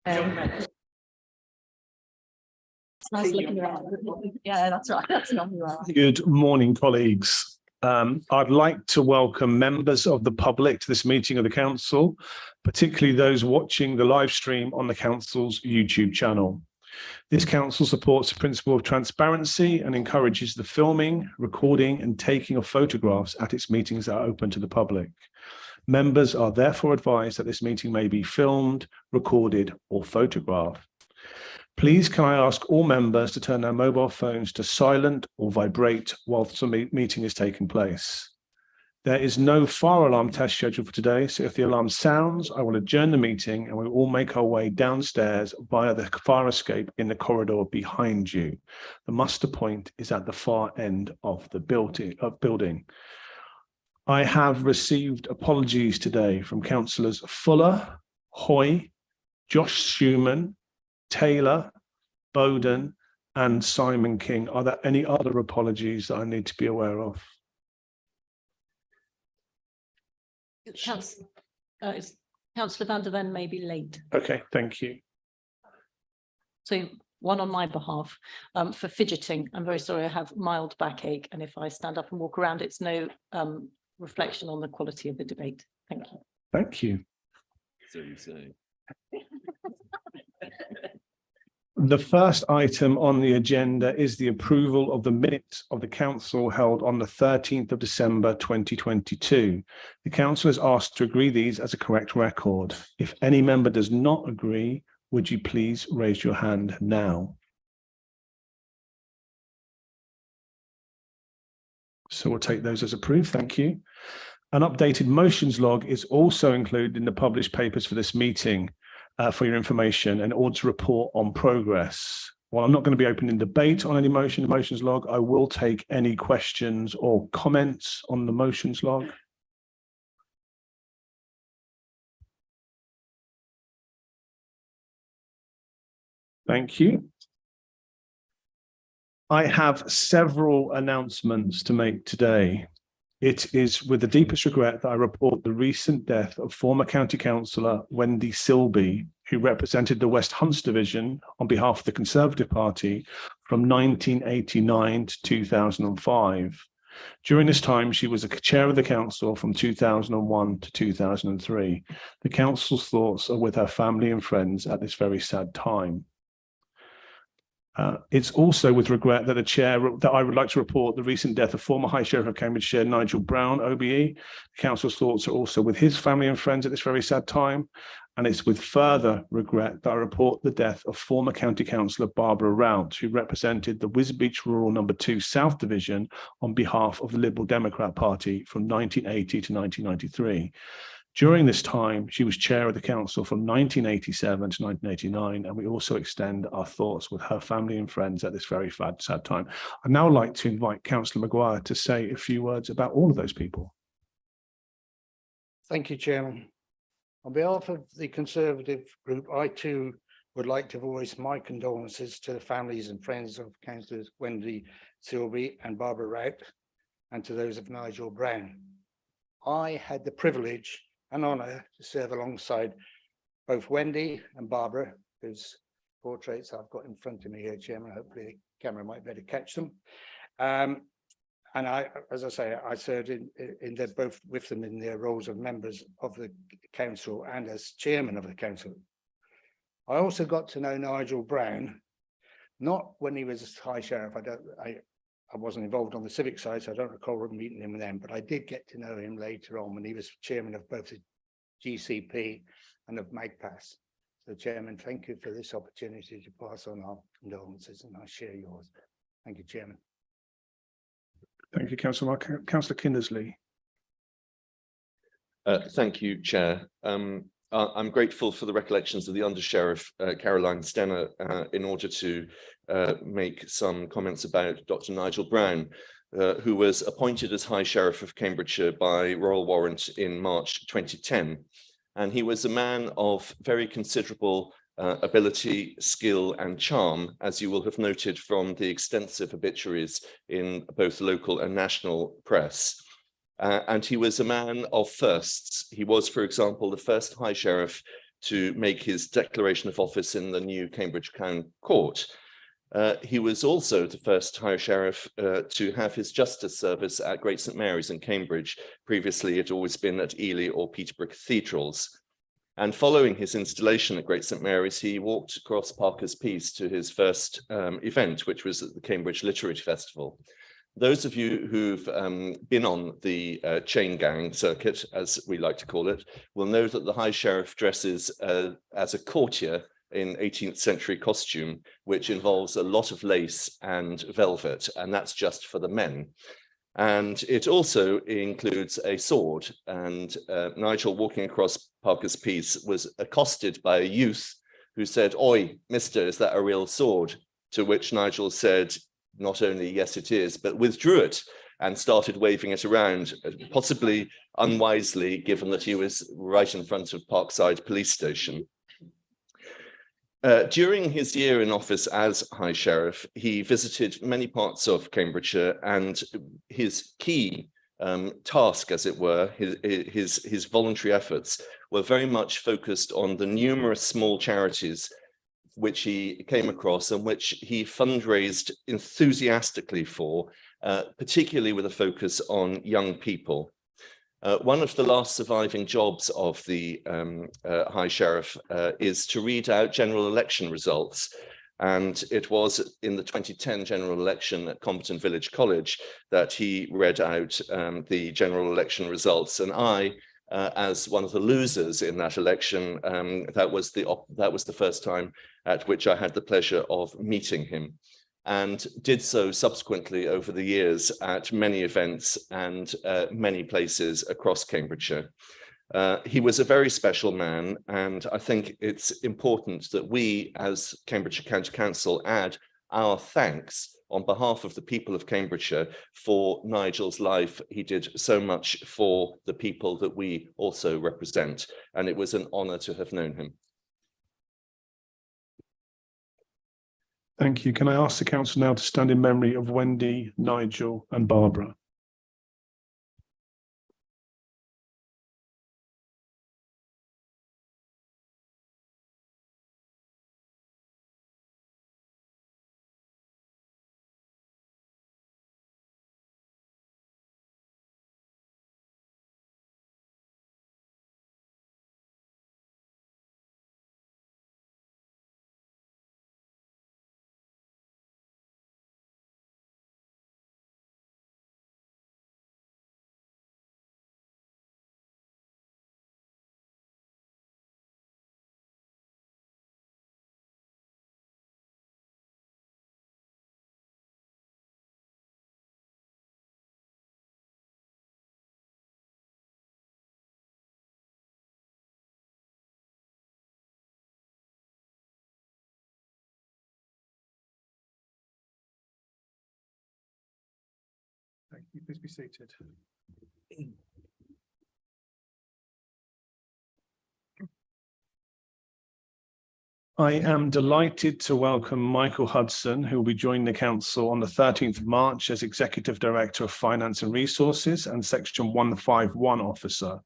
It's nice looking around. Yeah, that's right. That's not right. Good morning, colleagues. I'd like to welcome members of the public to this meeting of the council, particularly those watching the live stream on the council's YouTube channel. This council supports the principle of transparency and encourages the filming, recording, and taking of photographs at its meetings that are open to the public. Members are therefore advised that this meeting may be filmed, recorded, or photographed. Please can I ask all members to turn their mobile phones to silent or vibrate whilst the meeting is taking place. There is no fire alarm test scheduled for today, so if the alarm sounds, I will adjourn the meeting and we will all make our way downstairs via the fire escape in the corridor behind you. The muster point is at the far end of the building. I have received apologies today from councillors Fuller, Hoy, Josh Schumann, Taylor, Bowden, and Simon King. Are there any other apologies that I need to be aware of? Councillor van der Ven may be late. Okay, thank you. So one on my behalf for fidgeting. I'm very sorry, I have mild backache, and if I stand up and walk around, it's no reflection on the quality of the debate. Thank you. Thank you. So you say. The first item on the agenda is the approval of the minutes of the council held on the 13th of December 2022. The council is asked to agree these as a correct record. If any member does not agree, would you please raise your hand now? So we'll take those as approved. Thank you. An updated motions log is also included in the published papers for this meeting. For your information and order to report on progress. While I'm not going to be opening debate on any motions log, I will take any questions or comments on the motions log. Thank you. I have several announcements to make today. It is with the deepest regret that I report the recent death of former County Councillor Wendy Silby, who represented the West Hunts Division on behalf of the Conservative Party from 1989 to 2005. During this time, she was a chair of the council from 2001 to 2003. The council's thoughts are with her family and friends at this very sad time. It's also with regret that I would like to report the recent death of former High Sheriff of Cambridgeshire, Nigel Brown, OBE. The council's thoughts are also with his family and friends at this very sad time. And it's with further regret that I report the death of former County Councillor Barbara Rout, who represented the Wisbech Rural No. 2 South Division on behalf of the Liberal Democrat Party from 1980 to 1993. During this time, she was chair of the council from 1987 to 1989, and we also extend our thoughts with her family and friends at this very sad time. I'd now like to invite Councillor Maguire to say a few words about all of those people. Thank you, Chairman. On behalf of the Conservative group, I too would like to voice my condolences to the families and friends of Councillors Wendy Silby and Barbara Rout, and to those of Nigel Brown. I had the privilege and honour to serve alongside both Wendy and Barbara, whose portraits I've got in front of me here, Chairman. Hopefully the camera might better catch them. And I, as I say, I served in their both with them in their roles of members of the council and as chairman of the council. I also got to know Nigel Brown, not when he was High Sheriff. I wasn't involved on the civic side, so I don't recall meeting him then, but I did get to know him later on when he was chairman of both the GCP and of MAGPAS. So, Chairman, thank you for this opportunity to pass on our condolences, and I share yours. Thank you, Chairman. Thank you, Councillor. Councillor Kindersley. Thank you, Chair. I'm grateful for the recollections of the Under Sheriff Caroline Stenner in order to make some comments about Dr. Nigel Brown, who was appointed as High Sheriff of Cambridgeshire by royal warrant in March 2010. And he was a man of very considerable ability, skill and charm, as you will have noted from the extensive obituaries in both local and national press. And he was a man of firsts. He was, for example, the first High Sheriff to make his declaration of office in the new Cambridge Crown Court. He was also the first High Sheriff to have his justice service at Great St Mary's in Cambridge. Previously, it had always been at Ely or Peterborough Cathedrals. And following his installation at Great St Mary's, he walked across Parker's Piece to his first event, which was at the Cambridge Literary Festival. Those of you who've been on the chain gang circuit, as we like to call it, will know that the High Sheriff dresses as a courtier in 18th century costume, which involves a lot of lace and velvet, and that's just for the men. And it also includes a sword. And Nigel, walking across Parker's Piece, was accosted by a youth who said, "Oi, mister, is that a real sword?" To which Nigel said, not only yes it is, but withdrew it and started waving it around, possibly unwisely, given that he was right in front of Parkside Police Station. During his year in office as High Sheriff, he visited many parts of Cambridgeshire, and his key task, as it were, his voluntary efforts were very much focused on the numerous small charities which he came across and which he fundraised enthusiastically for, particularly with a focus on young people. One of the last surviving jobs of the High Sheriff is to read out general election results. And it was in the 2010 general election at Compton Village College that he read out the general election results. And I, as one of the losers in that election, that was the first time at which I had the pleasure of meeting him, and did so subsequently over the years at many events and many places across Cambridgeshire. He was a very special man, and I think it's important that we as Cambridgeshire County Council add our thanks on behalf of the people of Cambridgeshire for Nigel's life. He did so much for the people that we also represent, and it was an honour to have known him. Thank you. Can I ask the council now to stand in memory of Wendy, Nigel and Barbara? Thank you. Please be seated. I am delighted to welcome Michael Hudson, who will be joining the council on the 13th of March as Executive Director of Finance and Resources and Section 151 Officer.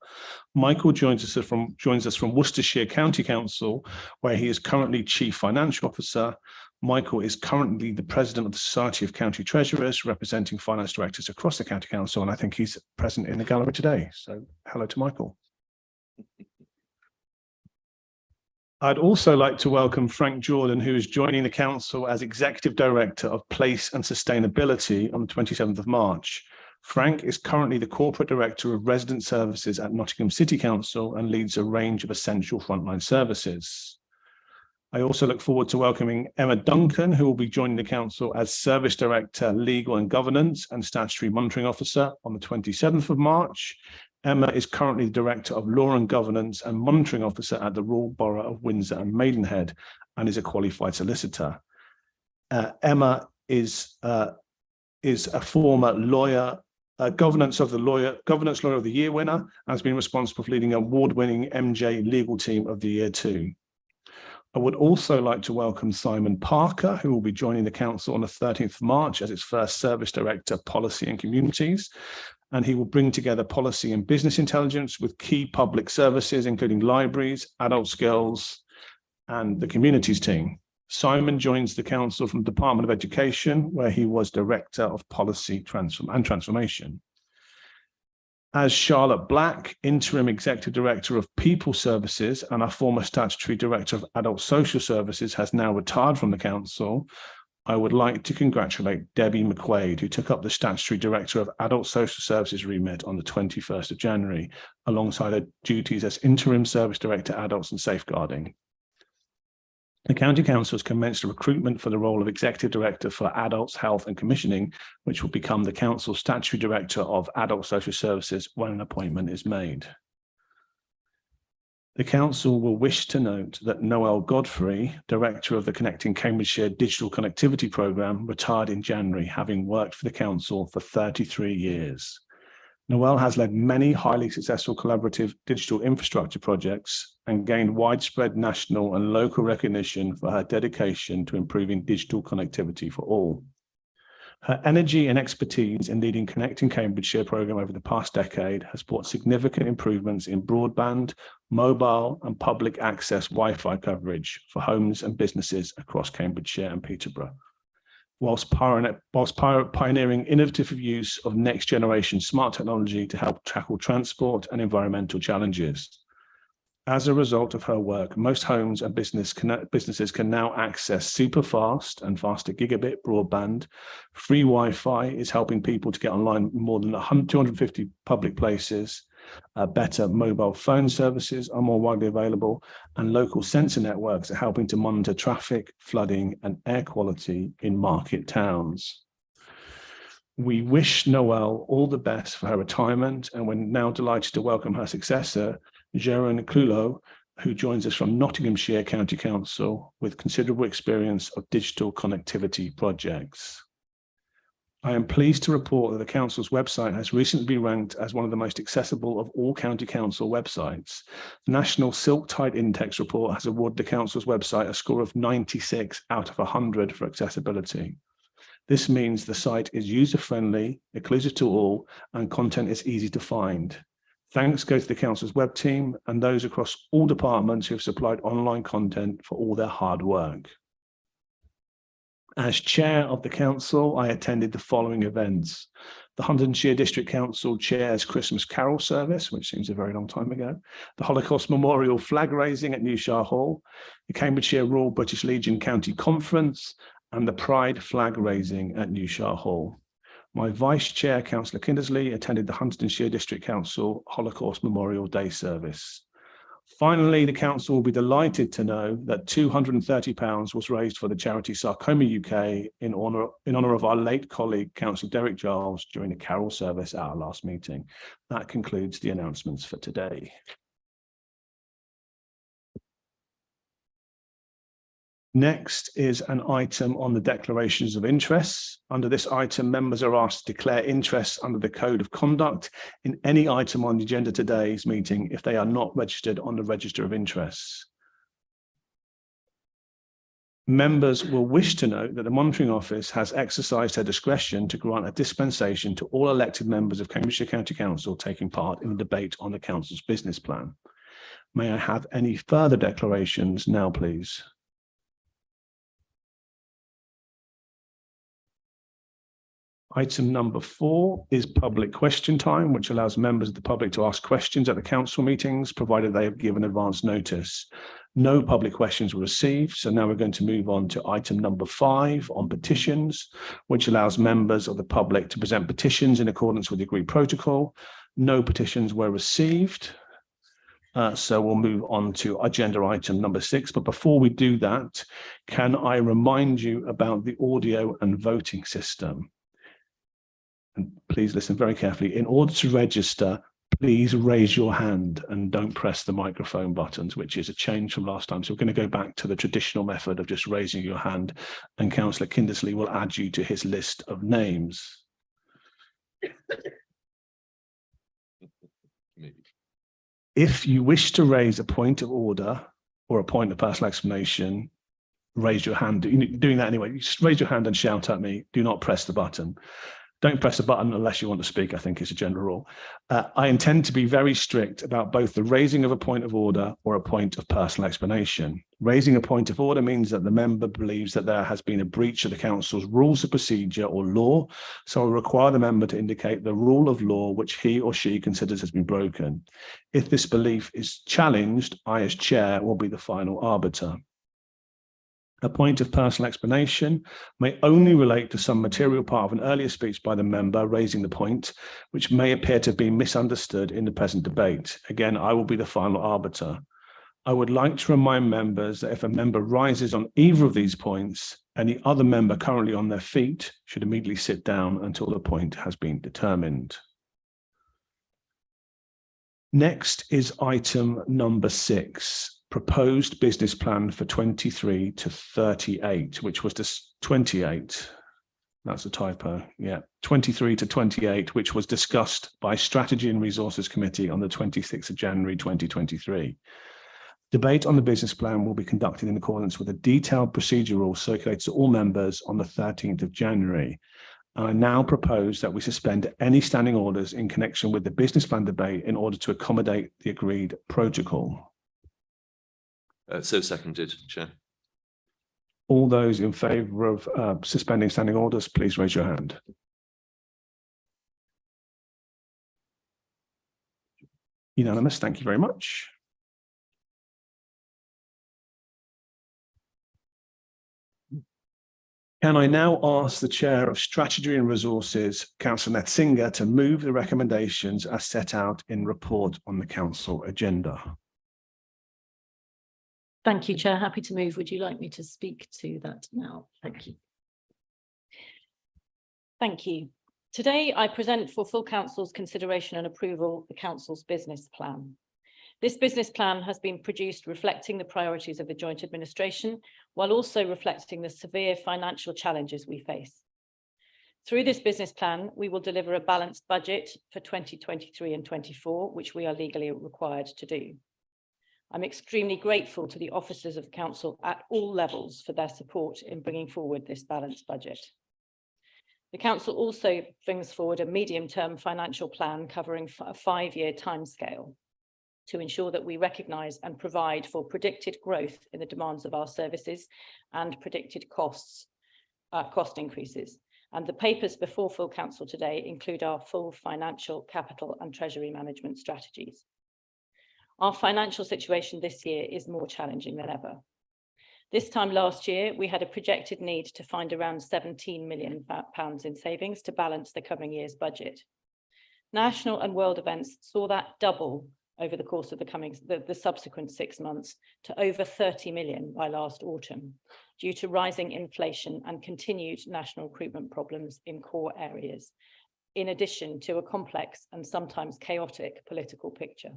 Michael joins us from Worcestershire County Council, where he is currently Chief Financial Officer. Michael is currently the President of the Society of County Treasurers, representing finance directors across the County Council, and I think he's present in the gallery today. So hello to Michael. I'd also like to welcome Frank Jordan, who is joining the council as Executive Director of Place and Sustainability on the 27th of March. Frank is currently the Corporate Director of Resident Services at Nottingham City Council and leads a range of essential frontline services. I also look forward to welcoming Emma Duncan, who will be joining the council as Service Director, Legal and Governance and Statutory Monitoring Officer on the 27th of March. Emma is currently the Director of Law and Governance and Monitoring Officer at the Royal Borough of Windsor and Maidenhead and is a qualified solicitor. Emma is a former lawyer, governance lawyer of the year winner, and has been responsible for leading an award-winning MJ legal team of the year too. I would also like to welcome Simon Parker, who will be joining the council on the 13th of March as its first Service Director, Policy and Communities. and he will bring together policy and business intelligence with key public services, including libraries, adult skills, and the communities team. Simon joins the council from the Department of Education, where he was Director of Policy and Transformation. As Charlotte Black, Interim Executive Director of People Services and our former Statutory Director of Adult Social Services, has now retired from the council, I would like to congratulate Debbie McQuaid, who took up the Statutory Director of Adult Social Services remit on the 21st of January, alongside her duties as Interim Service Director, Adults and Safeguarding. The County Council has commenced a recruitment for the role of Executive Director for Adults, Health and Commissioning, which will become the Council's Statutory Director of Adult Social Services when an appointment is made. The Council will wish to note that Noel Godfrey, Director of the Connecting Cambridgeshire Digital Connectivity Programme, retired in January, having worked for the Council for 33 years. Noel has led many highly successful collaborative digital infrastructure projects and gained widespread national and local recognition for her dedication to improving digital connectivity for all. Her energy and expertise in leading Connecting Cambridgeshire programme over the past decade has brought significant improvements in broadband, mobile and public access Wi-Fi coverage for homes and businesses across Cambridgeshire and Peterborough, whilst pioneering innovative use of next generation smart technology to help tackle transport and environmental challenges. As a result of her work, most homes and businesses can now access super fast and faster gigabit broadband. Free Wi-Fi is helping people to get online in more than 250 public places. Better mobile phone services are more widely available, and local sensor networks are helping to monitor traffic, flooding, and air quality in market towns. We wish Noel all the best for her retirement, and we're now delighted to welcome her successor, Jérôme Clulot, who joins us from Nottinghamshire County Council with considerable experience of digital connectivity projects. I am pleased to report that the Council's website has recently been ranked as one of the most accessible of all County Council websites. The National Silk Tide Index report has awarded the Council's website a score of 96 out of 100 for accessibility. This means the site is user-friendly, inclusive to all, and content is easy to find. Thanks go to the Council's web team and those across all departments who have supplied online content for all their hard work. As Chair of the Council, I attended the following events. The Huntingdonshire District Council chairs Christmas Carol service, which seems a very long time ago, the Holocaust Memorial flag raising at Newshire Hall, the Cambridgeshire Royal British Legion County Conference, and the Pride flag raising at Newshire Hall. My Vice Chair, Councillor Kindersley, attended the Huntingdonshire District Council Holocaust Memorial Day service. Finally, the Council will be delighted to know that £230 was raised for the charity Sarcoma UK in honour of our late colleague, Councillor Derek Giles, during the carol service at our last meeting. That concludes the announcements for today. Next is an item on the declarations of interests. Under this item, members are asked to declare interests under the Code of Conduct in any item on the agenda today's meeting if they are not registered on the Register of Interests. Members will wish to note that the Monitoring Office has exercised her discretion to grant a dispensation to all elected members of Cambridgeshire County Council taking part in the debate on the Council's business plan. May I have any further declarations now, please? Item number 4 is public question time, which allows members of the public to ask questions at the council meetings, provided they have given advance notice. No public questions were received, so now we're going to move on to item number 5 on petitions, which allows members of the public to present petitions in accordance with the agreed protocol. No petitions were received. So we'll move on to agenda item number 6. But before we do that, can I remind you about the audio and voting system? And please listen very carefully. In order to register, please raise your hand and don't press the microphone buttons, which is a change from last time. So we're going to go back to the traditional method of just raising your hand, and Councillor Kindersley will add you to his list of names. If you wish to raise a point of order or a point of personal explanation, raise your hand. You're doing that anyway. You just raise your hand and shout at me. Do not press the button. Don't press a button unless you want to speak, I think is a general rule. I intend to be very strict about both the raising of a point of order or a point of personal explanation. Raising a point of order means that the member believes that there has been a breach of the council's rules of procedure or law, so I will require the member to indicate the rule of law which he or she considers has been broken. If this belief is challenged, I as chair will be the final arbiter. A point of personal explanation may only relate to some material part of an earlier speech by the member raising the point, which may appear to be misunderstood in the present debate. Again, I will be the final arbiter. I would like to remind members that if a member rises on either of these points, any other member currently on their feet should immediately sit down until the point has been determined. Next is item number 6. Proposed business plan for 23 to 38, which was this 28. That's a typo. Yeah, 23 to 28, which was discussed by Strategy and Resources Committee on the 26th of January 2023. Debate on the business plan will be conducted in accordance with a detailed procedural circulated to all members on the 13th of January. I now propose that we suspend any standing orders in connection with the business plan debate in order to accommodate the agreed protocol. So seconded, Chair. All those in favour of suspending standing orders, please raise your hand. Unanimous, thank you very much. Can I now ask the Chair of Strategy and Resources, Councillor Netzinger, to move the recommendations as set out in report on the Council agenda? Thank you, Chair. Happy to move. Would you like me to speak to that now? Thank you. Thank you. Today, I present for full Council's consideration and approval the Council's business plan. This business plan has been produced reflecting the priorities of the joint administration, while also reflecting the severe financial challenges we face. Through this business plan, we will deliver a balanced budget for 2023 and 24, which we are legally required to do. I'm extremely grateful to the officers of the Council at all levels for their support in bringing forward this balanced budget. The Council also brings forward a medium-term financial plan covering a 5-year timescale to ensure that we recognise and provide for predicted growth in the demands of our services and predicted cost increases. And the papers before full Council today include our full financial, capital and treasury management strategies. Our financial situation this year is more challenging than ever. This time last year, we had a projected need to find around £17 million in savings to balance the coming year's budget. National and world events saw that double over the course of the subsequent 6 months to over 30 million by last autumn, due to rising inflation and continued national recruitment problems in core areas, in addition to a complex and sometimes chaotic political picture.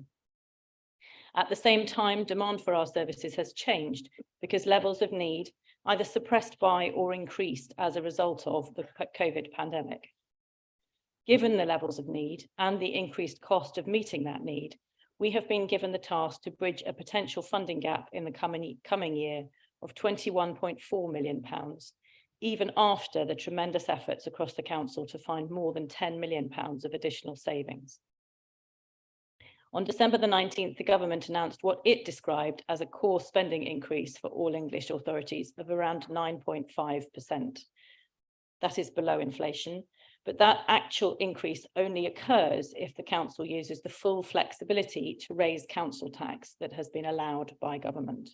At the same time, demand for our services has changed because levels of need either suppressed by or increased as a result of the COVID pandemic. Given the levels of need and the increased cost of meeting that need, we have been given the task to bridge a potential funding gap in the coming year of £21.4 million, even after the tremendous efforts across the Council to find more than £10 million of additional savings. On December the 19th, the government announced what it described as a core spending increase for all English authorities of around 9.5%. That is below inflation, but that actual increase only occurs if the Council uses the full flexibility to raise council tax that has been allowed by government.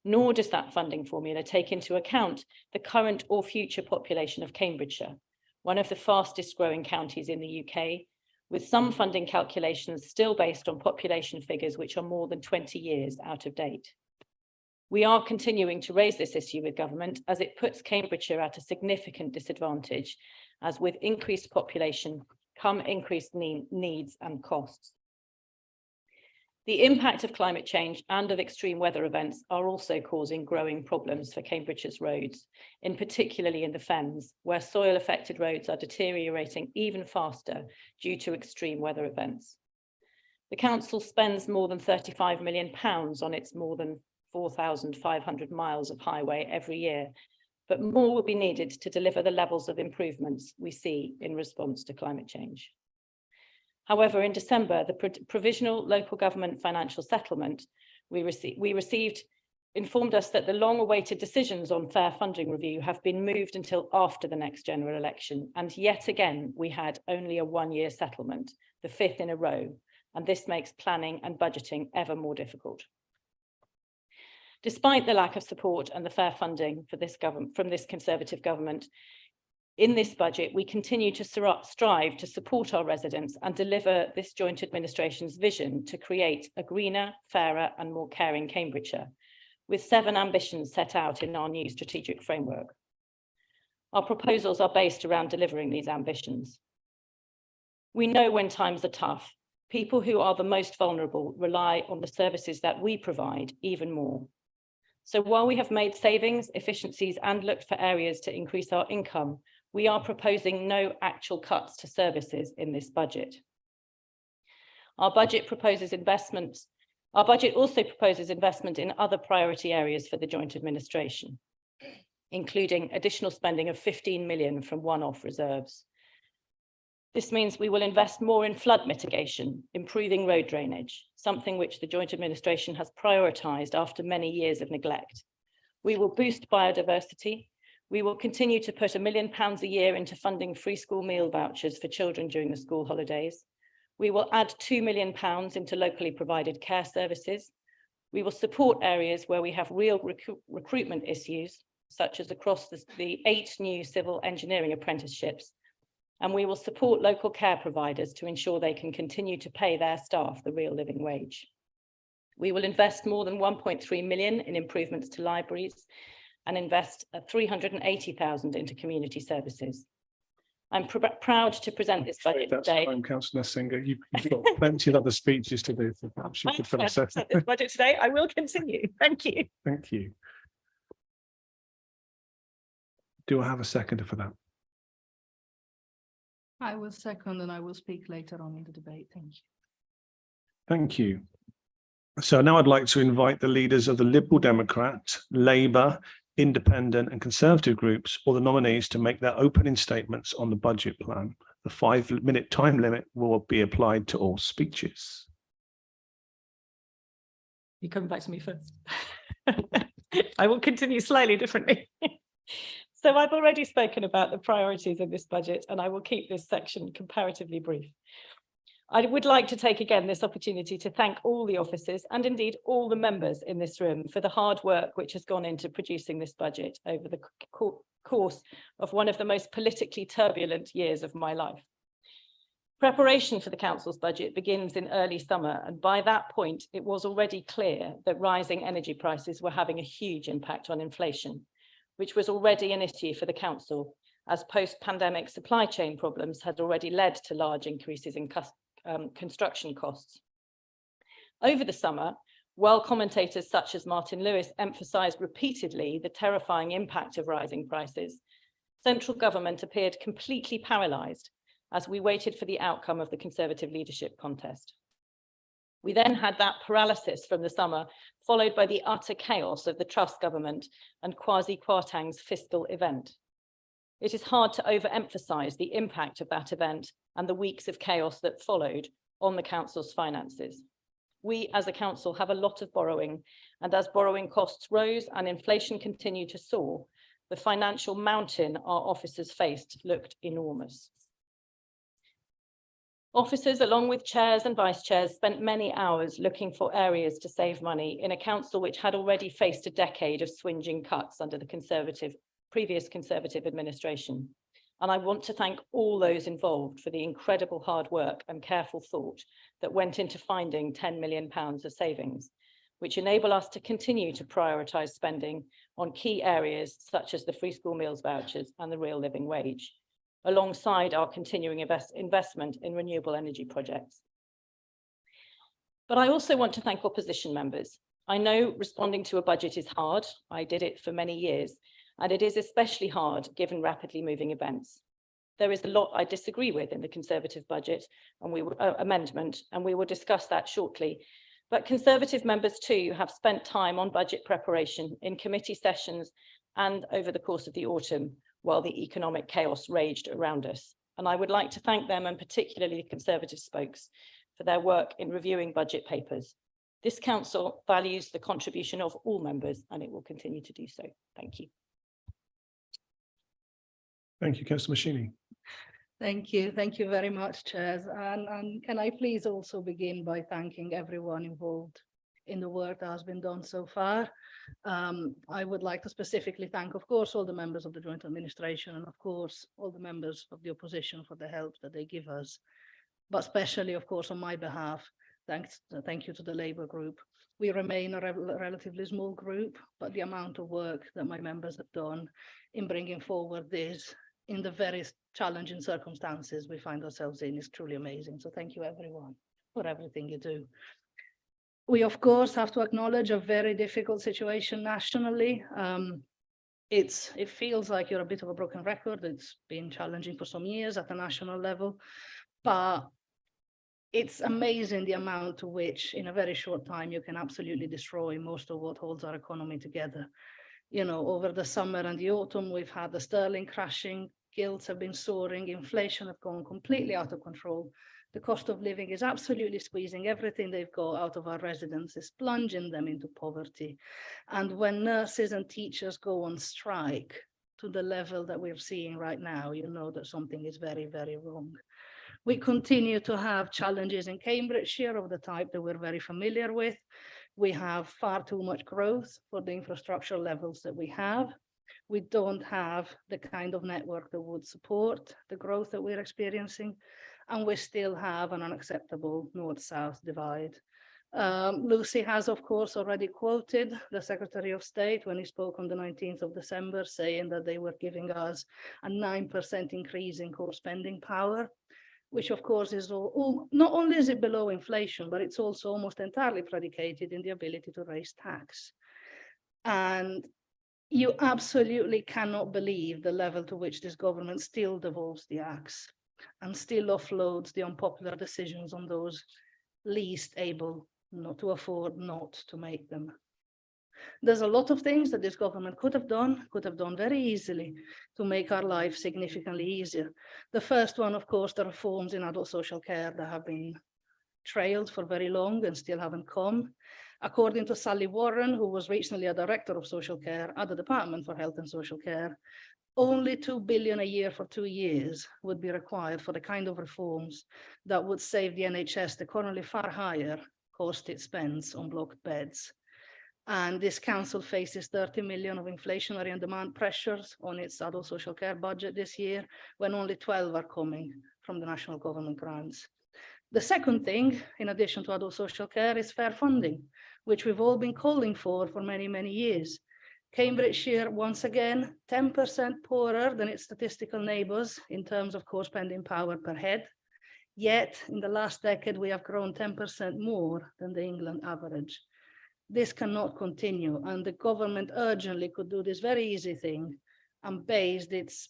Nor does that funding formula take into account the current or future population of Cambridgeshire, one of the fastest growing counties in the UK, with some funding calculations still based on population figures which are more than 20 years out of date. We are continuing to raise this issue with government as it puts Cambridgeshire at a significant disadvantage, as with increased population come increased needs and costs. The impact of climate change and of extreme weather events are also causing growing problems for Cambridgeshire's roads, particularly in the Fens, where soil-affected roads are deteriorating even faster due to extreme weather events. The Council spends more than £35 million on its more than 4,500 miles of highway every year, but more will be needed to deliver the levels of improvements we see in response to climate change. However, in December, the provisional local government financial settlement we received informed us that the long-awaited decisions on fair funding review have been moved until after the next general election. And yet again, we had only a one-year settlement, the 5th in a row, and this makes planning and budgeting ever more difficult. Despite the lack of support and the fair funding for this from this Conservative government, in this budget, we continue to strive to support our residents and deliver this joint administration's vision to create a greener, fairer and more caring Cambridgeshire, with 7 ambitions set out in our new strategic framework. Our proposals are based around delivering these ambitions. We know when times are tough, people who are the most vulnerable rely on the services that we provide even more. So while we have made savings, efficiencies and looked for areas to increase our income, we are proposing no actual cuts to services in this budget. Our budget also proposes investment in other priority areas for the joint administration, including additional spending of 15 million from one-off reserves. This means we will invest more in flood mitigation, improving road drainage, something which the joint administration has prioritised after many years of neglect. We will boost biodiversity. We will continue to put £1 million a year into funding free school meal vouchers for children during the school holidays. We will add £2 million into locally provided care services. We will support areas where we have real recruitment issues, such as across the 8 new civil engineering apprenticeships. And we will support local care providers to ensure they can continue to pay their staff the real living wage. We will invest more than 1.3 million in improvements to libraries and invest 380,000 into community services. I'm proud to present this budget today. That's Councillor Singer. You've got plenty of other speeches to do, so perhaps you could finish This budget today. I will continue. Thank you. Thank you. Do I have a seconder for that? I will second and I will speak later on in the debate. Thank you. Thank you. So now I'd like to invite the leaders of the Liberal Democrat, Labour, Independent and Conservative groups or the nominees to make their opening statements on the budget plan. The 5-minute time limit will be applied to all speeches. You're coming back to me first. I will continue slightly differently. So I've already spoken about the priorities of this budget, and I will keep this section comparatively brief. I would like to take again this opportunity to thank all the officers and indeed all the members in this room for the hard work which has gone into producing this budget over the course of one of the most politically turbulent years of my life. Preparation for the Council's budget begins in early summer, and by that point it was already clear that rising energy prices were having a huge impact on inflation, which was already an issue for the Council, as post-pandemic supply chain problems had already led to large increases in construction costs. Over the summer, while commentators such as Martin Lewis emphasised repeatedly the terrifying impact of rising prices, central government appeared completely paralysed as we waited for the outcome of the Conservative leadership contest. We then had that paralysis from the summer, followed by the utter chaos of the Truss government and Kwasi Kwarteng's fiscal event. It is hard to overemphasise the impact of that event and the weeks of chaos that followed on the Council's finances. We as a Council have a lot of borrowing, and as borrowing costs rose and inflation continued to soar, the financial mountain our officers faced looked enormous. Officers, along with chairs and vice chairs, spent many hours looking for areas to save money in a council which had already faced a decade of swinging cuts under the previous Conservative administration. And I want to thank all those involved for the incredible hard work and careful thought that went into finding £10 million of savings, which enable us to continue to prioritise spending on key areas such as the free school meals vouchers and the real living wage, alongside our continuing investment in renewable energy projects. But I also want to thank opposition members. I know responding to a budget is hard. I did it for many years, and it is especially hard given rapidly moving events. There is a lot I disagree with in the Conservative budget and amendment, and we will discuss that shortly. But Conservative members too have spent time on budget preparation in committee sessions and over the course of the autumn while the economic chaos raged around us. And I would like to thank them, and particularly the Conservative spokes, for their work in reviewing budget papers. This council values the contribution of all members, and it will continue to do so. Thank you. Thank you, Councillor Machini. Thank you. Thank you very much, Chairs. And can I please also begin by thanking everyone involved in the work that has been done so far. I would like to specifically thank, of course, all the members of the Joint Administration and, of course, all the members of the opposition for the help that they give us. But especially, of course, on my behalf, thank you to the Labour group. We remain a relatively small group, but the amount of work that my members have done in bringing forward this in the very challenging circumstances we find ourselves in is truly amazing. So thank you, everyone, for everything you do. We, of course, have to acknowledge a very difficult situation nationally. It feels like you're a bit of a broken record. It's been challenging for some years at the national level, but it's amazing the amount to which in a very short time you can absolutely destroy most of what holds our economy together. You know, over the summer and the autumn, we've had the sterling crashing, gilts have been soaring, inflation have gone completely out of control. The cost of living is absolutely squeezing everything they've got out of our residents, is plunging them into poverty. And when nurses and teachers go on strike to the level that we're seeing right now, you know that something is very, very wrong. We continue to have challenges in Cambridgeshire of the type that we're very familiar with. We have far too much growth for the infrastructure levels that we have. We don't have the kind of network that would support the growth that we're experiencing. And we still have an unacceptable north-south divide. Lucy has, of course, already quoted the Secretary of State when he spoke on the 19th of December, saying that they were giving us a 9% increase in core spending power, which of course is not only is it below inflation, but it's also almost entirely predicated in the ability to raise tax. And you absolutely cannot believe the level to which this government still devolves the axe and still offloads the unpopular decisions on those least able not to afford not to make them. There's a lot of things that this government could have done very easily to make our life significantly easier. The first one, of course, the reforms in adult social care that have been trailed for very long and still haven't come. According to Sally Warren, who was recently a director of social care at the Department for Health and Social Care, only 2 billion a year for 2 years would be required for the kind of reforms that would save the NHS the currently far higher cost it spends on blocked beds. And this council faces 30 million of inflationary and demand pressures on its adult social care budget this year, when only 12 are coming from the national government grants. The second thing, in addition to adult social care, is fair funding, which we've all been calling for many, many years. Cambridgeshire, once again, 10% poorer than its statistical neighbours in terms of core spending power per head. Yet, in the last decade, we have grown 10% more than the England average. This cannot continue, and the government urgently could do this very easy thing and based its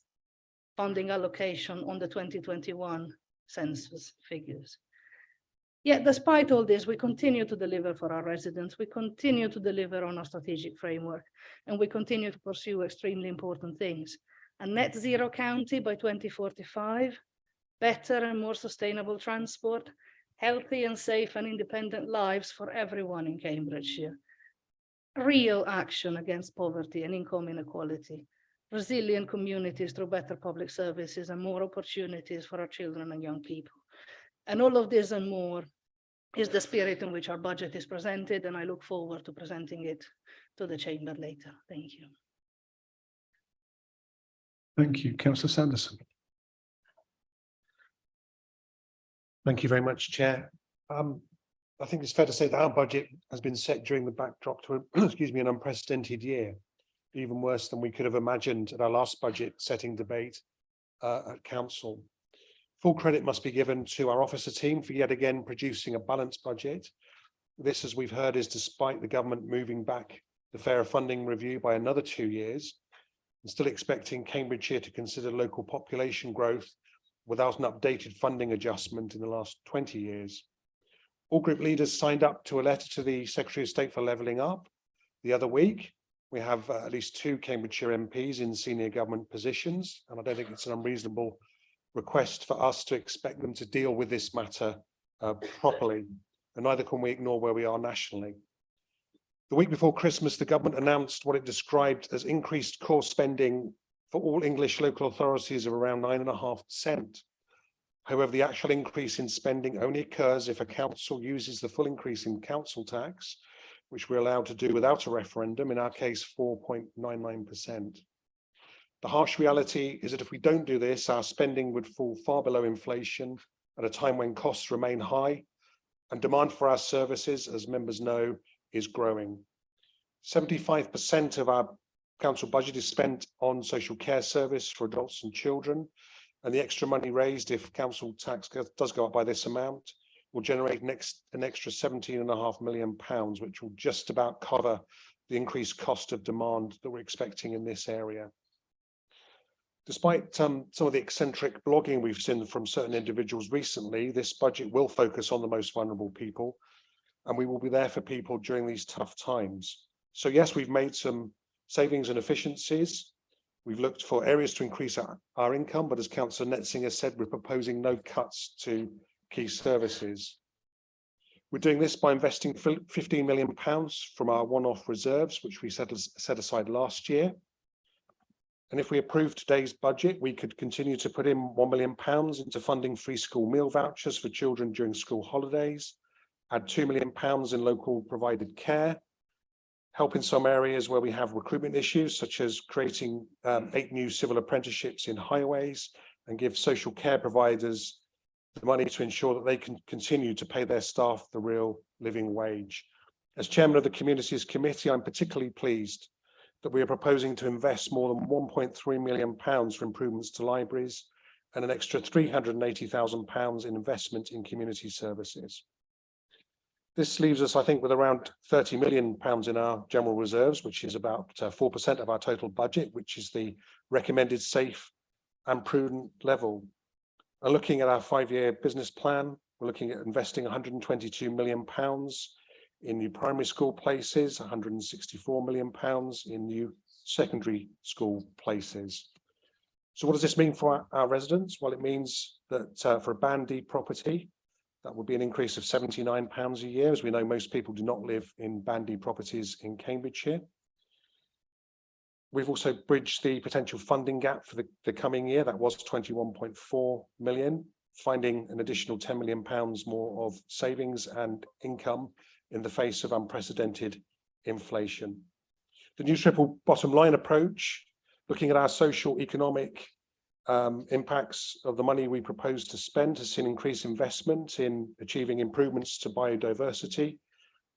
funding allocation on the 2021 census figures. Yet, despite all this, we continue to deliver for our residents, we continue to deliver on our strategic framework, and we continue to pursue extremely important things. A net zero county by 2045, better and more sustainable transport, healthy and safe and independent lives for everyone in Cambridgeshire, real action against poverty and income inequality, resilient communities through better public services and more opportunities for our children and young people. And all of this and more is the spirit in which our budget is presented, and I look forward to presenting it to the Chamber later. Thank you. Thank you, Councillor Sanderson. Thank you very much, Chair. I think it's fair to say that our budget has been set during the backdrop to, excuse me, an unprecedented year, even worse than we could have imagined at our last budget setting debate at Council. Full credit must be given to our officer team for yet again producing a balanced budget. This, as we've heard, is despite the government moving back the fairer funding review by another 2 years and still expecting Cambridgeshire to consider local population growth without an updated funding adjustment in the last 20 years. All group leaders signed up to a letter to the Secretary of State for Levelling Up the other week, We have at least 2 Cambridgeshire MPs in senior government positions, and I don't think it's an unreasonable request for us to expect them to deal with this matter properly, and neither can we ignore where we are nationally. The week before Christmas, the government announced what it described as increased core spending for all English local authorities of around 9.5%. However, the actual increase in spending only occurs if a council uses the full increase in council tax, which we're allowed to do without a referendum, in our case 4.99%. The harsh reality is that if we don't do this, our spending would fall far below inflation at a time when costs remain high and demand for our services, as members know, is growing. 75% of our council budget is spent on social care service for adults and children, and the extra money raised if council tax does go up by this amount will generate an extra £17.5 million, which will just about cover the increased cost of demand that we're expecting in this area. Despite some of the eccentric blogging we've seen from certain individuals recently, this budget will focus on the most vulnerable people, and we will be there for people during these tough times. So yes, we've made some savings and efficiencies. We've looked for areas to increase our income, but as Councillor Netzinger said, we're proposing no cuts to key services. We're doing this by investing £15 million from our one-off reserves, which we set aside last year. And if we approve today's budget, we could continue to put in £1 million into funding free school meal vouchers for children during school holidays, add £2 million in local provided care, help in some areas where we have recruitment issues, such as creating 8 new civil apprenticeships in highways, and give social care providers the money to ensure that they can continue to pay their staff the real living wage. As chairman of the Communities Committee, I'm particularly pleased that we are proposing to invest more than £1.3 million for improvements to libraries and an extra £380,000 in investment in community services. This leaves us, I think, with around £30 million in our general reserves, which is about 4% of our total budget, which is the recommended safe and prudent level. And looking at our 5-year business plan, we're looking at investing £122 million in new primary school places, £164 million in new secondary school places. So what does this mean for our residents? Well, it means that for a Band D property, that would be an increase of £79 a year. As we know, most people do not live in Band D properties in Cambridgeshire. We've also bridged the potential funding gap for the coming year. That was 21.4 million, finding an additional £10 million more of savings and income in the face of unprecedented inflation. The new triple bottom line approach, looking at our social economic impacts of the money we propose to spend, has seen increased investment in achieving improvements to biodiversity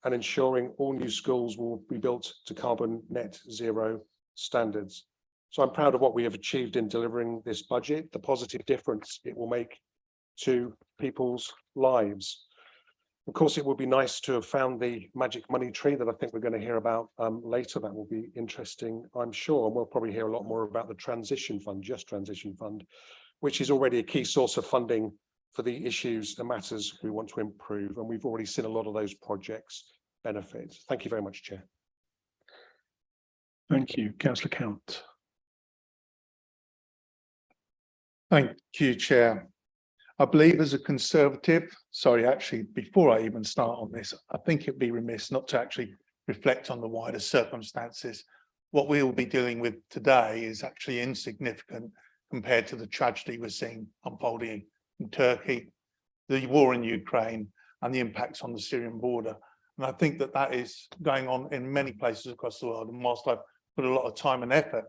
and ensuring all new schools will be built to carbon net zero standards. So I'm proud of what we have achieved in delivering this budget, the positive difference it will make to people's lives. Of course, it would be nice to have found the magic money tree that I think we're going to hear about later. That will be interesting, I'm sure. And we'll probably hear a lot more about the transition fund, Just Transition Fund, which is already a key source of funding for the issues and matters we want to improve. And we've already seen a lot of those projects benefit. Thank you very much, Chair. Thank you, Councillor Count. Thank you, Chair. I believe as a Conservative, sorry, actually, before I even start on this, I think it'd be remiss not to actually reflect on the wider circumstances. What we will be dealing with today is actually insignificant compared to the tragedy we're seeing unfolding in Turkey, the war in Ukraine, and the impacts on the Syrian border. And I think that that is going on in many places across the world. And whilst I've put a lot of time and effort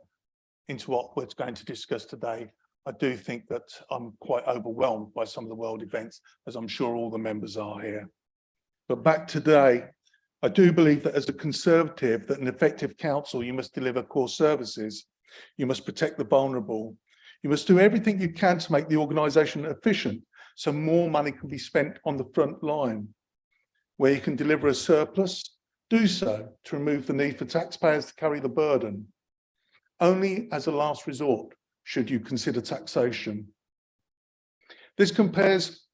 into what we're going to discuss today, I do think that I'm quite overwhelmed by some of the world events, as I'm sure all the members are here. But back today, I do believe that as a Conservative, that an effective council, you must deliver core services, you must protect the vulnerable, you must do everything you can to make the organisation efficient, so more money can be spent on the front line. Where you can deliver a surplus, do so to remove the need for taxpayers to carry the burden. Only as a last resort should you consider taxation. This compares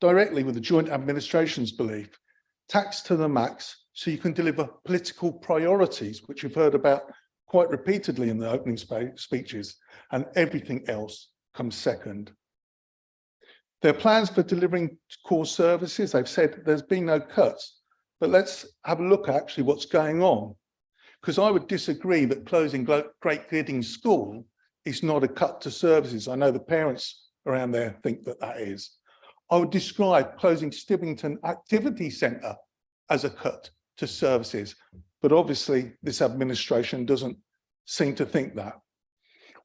directly with the Joint Administration's belief. Tax to the max so you can deliver political priorities, which you've heard about quite repeatedly in the opening speeches, and everything else comes second. Their plans for delivering core services, they've said there's been no cuts, but let's have a look at actually what's going on. Because I would disagree that closing Great Giddings School is not a cut to services. I know the parents around there think that that is. I would describe closing Stibbington Activity Centre as a cut to services, but obviously this administration doesn't seem to think that.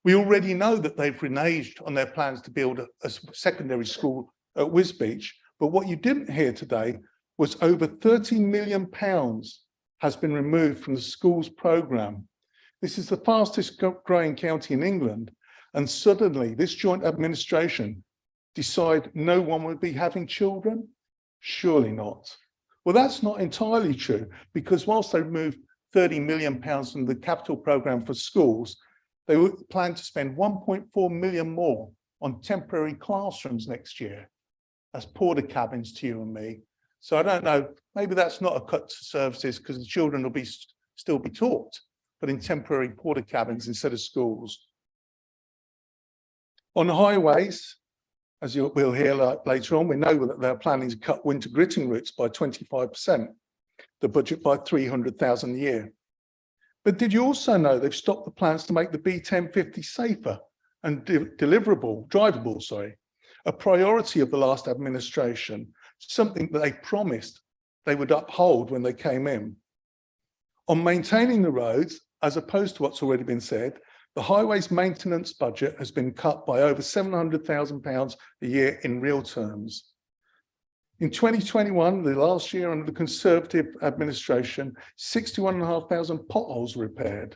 We already know that they've reneged on their plans to build a secondary school at Wisbech, but what you didn't hear today was over £30 million has been removed from the schools programme. This is the fastest growing county in England, and suddenly this joint administration decide no one would be having children? Surely not. Well, that's not entirely true, because whilst they removed £30 million from the capital programme for schools, they plan to spend 1.4 million more on temporary classrooms next year as porter cabins to you and me. So I don't know, maybe that's not a cut to services because the children will still be taught, but in temporary porter cabins instead of schools. On highways, as we'll hear later on, we know that they're planning to cut winter gritting routes by 25%, the budget by 300,000 a year. But did you also know they've stopped the plans to make the B1050 safer and drivable, a priority of the last administration, something that they promised they would uphold when they came in. On maintaining the roads, as opposed to what's already been said, the highways maintenance budget has been cut by over £700,000 a year in real terms. In 2021, the last year under the Conservative administration, 61,500 potholes were repaired.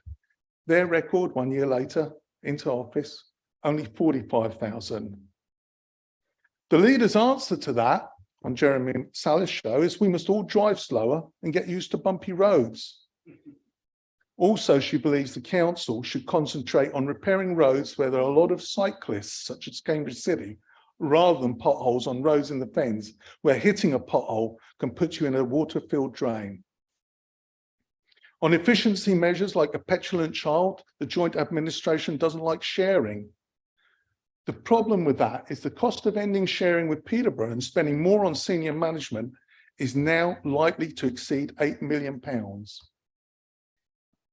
Their record 1 year later into office, only 45,000. The leader's answer to that on Jeremy Salis' show is we must all drive slower and get used to bumpy roads. Also, she believes the council should concentrate on repairing roads where there are a lot of cyclists, such as Cambridge City, rather than potholes on roads in the Fens, where hitting a pothole can put you in a water-filled drain. On efficiency measures like a petulant child, the joint administration doesn't like sharing. The problem with that is the cost of ending sharing with Peterborough and spending more on senior management is now likely to exceed £8 million.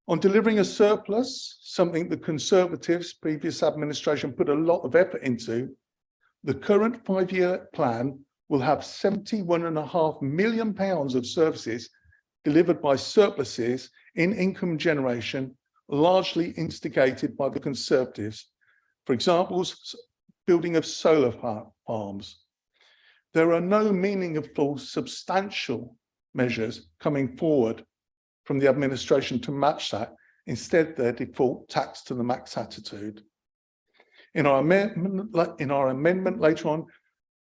On delivering a surplus, something the Conservatives' previous administration put a lot of effort into, the current 5-year plan will have £71.5 million of services delivered by surpluses in income generation, largely instigated by the Conservatives. For example, building of solar farms. There are no meaningful, substantial measures coming forward from the administration to match that. Instead, their default tax to the max attitude. In our amendment later on,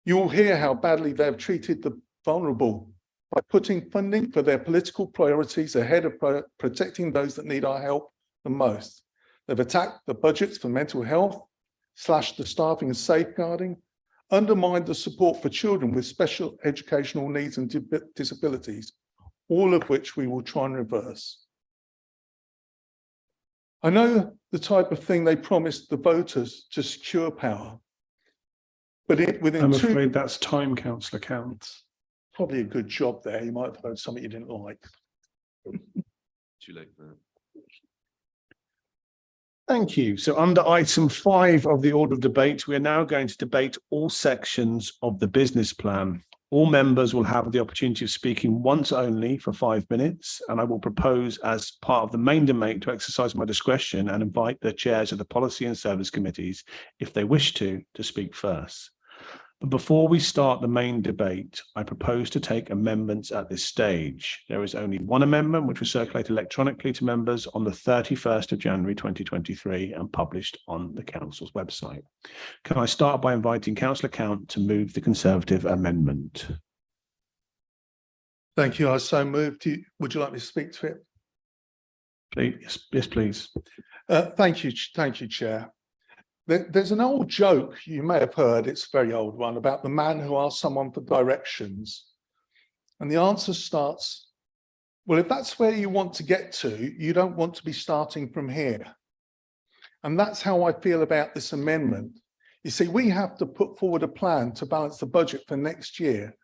you will hear how badly they have treated the vulnerable by putting funding for their political priorities ahead of protecting those that need our help the most. They've attacked the budgets for mental health, slashed the staffing and safeguarding, undermined the support for children with special educational needs and disabilities, all of which we will try and reverse. I know the type of thing they promised the voters to secure power, but I'm afraid that's time, Councillor Counts. Probably a good job there. You might have heard something you didn't like. Too late for that. Thank you. So under item 5 of the order of debate, we are now going to debate all sections of the business plan. All members will have the opportunity of speaking once only for 5 minutes, and I will propose as part of the main debate to exercise my discretion and invite the chairs of the policy and service committees, if they wish to speak first. But before we start the main debate, I propose to take amendments at this stage. There is only one amendment which was circulated electronically to members on the 31st of January 2023 and published on the council's website. Can I start by inviting Councillor Count to move the Conservative amendment? Thank you. I so moved. Would you like me to speak to it? Please, yes, please. Thank you, Chair. There's an old joke you may have heard, it's a very old one, about the man who asked someone for directions. And the answer starts Well, if that's where you want to get to, you don't want to be starting from here. And that's how I feel about this amendment. You see, we have to put forward a plan to balance the budget for next year,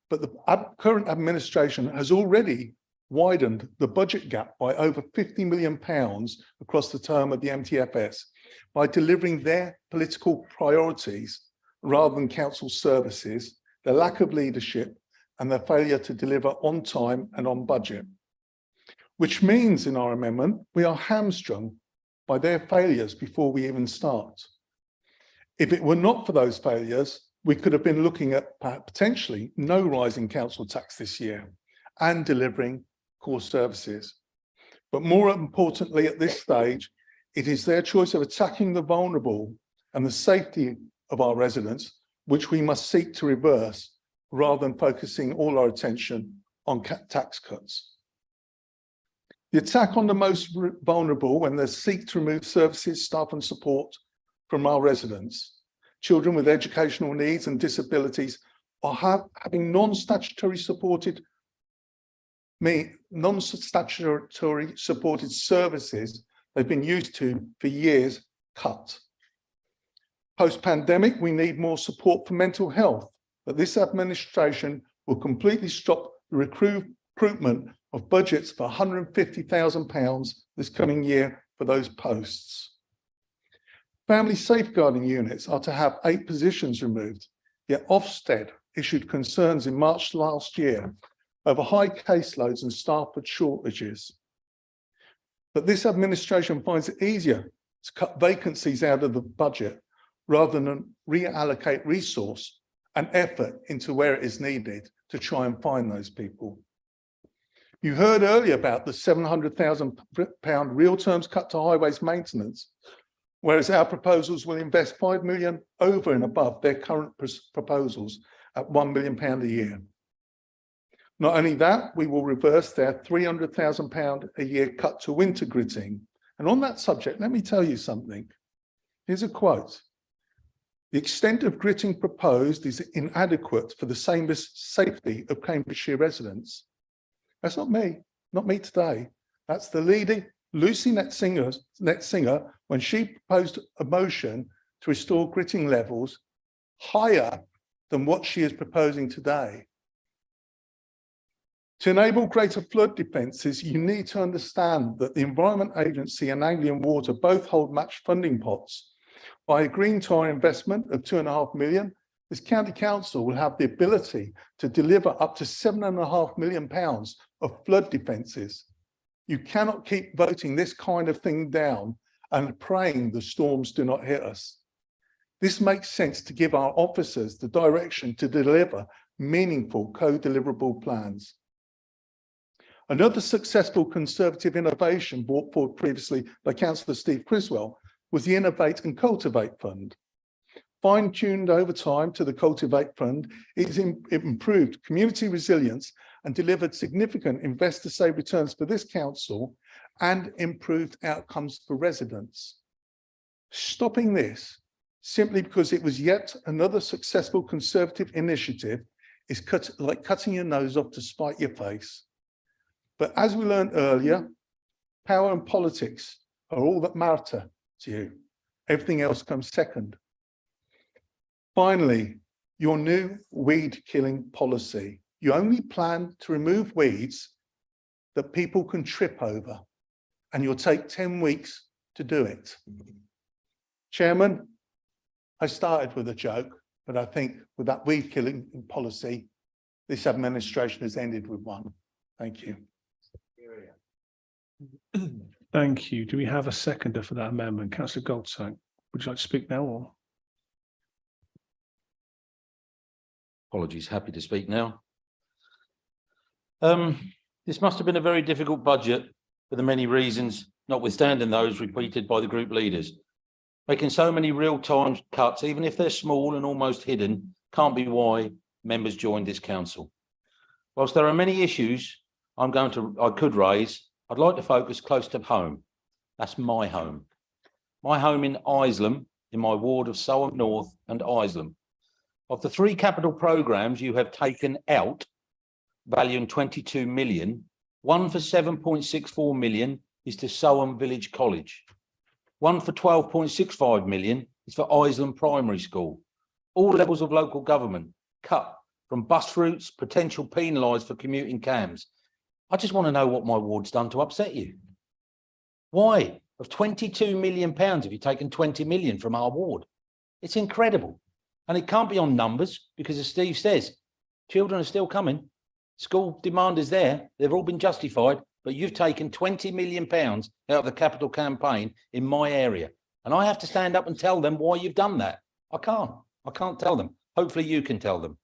but the current administration has already widened the budget gap by over £50 million across the term of the MTFS by delivering their political priorities rather than council services, their lack of leadership, and their failure to deliver on time and on budget. Which means in our amendment, we are hamstrung by their failures before we even start. If it were not for those failures, we could have been looking at potentially no rise in council tax this year and delivering core services. But more importantly, at this stage, it is their choice of attacking the vulnerable and the safety of our residents, which we must seek to reverse rather than focusing all our attention on tax cuts. The attack on the most vulnerable when they seek to remove services, staff and support from our residents. Children with educational needs and disabilities are having non-statutory supported services they've been used to for years cut. Post-pandemic, we need more support for mental health, but this administration will completely stop the recruitment of budgets for £150,000 this coming year for those posts. Family safeguarding units are to have 8 positions removed, yet Ofsted issued concerns in March last year over high caseloads and staff shortages. But this administration finds it easier to cut vacancies out of the budget rather than reallocate resource and effort into where it is needed to try and find those people. You heard earlier about the £700,000 real terms cut to highways maintenance, whereas our proposals will invest £5 million over and above their current proposals at £1 million a year. Not only that, we will reverse their £300,000 a year cut to winter gritting. And on that subject, let me tell you something. Here's a quote. The extent of gritting proposed is inadequate for the safety of Cambridgeshire residents. That's not me today. That's the leading Lucy Netsinger when she proposed a motion to restore gritting levels higher than what she is proposing today. To enable greater flood defences, you need to understand that the Environment Agency and Anglian Water both hold matched funding pots. By agreeing to our investment of £2.5 million, this county council will have the ability to deliver up to £7.5 million of flood defences. You cannot keep voting this kind of thing down and praying the storms do not hit us. This makes sense to give our officers the direction to deliver meaningful co-deliverable plans. Another successful Conservative innovation brought forward previously by Councillor Steve Criswell was the Innovate and Cultivate Fund. Fine-tuned over time to the Cultivate Fund, it improved community resilience and delivered significant investor-saved returns for this council and improved outcomes for residents. Stopping this simply because it was yet another successful Conservative initiative is like cutting your nose off to spite your face. But as we learned earlier, power and politics are all that matter to you. Everything else comes second. Finally, your new weed killing policy. You only plan to remove weeds that people can trip over, and you'll take 10 weeks to do it. Chairman, I started with a joke, but I think with that weed killing policy, this administration has ended with one. Thank you. Thank you. Do we have a seconder for that amendment? Councillor Goldsack, would you like to speak now? Or? Apologies, happy to speak now. This must have been a very difficult budget for the many reasons, notwithstanding those repeated by the group leaders. Making so many real-time cuts, even if they're small and almost hidden, can't be why members joined this council. Whilst there are many issues I could raise, I'd like to focus close to home. That's my home. My home in Isleham, in my ward of Soham North and Isleham. Of the 3 capital programmes you have taken out, valuing 22 million, One for 7.64 million is to Soham Village College. One for 12.65 million is for Island Primary School. All levels of local government cut, from bus routes, potential penalised for commuting cams. I just want to know what my ward's done to upset you. Why? Of 22 million pounds have you taken 20 million from our ward? It's incredible. And it can't be on numbers because, as Steve says, children are still coming. School demand is there. They've all been justified, but you've taken 20 million pounds out of the capital campaign in my area. And I have to stand up and tell them why you've done that. I can't tell them. Hopefully you can tell them.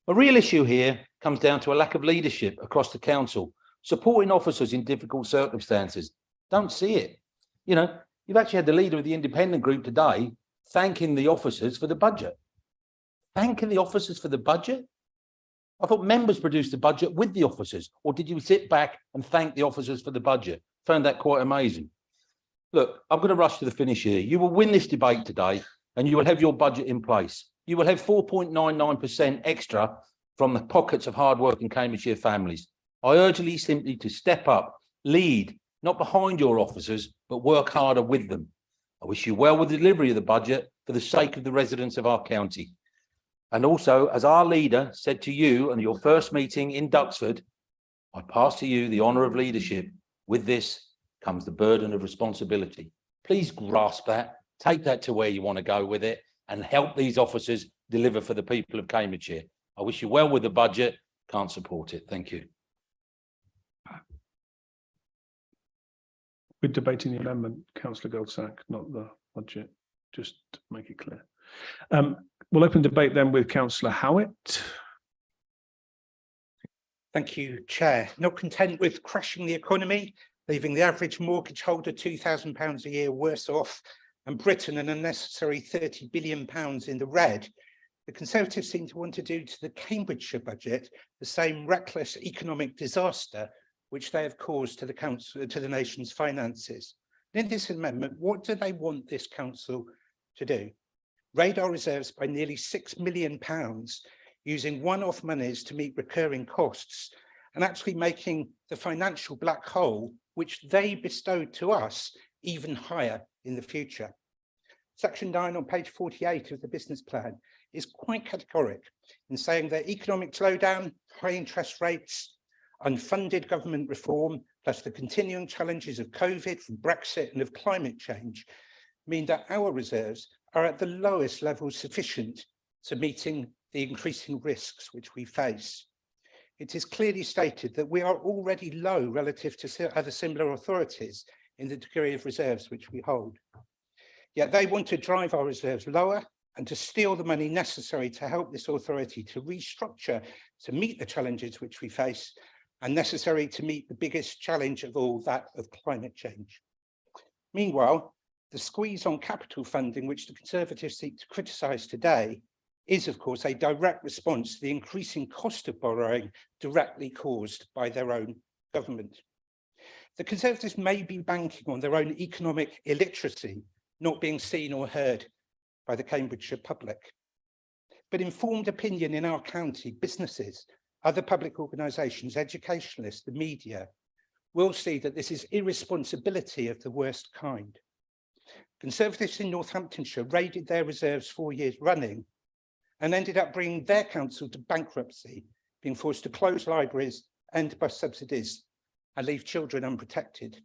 A real issue here comes down to a lack of leadership across the council, supporting officers in difficult circumstances. Don't see it. You know, you've actually had the leader of the independent group today thanking the officers for the budget. Thanking the officers for the budget? I thought members produced the budget with the officers, or did you sit back and thank the officers for the budget? Found that quite amazing. Look, I'm going to rush to the finish here. You will win this debate today and you will have your budget in place. You will have 4.99% extra from the pockets of hard-working Cambridgeshire families. I urge you simply to step up, lead, not behind your officers, but work harder with them. I wish you well with the delivery of the budget for the sake of the residents of our county. And also, as our leader said to you in your first meeting in Duxford, I pass to you the honour of leadership. With this comes the burden of responsibility. Please grasp that, take that to where you want to go with it, and help these officers deliver for the people of Cambridgeshire. I wish you well with the budget. Can't support it. Thank you. We're debating the amendment, Councillor Goldsack, not the budget, just to make it clear. We'll open debate then with Councillor Howitt. Thank you, Chair. Not content with crashing the economy, leaving the average mortgage holder £2,000 a year worse off, and Britain an unnecessary £30 billion in the red, the Conservatives seem to want to do to the Cambridgeshire budget the same reckless economic disaster which they have caused to the council, to the nation's finances. In this amendment, what do they want this council to do? Raid our reserves by nearly £6 million, using one-off monies to meet recurring costs, and actually making the financial black hole, which they bestowed to us, even higher in the future. Section 9 on page 48 of the business plan is quite categoric in saying that economic slowdown, high interest rates, unfunded government reform, plus the continuing challenges of COVID, from Brexit and of climate change, mean that our reserves are at the lowest levels sufficient to meeting the increasing risks which we face. It is clearly stated that we are already low relative to other similar authorities in the degree of reserves which we hold. Yet they want to drive our reserves lower and to steal the money necessary to help this authority to restructure to meet the challenges which we face, and necessary to meet the biggest challenge of all, that of climate change. Meanwhile, the squeeze on capital funding, which the Conservatives seek to criticise today, is of course a direct response to the increasing cost of borrowing directly caused by their own government. The Conservatives may be banking on their own economic illiteracy not being seen or heard by the Cambridgeshire public. But informed opinion in our county, businesses, other public organisations, educationalists, the media, will see that this is irresponsibility of the worst kind. Conservatives in Northamptonshire raided their reserves 4 years running and ended up bringing their council to bankruptcy, being forced to close libraries, end bus subsidies, and leave children unprotected.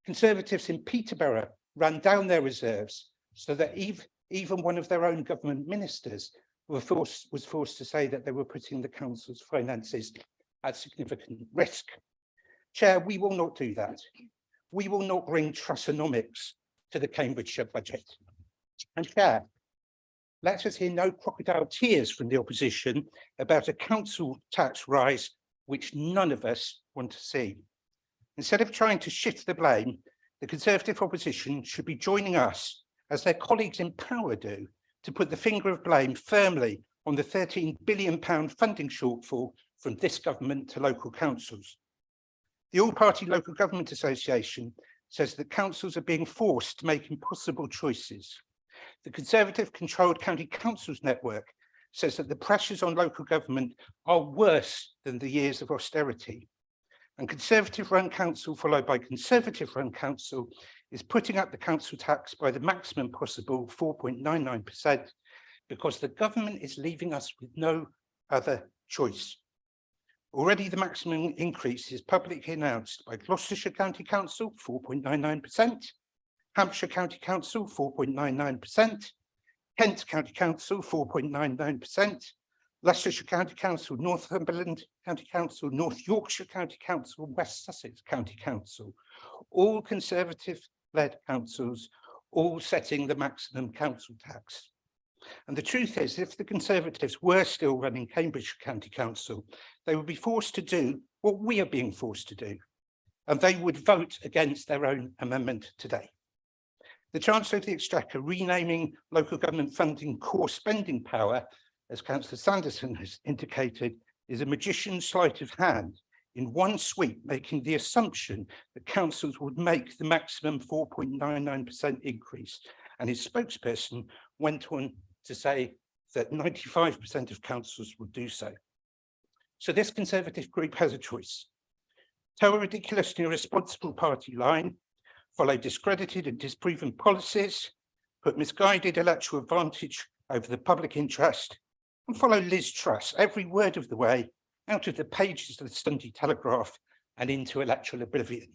Conservatives in Peterborough ran down their reserves so that even one of their own government ministers was forced to say that they were putting the council's finances at significant risk. Chair, we will not do that. We will not bring Trussonomics to the Cambridgeshire budget. And Chair, let us hear no crocodile tears from the opposition about a council tax rise which none of us want to see. Instead of trying to shift the blame, the Conservative opposition should be joining us, as their colleagues in power do, to put the finger of blame firmly on the £13 billion funding shortfall from this government to local councils. The All-Party Local Government Association says that councils are being forced to make impossible choices. The Conservative-controlled County Councils network says that the pressures on local government are worse than the years of austerity. And Conservative-run council followed by Conservative-run council is putting up the council tax by the maximum possible 4.99% because the government is leaving us with no other choice. Already the maximum increase is publicly announced by Gloucestershire County Council 4.99%, Hampshire County Council 4.99%, Kent County Council 4.99%, Leicestershire County Council, Northumberland County Council, North Yorkshire County Council, West Sussex County Council, all Conservative-led councils, all setting the maximum council tax. And the truth is, if the Conservatives were still running Cambridgeshire County Council, they would be forced to do what we are being forced to do, and they would vote against their own amendment today. The Chancellor of the Exchequer renaming local government funding core spending power, as Councillor Sanderson has indicated, is a magician's sleight of hand, in one sweep making the assumption that councils would make the maximum 4.99% increase. And his spokesperson went on to say that 95% of councils would do so. So this Conservative group has a choice. Toe a ridiculously irresponsible party line, follow discredited and disproven policies, put misguided electoral advantage over the public interest, and follow Liz Truss every word of the way out of the pages of the Sunday Telegraph and into electoral oblivion.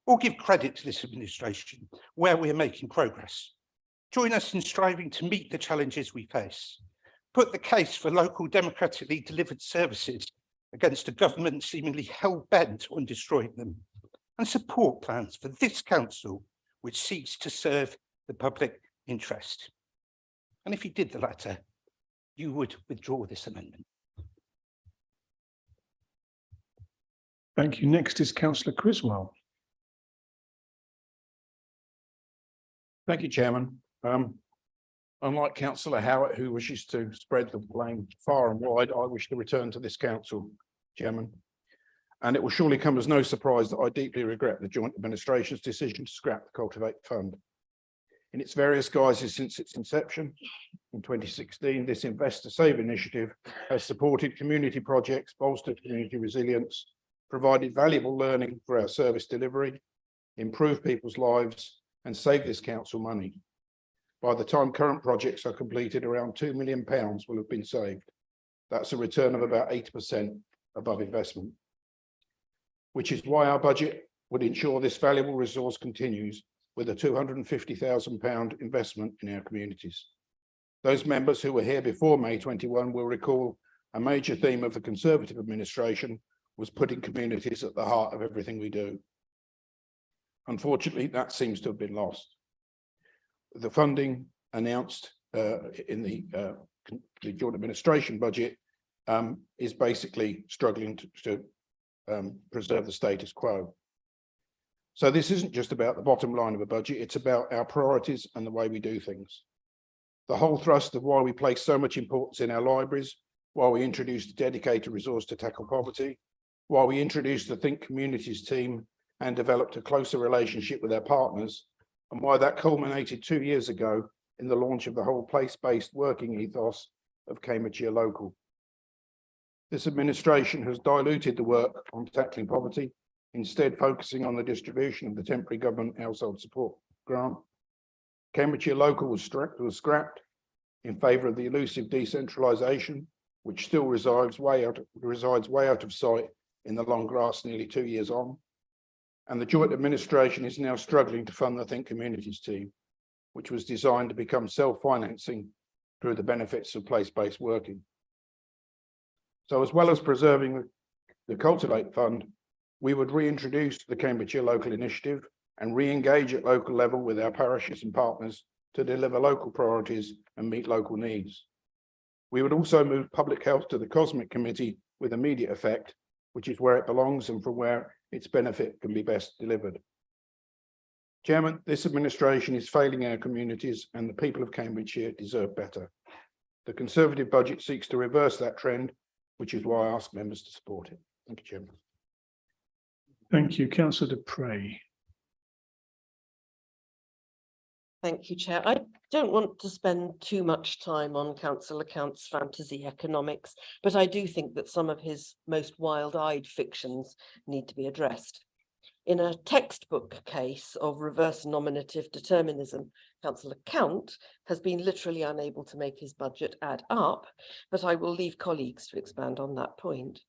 Or give credit to this administration where we are making progress. Join us in striving to meet the challenges we face. Put the case for local democratically delivered services against a government seemingly hell-bent on destroying them. And support plans for this council which seeks to serve the public interest. And if you did the latter, you would withdraw this amendment. Thank you. Next is Councillor Criswell. Thank you, Chairman. Unlike Councillor Howard, who wishes to spread the blame far and wide, I wish to return to this council, Chairman. And it will surely come as no surprise that I deeply regret the Joint Administration's decision to scrap the Cultivate Fund. In its various guises since its inception in 2016, this Invest to Save initiative has supported community projects, bolstered community resilience, provided valuable learning for our service delivery, improved people's lives, and saved this council money. By the time current projects are completed, around £2 million will have been saved. That's a return of about 8% above investment, which is why our budget would ensure this valuable resource continues with a £250,000 investment in our communities. Those members who were here before May 21 will recall a major theme of the Conservative administration was putting communities at the heart of everything we do. Unfortunately, that seems to have been lost. The funding announced in the Joint Administration budget is basically struggling to preserve the status quo. So this isn't just about the bottom line of a budget, it's about our priorities and the way we do things. The whole thrust of why we place so much importance in our libraries, why we introduced a dedicated resource to tackle poverty, why we introduced the Think Communities team and developed a closer relationship with our partners, and why that culminated 2 years ago in the launch of the whole place-based working ethos of Cambridgeshire Local. This administration has diluted the work on tackling poverty, instead focusing on the distribution of the temporary government household support grant. Cambridgeshire Local was scrapped in favour of the elusive decentralisation, which still resides way out of sight in the long grass nearly 2 years on. And the Joint Administration is now struggling to fund the Think Communities team, which was designed to become self-financing through the benefits of place-based working. So as well as preserving the Cultivate Fund, we would reintroduce the Cambridgeshire Local Initiative and re-engage at local level with our parishes and partners to deliver local priorities and meet local needs. We would also move public health to the Cosmic Committee with immediate effect, which is where it belongs and from where its benefit can be best delivered. Chairman, this administration is failing our communities and the people of Cambridgeshire deserve better. The Conservative budget seeks to reverse that trend, which is why I ask members to support it. Thank you, Chairman. Thank you, Councillor Dupre. Thank you, Chair. I don't want to spend too much time on council accounts fantasy economics, but I do think that some of his most wild-eyed fictions need to be addressed. In a textbook case of reverse nominative determinism, council account has been literally unable to make his budget add up, but I will leave colleagues to expand on that point.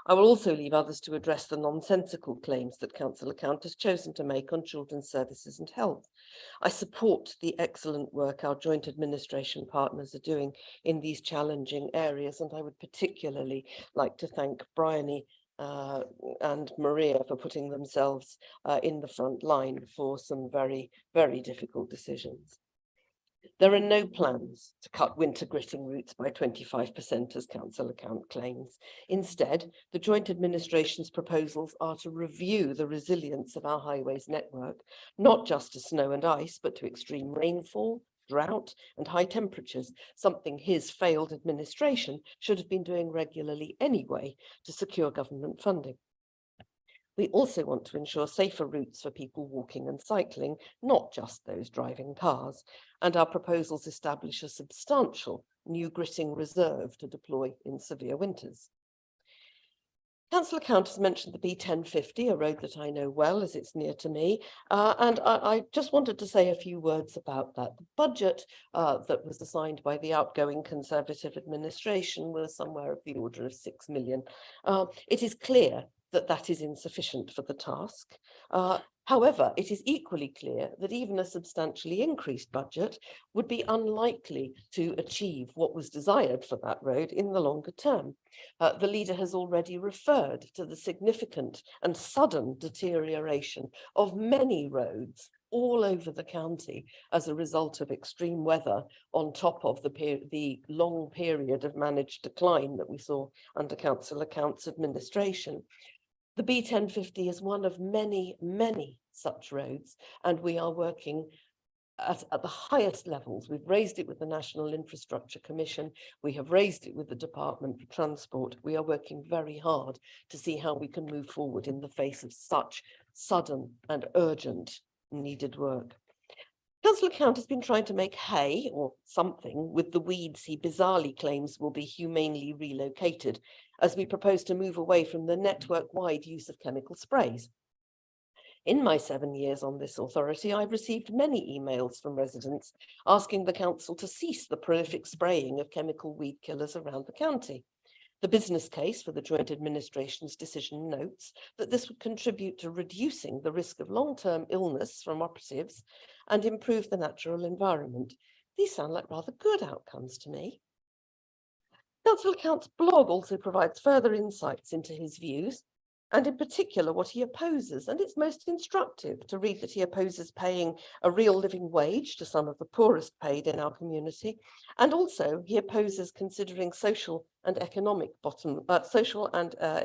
I will also leave others to address the nonsensical claims that council account has chosen to make on children's services and health. I support the excellent work our joint administration partners are doing in these challenging areas, and I would particularly like to thank Bryony and Maria for putting themselves in the front line for some very, very difficult decisions. There are no plans to cut winter gritting routes by 25% as council account claims. Instead, the joint administration's proposals are to review the resilience of our highways network, not just to snow and ice, but to extreme rainfall, drought and high temperatures, something his failed administration should have been doing regularly anyway to secure government funding. We also want to ensure safer routes for people walking and cycling, not just those driving cars, and our proposals establish a substantial new gritting reserve to deploy in severe winters. Council account has mentioned the B1050, a road that I know well as it's near to me, and I just wanted to say a few words about that. The budget that was assigned by the outgoing Conservative administration was somewhere of the order of 6 million. It is clear that that is insufficient for the task. However, it is equally clear that even a substantially increased budget would be unlikely to achieve what was desired for that road in the longer term. The leader has already referred to the significant and sudden deterioration of many roads all over the county as a result of extreme weather, on top of the long period of managed decline that we saw under council accounts administration. The B1050 is one of many, many such roads, and we are working at the highest levels. We've raised it with the National Infrastructure Commission. We have raised it with the Department for Transport. We are working very hard to see how we can move forward in the face of such sudden and urgent needed work. Council account has been trying to make hay or something with the weeds he bizarrely claims will be humanely relocated, as we propose to move away from the network-wide use of chemical sprays. In my 7 years on this authority, I've received many emails from residents asking the council to cease the prolific spraying of chemical weed killers around the county. The business case for the joint administration's decision notes that this would contribute to reducing the risk of long-term illness from operatives and improve the natural environment. These sound like rather good outcomes to me. Council Account's blog also provides further insights into his views, and in particular what he opposes, and it's most instructive to read that he opposes paying a real living wage to some of the poorest paid in our community, and also he opposes considering social and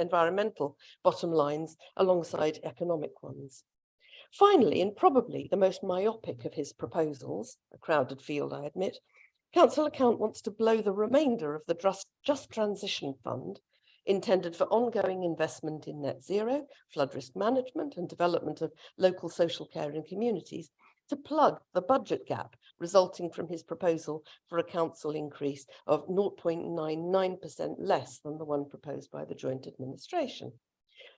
environmental bottom lines alongside economic ones. Finally, and probably the most myopic of his proposals, a crowded field I admit, Council Account wants to blow the remainder of the Just Transition Fund, intended for ongoing investment in net zero, flood risk management and development of local social care in communities, to plug the budget gap resulting from his proposal for a council increase of 0.99% less than the one proposed by the joint administration.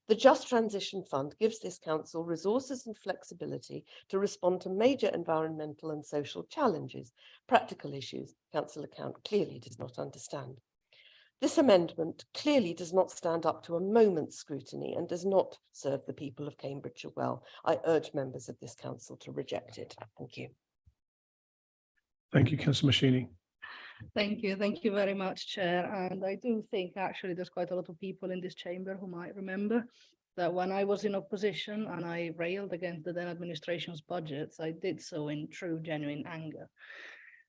The Just Transition Fund gives this council resources and flexibility to respond to major environmental and social challenges, practical issues Council Account clearly does not understand. This amendment clearly does not stand up to a moment's scrutiny and does not serve the people of Cambridgeshire well. I urge members of this council to reject it. Thank you. Thank you, Councillor Machini. Thank you very much, Chair. And I do think actually there's quite a lot of people in this chamber who might remember that when I was in opposition and I railed against the then administration's budgets, I did so in true, genuine anger.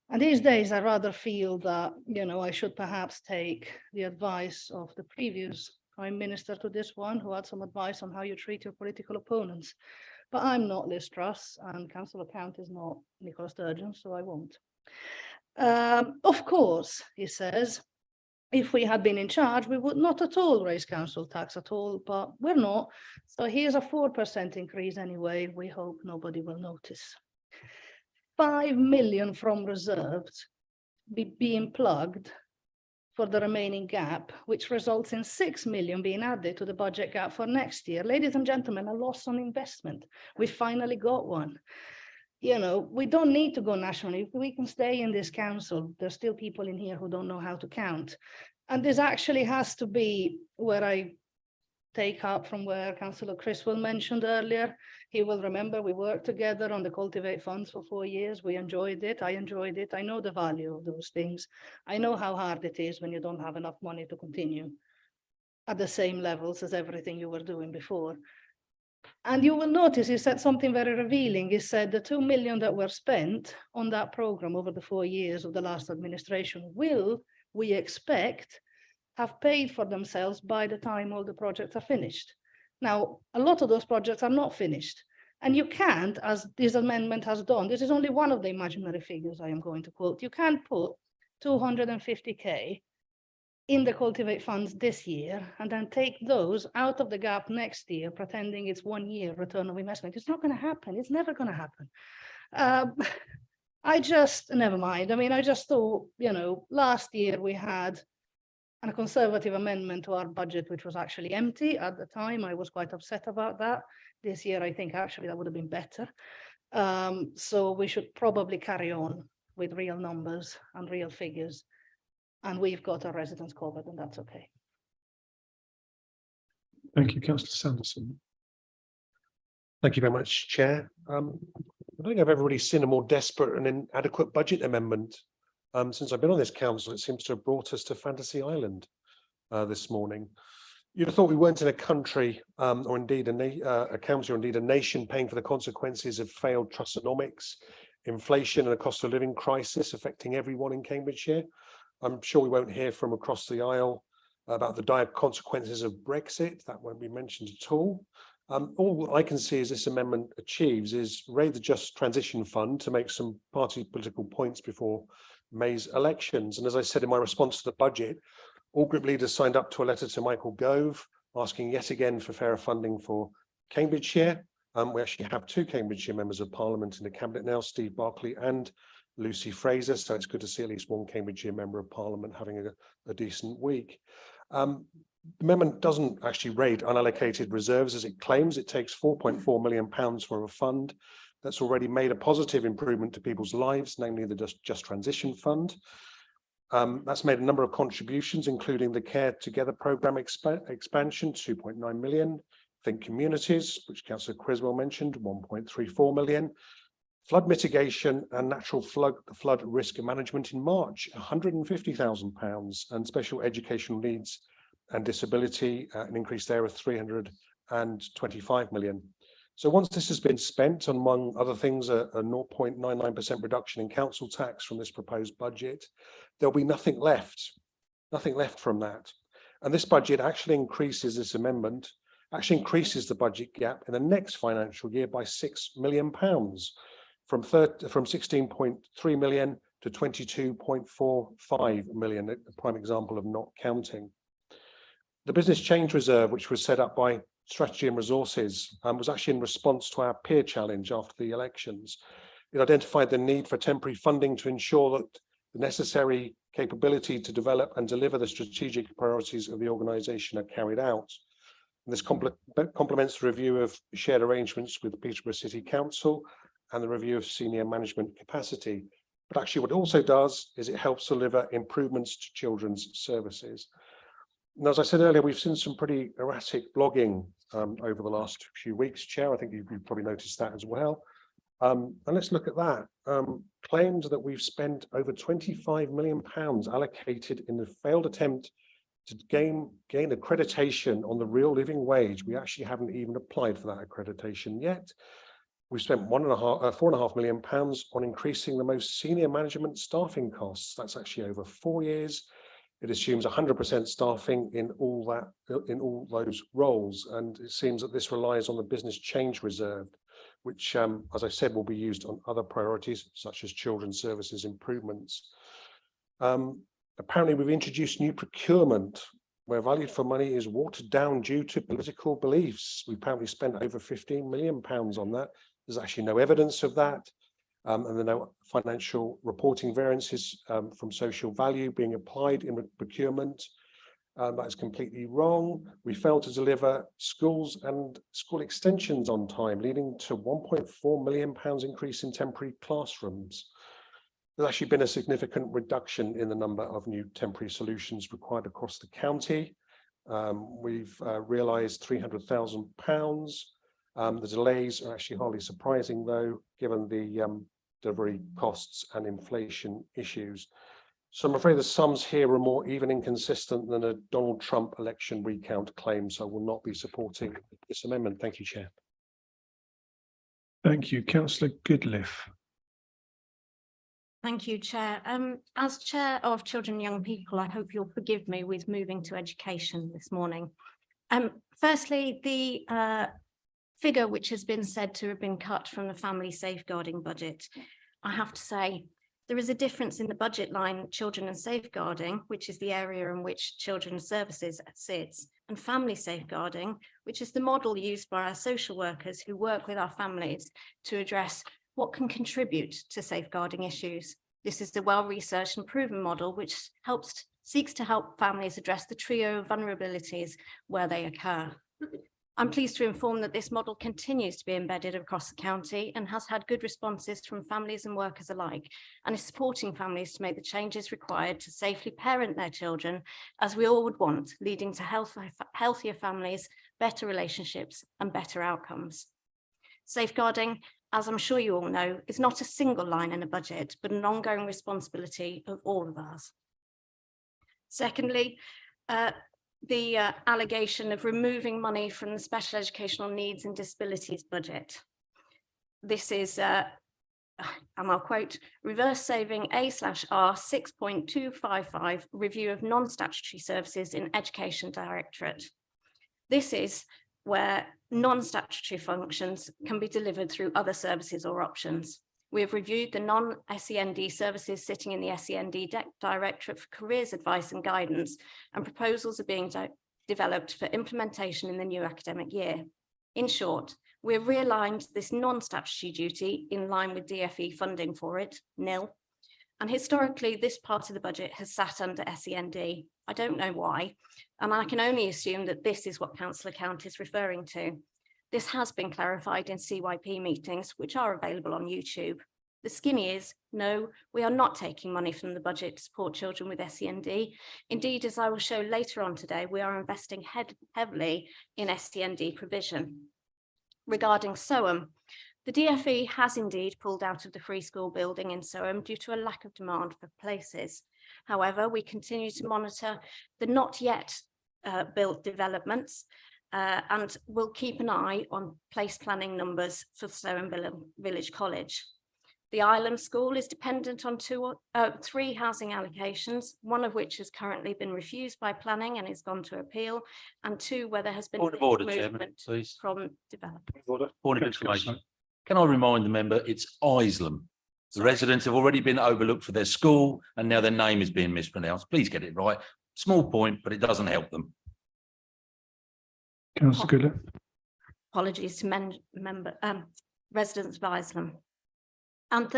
And these days, I rather feel that, I should perhaps take the advice of the previous Prime Minister to this one, who had some advice on how you treat your political opponents. But I'm not Liz Truss, and Council Account is not Nicola Sturgeon, so I won't. Of course, he says, if we had been in charge, we would not at all raise council tax at all, but we're not. So here's a 4% increase anyway. We hope nobody will notice. 5 million from reserves being plugged for the remaining gap, which results in 6 million being added to the budget gap for next year. Ladies and gentlemen, a loss on investment. We finally got one. You know, we don't need to go nationally. We can stay in this council. There's still people in here who don't know how to count. And this actually has to be where I take up from where Councillor Criswell mentioned earlier. He will remember we worked together on the Cultivate funds for 4 years. We enjoyed it. I enjoyed it. I know the value of those things. I know how hard it is when you don't have enough money to continue at the same levels as everything you were doing before. And you will notice he said something very revealing. He said the 2 million that were spent on that program over the 4 years of the last administration will, we expect, have paid for themselves by the time all the projects are finished. Now, a lot of those projects are not finished. And you can't, as this amendment has done, this is only one of the imaginary figures I am going to quote, you can't put 250K in the Cultivate funds this year and then take those out of the gap next year, pretending it's 1 year return of investment. It's not going to happen. It's never going to happen. I just, never mind. I mean, I just thought, you know, last year we had a conservative amendment to our budget, which was actually empty. At the time, I was quite upset about that. This year, I think actually that would have been better. So we should probably carry on with real numbers and real figures. And we've got our residents covered, and that's okay. Thank you, Councillor Sanderson. Thank you very much, Chair. I don't think I've ever really seen a more desperate and inadequate budget amendment. Since I've been on this council, it seems to have brought us to Fantasy Island this morning. You'd have thought we weren't in a country or indeed a county or indeed a nation paying for the consequences of failed trustonomics, inflation and a cost of living crisis affecting everyone in Cambridgeshire. I'm sure we won't hear from across the aisle about the dire consequences of Brexit. That won't be mentioned at all. All I can see as this amendment achieves is raise the Just Transition Fund to make some party political points before May's elections. And as I said in my response to the budget, all group leaders signed up to a letter to Michael Gove asking yet again for fairer funding for Cambridgeshire. We actually have 2 Cambridgeshire members of Parliament in the cabinet now, Steve Barclay and Lucy Fraser. So it's good to see at least one Cambridgeshire member of Parliament having a decent week. The amendment doesn't actually raid unallocated reserves as it claims. It takes £4.4 million from a fund that's already made a positive improvement to people's lives, namely the Just Transition Fund. That's made a number of contributions, including the Care Together programme expansion, 2.9 million. Think Communities, which Councillor Criswell mentioned, 1.34 million. Flood mitigation and natural flood risk management in March, £150,000, and special educational needs and disability, an increase there of 325 million. So once this has been spent, among other things, a 0.99% reduction in council tax from this proposed budget, there'll be nothing left from that. And this budget actually increases, this amendment, actually increases the budget gap in the next financial year by £6 million, from 16.3 million to 22.45 million, a prime example of not counting. The Business Change Reserve, which was set up by Strategy and Resources, was actually in response to our peer challenge after the elections. It identified the need for temporary funding to ensure that the necessary capability to develop and deliver the strategic priorities of the organisation are carried out. And this complements the review of shared arrangements with Peterborough City Council and the review of senior management capacity. But actually what it also does is it helps deliver improvements to children's services. And as I said earlier, we've seen some pretty erratic blogging over the last few weeks, Chair. I think you've probably noticed that as well. And let's look at that. Claimed that we've spent over £25 million allocated in the failed attempt to gain accreditation on the real living wage. We actually haven't even applied for that accreditation yet. We've spent £4.5 million on increasing the most senior management staffing costs. That's actually over 4 years. It assumes 100% staffing in all those roles, and it seems that this relies on the Business Change Reserve, which, as I said, will be used on other priorities such as children's services improvements. Apparently, we've introduced new procurement where value for money is watered down due to political beliefs. We apparently spent over £15 million on that. There's actually no evidence of that. And there are no financial reporting variances from social value being applied in procurement. That is completely wrong. We failed to deliver schools and school extensions on time, leading to £1.4 million increase in temporary classrooms. There's actually been a significant reduction in the number of new temporary solutions required across the county. We've realised £300,000. The delays are actually hardly surprising, though, given the delivery costs and inflation issues. So I'm afraid the sums here are more even inconsistent than a Donald Trump election recount claim, so I will not be supporting this amendment. Thank you, Chair. Thank you, Councillor Goodliffe. Thank you, Chair. As Chair of Children and Young People, I hope you'll forgive me with moving to education this morning. Firstly, the figure which has been said to have been cut from the family safeguarding budget, I have to say, there is a difference in the budget line children and safeguarding, which is the area in which children's services sits, and family safeguarding, which is the model used by our social workers who work with our families to address what can contribute to safeguarding issues. This is the well-researched and proven model which seeks to help families address the trio of vulnerabilities where they occur. I'm pleased to inform that this model continues to be embedded across the county and has had good responses from families and workers alike, and is supporting families to make the changes required to safely parent their children, as we all would want, leading to healthier families, better relationships, and better outcomes. Safeguarding, as I'm sure you all know, is not a single line in a budget, but an ongoing responsibility of all of us. Secondly, the allegation of removing money from the special educational needs and disabilities budget. This is, and I'll quote, reverse saving A/R 6.255 review of non-statutory services in Education Directorate. This is where non-statutory functions can be delivered through other services or options. We have reviewed the non-SEND services sitting in the SEND Directorate for Careers Advice and Guidance, and proposals are being developed for implementation in the new academic year. In short, we have realigned this non-statutory duty in line with DFE funding for it, nil. And historically, this part of the budget has sat under SEND. I don't know why, and I can only assume that this is what Councillor Count is referring to. This has been clarified in CYP meetings, which are available on YouTube. The skinny is, no, we are not taking money from the budget to support children with SEND. Indeed, as I will show later on today, we are investing heavily in SEND provision. Regarding SOAM, the DFE has indeed pulled out of the free school building in SOAM due to a lack of demand for places. However, we continue to monitor the not yet built developments, and we'll keep an eye on place planning numbers for SOAM Village College. The Island School is dependent on three housing allocations, one of which has currently been refused by planning and has gone to appeal, and two where there has been Point of order, Chairman, please. from developers. Point of information. Can I remind the member, it's Isleham. The residents have already been overlooked for their school and now their name is being mispronounced. Please get it right. Small point, but it doesn't help them. Councillor Goodliffe. Apologies to residents of Isleham. And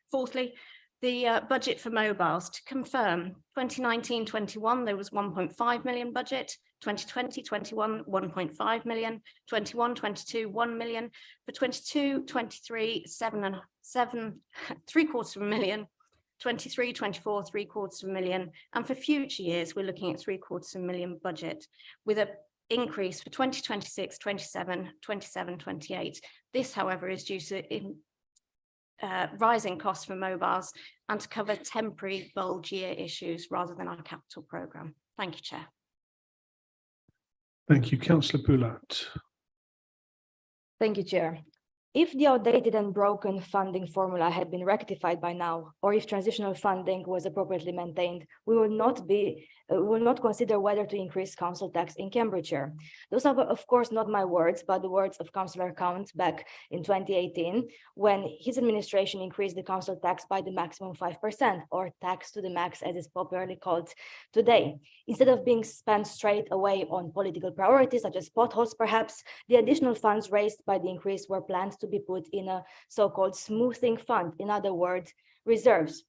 fourthly, the budget for mobiles. To confirm, 2019-21 there was 1.5 million budget, 2020-21 1.5 million, 21-22 1 million, for 22-23 7.75 million, 23-24 750 million, and for future years we're looking at 750 million budget, with a increase for 2026, 27, 27, 28. This, however, is due to rising costs for mobiles and to cover temporary bulge year issues rather than our capital programme. Thank you, Chair. Thank you, Councillor Boulat. Thank you, Chair. If the outdated and broken funding formula had been rectified by now, or if transitional funding was appropriately maintained, we will not consider whether to increase council tax in Cambridgeshire. Those are, of course, not my words, but the words of Councillor Count back in 2018, when his administration increased the council tax by the maximum 5%, or tax to the max, as it's popularly called today. Instead of being spent straight away on political priorities, such as potholes, perhaps, the additional funds raised by the increase were planned to be put in a so-called smoothing fund, in other words, reserves.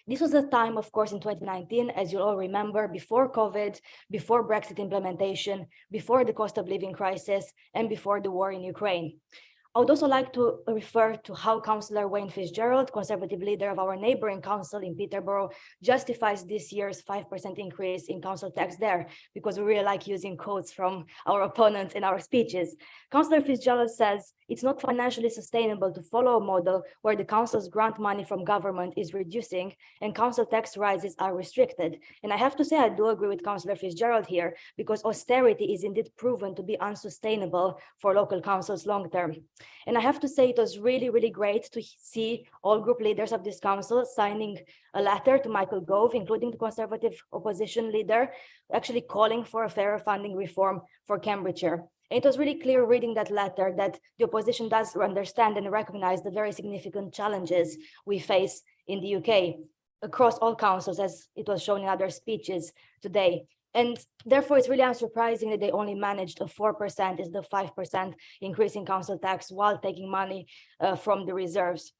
This was a time, of course, in 2019, as you all remember, before COVID, before Brexit implementation, before the cost of living crisis, and before the war in Ukraine. I would also like to refer to how Councillor Wayne Fitzgerald, Conservative leader of our neighboring council in Peterborough, justifies this year's 5% increase in council tax there, because we really like using quotes from our opponents in our speeches. Councillor Fitzgerald says it's not financially sustainable to follow a model where the council's grant money from government is reducing and council tax rises are restricted. And I have to say, I do agree with Councillor Fitzgerald here, because austerity is indeed proven to be unsustainable for local councils long term. And I have to say, it was really, really great to see all group leaders of this council signing a letter to Michael Gove, including the Conservative opposition leader, actually calling for a fairer funding reform for Cambridgeshire. And it was really clear reading that letter that the opposition does understand and recognize the very significant challenges we face in the UK across all councils, as it was shown in other speeches today. And therefore, it's really unsurprising that they only managed a 4%, is the 5% increase in council tax while taking money from the reserves.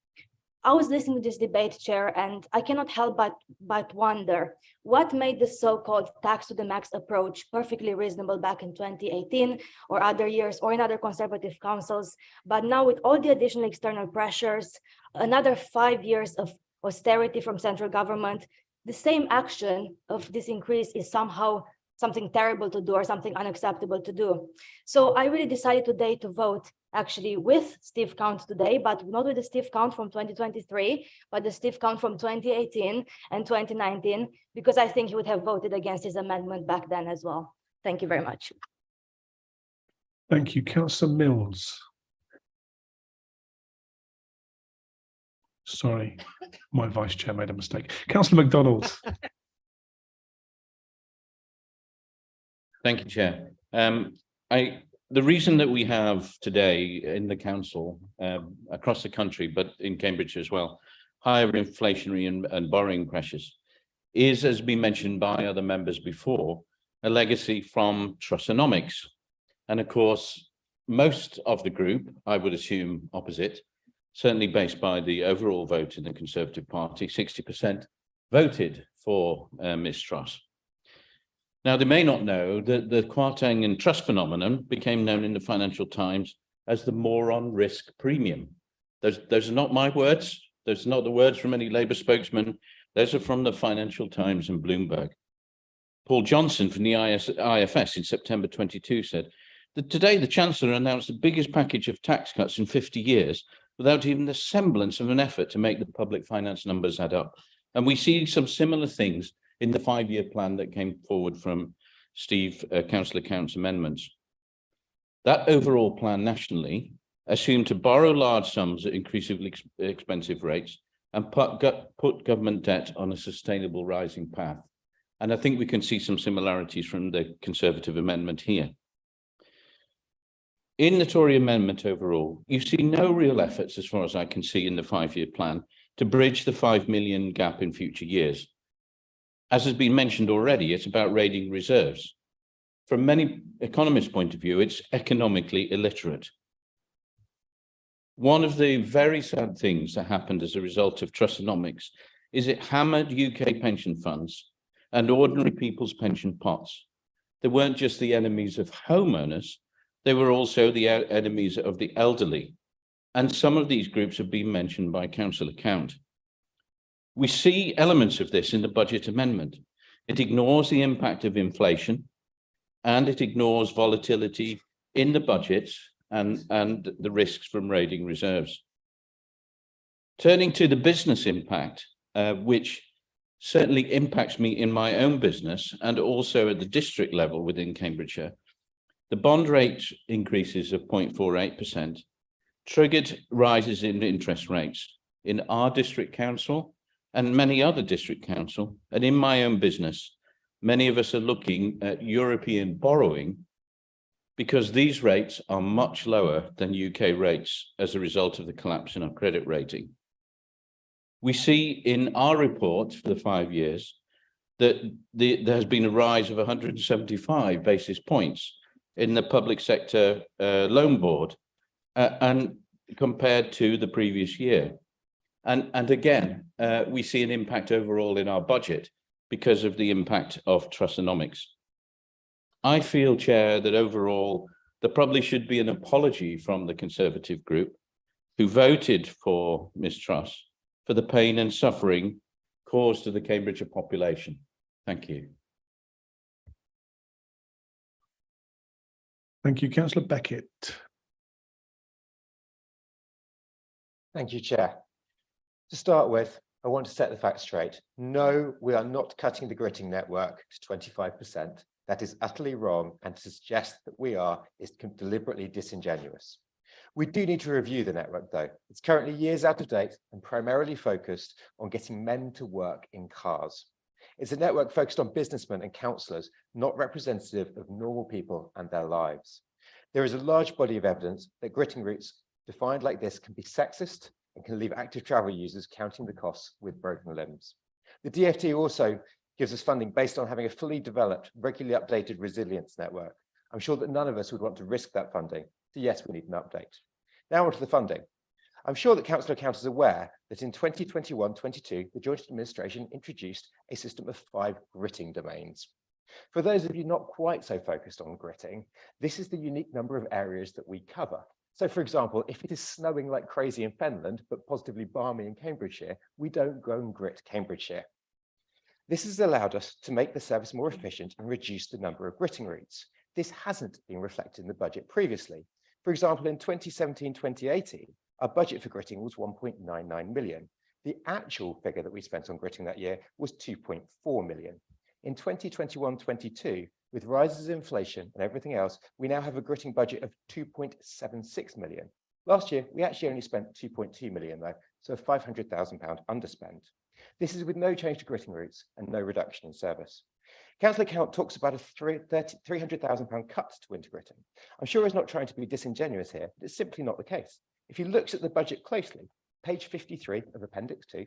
I was listening to this debate, Chair, and I cannot help but wonder what made the so-called tax to the max approach perfectly reasonable back in 2018 or other years or in other Conservative councils. But now with all the additional external pressures, another 5 years of austerity from central government, the same action of this increase is somehow something terrible to do or something unacceptable to do. So I really decided today to vote actually with Steve Count today, but not with the Steve Count from 2023, but the Steve Count from 2018 and 2019, because I think he would have voted against his amendment back then as well. Thank you very much. Thank you, Councillor Mills. Sorry, my vice chair made a mistake. Councillor MacDonald. Thank you, Chair. The reason that we have today in the council across the country, but in Cambridge as well, higher inflationary and borrowing pressures is, as been mentioned by other members before, a legacy from Trussonomics. And of course, most of the group, I would assume opposite, certainly based by the overall vote in the Conservative Party, 60% voted for Ms. Truss. Now, they may not know that the Kwarteng and Truss phenomenon became known in the Financial Times as the moron risk premium. Those are not my words. Those are not the words from any Labour spokesman. Those are from the Financial Times and Bloomberg. Paul Johnson from the IFS in September 22 said that today the Chancellor announced the biggest package of tax cuts in 50 years without even the semblance of an effort to make the public finance numbers add up. And we see some similar things in the 5-year plan that came forward from Councillor Count's amendments. That overall plan nationally assumed to borrow large sums at increasingly expensive rates and put government debt on a sustainable rising path. And I think we can see some similarities from the Conservative amendment here. In the Tory amendment overall, you see no real efforts, as far as I can see, in the 5-year plan to bridge the 5 million gap in future years. As has been mentioned already, it's about raiding reserves. From many economists' point of view, it's economically illiterate. One of the very sad things that happened as a result of Trussonomics is it hammered UK pension funds and ordinary people's pension pots. They weren't just the enemies of homeowners, they were also the enemies of the elderly. And some of these groups have been mentioned by Councillor Count. We see elements of this in the budget amendment. It ignores the impact of inflation and it ignores volatility in the budget and the risks from raiding reserves. Turning to the business impact, which certainly impacts me in my own business and also at the district level within Cambridgeshire, the bond rate increases of 0.48% triggered rises in interest rates in our district council and many other district council, and in my own business. Many of us are looking at European borrowing because these rates are much lower than UK rates as a result of the collapse in our credit rating. We see in our report for the 5 years that there has been a rise of 175 basis points in the public sector loan board. And compared to the previous year. And again, we see an impact overall in our budget because of the impact of Trustonomics. I feel, Chair, that overall there probably should be an apology from the Conservative group who voted for mistrust for the pain and suffering caused to the Cambridgeshire population. Thank you. Thank you, Councillor Beckett. Thank you, Chair. To start with, I want to set the facts straight. No, we are not cutting the gritting network to 25%. That is utterly wrong, and to suggest that we are is deliberately disingenuous. We do need to review the network, though. It's currently years out of date and primarily focused on getting men to work in cars. It's a network focused on businessmen and councillors, not representative of normal people and their lives. There is a large body of evidence that gritting routes defined like this can be sexist and can leave active travel users counting the costs with broken limbs. The DfT also gives us funding based on having a fully developed, regularly updated resilience network. I'm sure that none of us would want to risk that funding. So yes, we need an update. Now onto the funding. I'm sure that Councillor Count is aware that in 2021-22, the Joint Administration introduced a system of 5 gritting domains. For those of you not quite so focused on gritting, this is the unique number of areas that we cover. So for example, if it is snowing like crazy in Fenland, but positively balmy in Cambridgeshire, we don't go and grit Cambridgeshire. This has allowed us to make the service more efficient and reduce the number of gritting routes. This hasn't been reflected in the budget previously. For example, in 2017-2018, our budget for gritting was 1.99 million. The actual figure that we spent on gritting that year was 2.4 million. In 2021-22, with rises in inflation and everything else, we now have a gritting budget of 2.76 million. Last year, we actually only spent 2.2 million though, so a £500,000 underspend. This is with no change to gritting routes and no reduction in service. Councillor Count talks about a £300,000 cut to winter gritting. I'm sure he's not trying to be disingenuous here, but it's simply not the case. If he looks at the budget closely, page 53 of Appendix 2,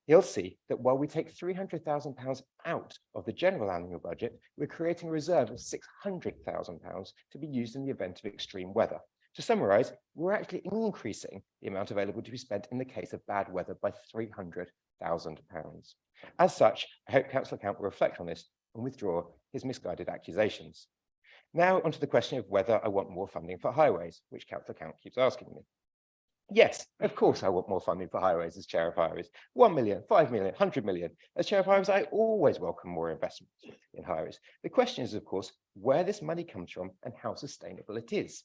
he'll see that while we take £300,000 out of the general annual budget, we're creating a reserve of £600,000 to be used in the event of extreme weather. To summarise, we're actually increasing the amount available to be spent in the case of bad weather by £300,000. As such, I hope Councillor Count will reflect on this and withdraw his misguided accusations. Now onto the question of whether I want more funding for highways, which Councillor Count keeps asking me. Yes, of course I want more funding for highways as Chair of Highways. 1 million, 5 million, 100 million. As Chair of Highways, I always welcome more investment in highways. The question is, of course, where this money comes from and how sustainable it is.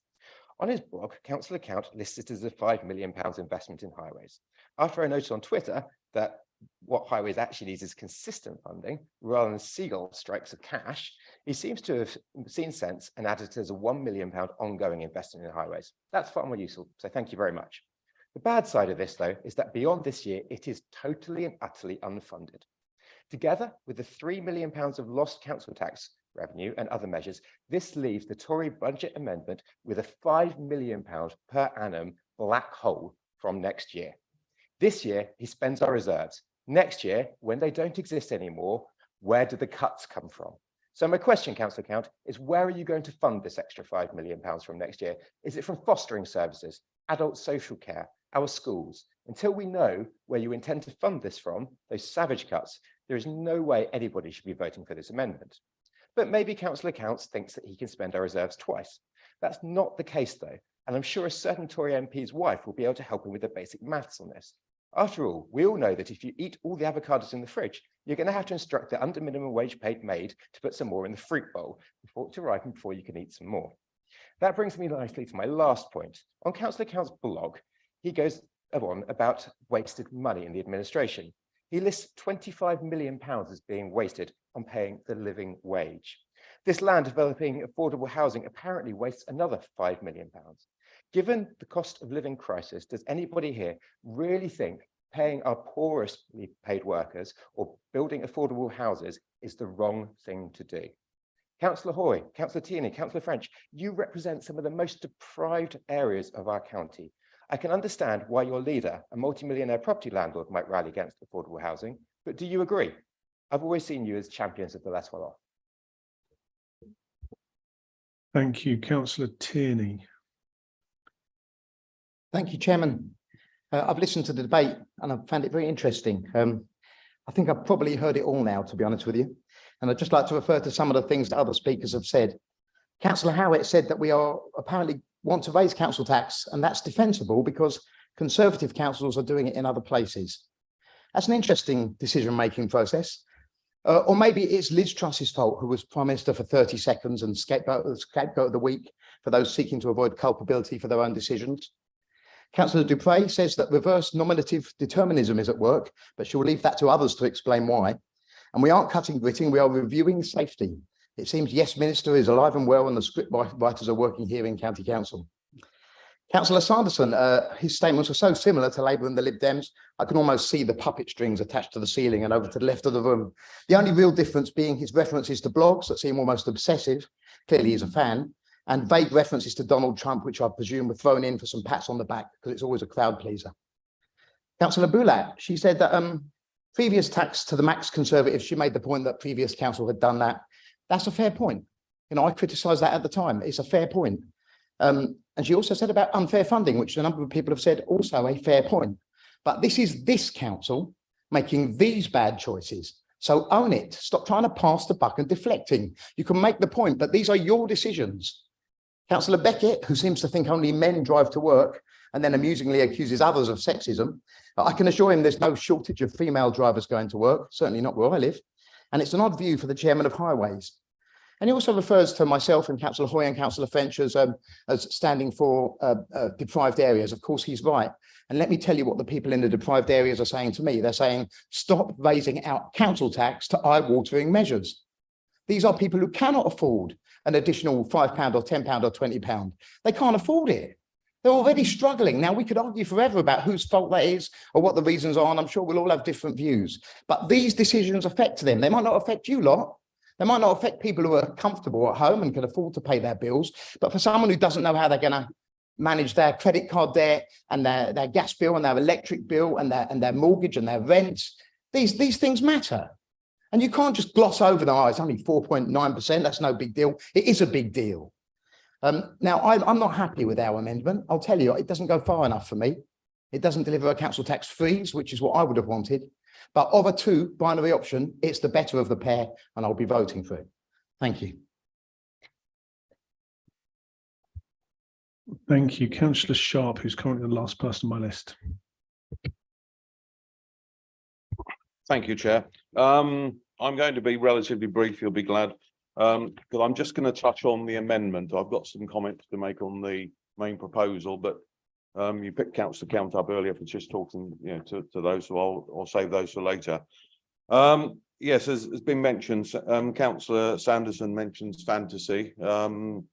On his blog, Councillor Count lists it as a £5 million investment in highways. After I noticed on Twitter that what highways actually needs is consistent funding rather than seagull strikes of cash, he seems to have seen sense and added it as a £1 million ongoing investment in highways. That's far more useful, so thank you very much. The bad side of this, though, is that beyond this year, it is totally and utterly unfunded. Together with the £3 million of lost council tax revenue and other measures, this leaves the Tory budget amendment with a £5 million per annum black hole from next year. This year, he spends our reserves. Next year, when they don't exist anymore, where do the cuts come from? So my question, Councillor Count, is where are you going to fund this extra £5 million from next year? Is it from fostering services, adult social care, our schools? Until we know where you intend to fund this from, those savage cuts, there is no way anybody should be voting for this amendment. But maybe Councillor Counts thinks that he can spend our reserves twice. That's not the case, though, and I'm sure a certain Tory MP's wife will be able to help him with the basic maths on this. After all, we all know that if you eat all the avocados in the fridge, you're going to have to instruct the under minimum wage paid maid to put some more in the fruit bowl to ripen before you can eat some more. That brings me nicely to my last point. On Councillor Count's blog, he goes on about wasted money in the administration. He lists £25 million as being wasted on paying the living wage. This land developing affordable housing apparently wastes another £5 million. Given the cost of living crisis, does anybody here really think paying our poorest paid workers or building affordable houses is the wrong thing to do? Councillor Hoy, Councillor Tierney, Councillor French, you represent some of the most deprived areas of our county. I can understand why your leader, a multi-millionaire property landlord, might rally against affordable housing, but do you agree? I've always seen you as champions of the less well-off. Thank you, Councillor Tierney. Thank you, Chairman. I've listened to the debate and I've found it very interesting. I think I've probably heard it all now, to be honest with you. And I'd just like to refer to some of the things that other speakers have said. Councillor Howitt said that we are apparently want to raise council tax, and that's defensible because Conservative councils are doing it in other places. That's an interesting decision-making process. Or maybe it's Liz Truss's fault, who was Prime Minister for 30 seconds and scapegoat of the week for those seeking to avoid culpability for their own decisions. Councillor Dupre says that reverse nominative determinism is at work, but she'll leave that to others to explain why. And we aren't cutting gritting, we are reviewing safety. It seems Yes Minister is alive and well and the script writers are working here in County Council. Councillor Sanderson, his statements were so similar to Labour and the Lib Dems, I can almost see the puppet strings attached to the ceiling and over to the left of the room. The only real difference being his references to blogs that seem almost obsessive, clearly he's a fan, and vague references to Donald Trump, which I presume were thrown in for some pats on the back because it's always a crowd pleaser. Councillor Boulat, she said that previous tax to the max Conservatives, she made the point that previous council had done that. That's a fair point. You know, I criticised that at the time. It's a fair point. And she also said about unfair funding, which a number of people have said also a fair point. But this is this council making these bad choices. So own it. Stop trying to pass the buck and deflecting. You can make the point, but these are your decisions. Councillor Beckett, who seems to think only men drive to work and then amusingly accuses others of sexism, I can assure him there's no shortage of female drivers going to work, certainly not where I live. And it's an odd view for the chairman of highways. And he also refers to myself and Councillor Hoy and Councillor French as standing for deprived areas. Of course, he's right. And let me tell you what the people in the deprived areas are saying to me. They're saying, stop raising out council tax to eye-watering measures. These are people who cannot afford an additional £5 or £10 or £20. They can't afford it. They're already struggling. Now, we could argue forever about whose fault that is or what the reasons are, and I'm sure we'll all have different views. But these decisions affect them. They might not affect you lot. They might not affect people who are comfortable at home and can afford to pay their bills. But for someone who doesn't know how they're going to manage their credit card debt and their gas bill and their electric bill and their mortgage and their rent, these things matter. And you can't just gloss over the, oh, it's only 4.9%. That's no big deal. It is a big deal. Now, I'm not happy with our amendment. I'll tell you, it doesn't go far enough for me. It doesn't deliver a council tax freeze, which is what I would have wanted. But of a two binary option, it's the better of the pair, and I'll be voting for it. Thank you. Thank you. Councillor Sharp, who's currently the last person on my list. Thank you, Chair. I'm going to be relatively brief, you'll be glad, because I'm just going to touch on the amendment. I've got some comments to make on the main proposal, but you picked Councillor Count up earlier for just talking, to those, so I'll save those for later. Yes, as has been mentioned, Councillor Sanderson mentions fantasy, and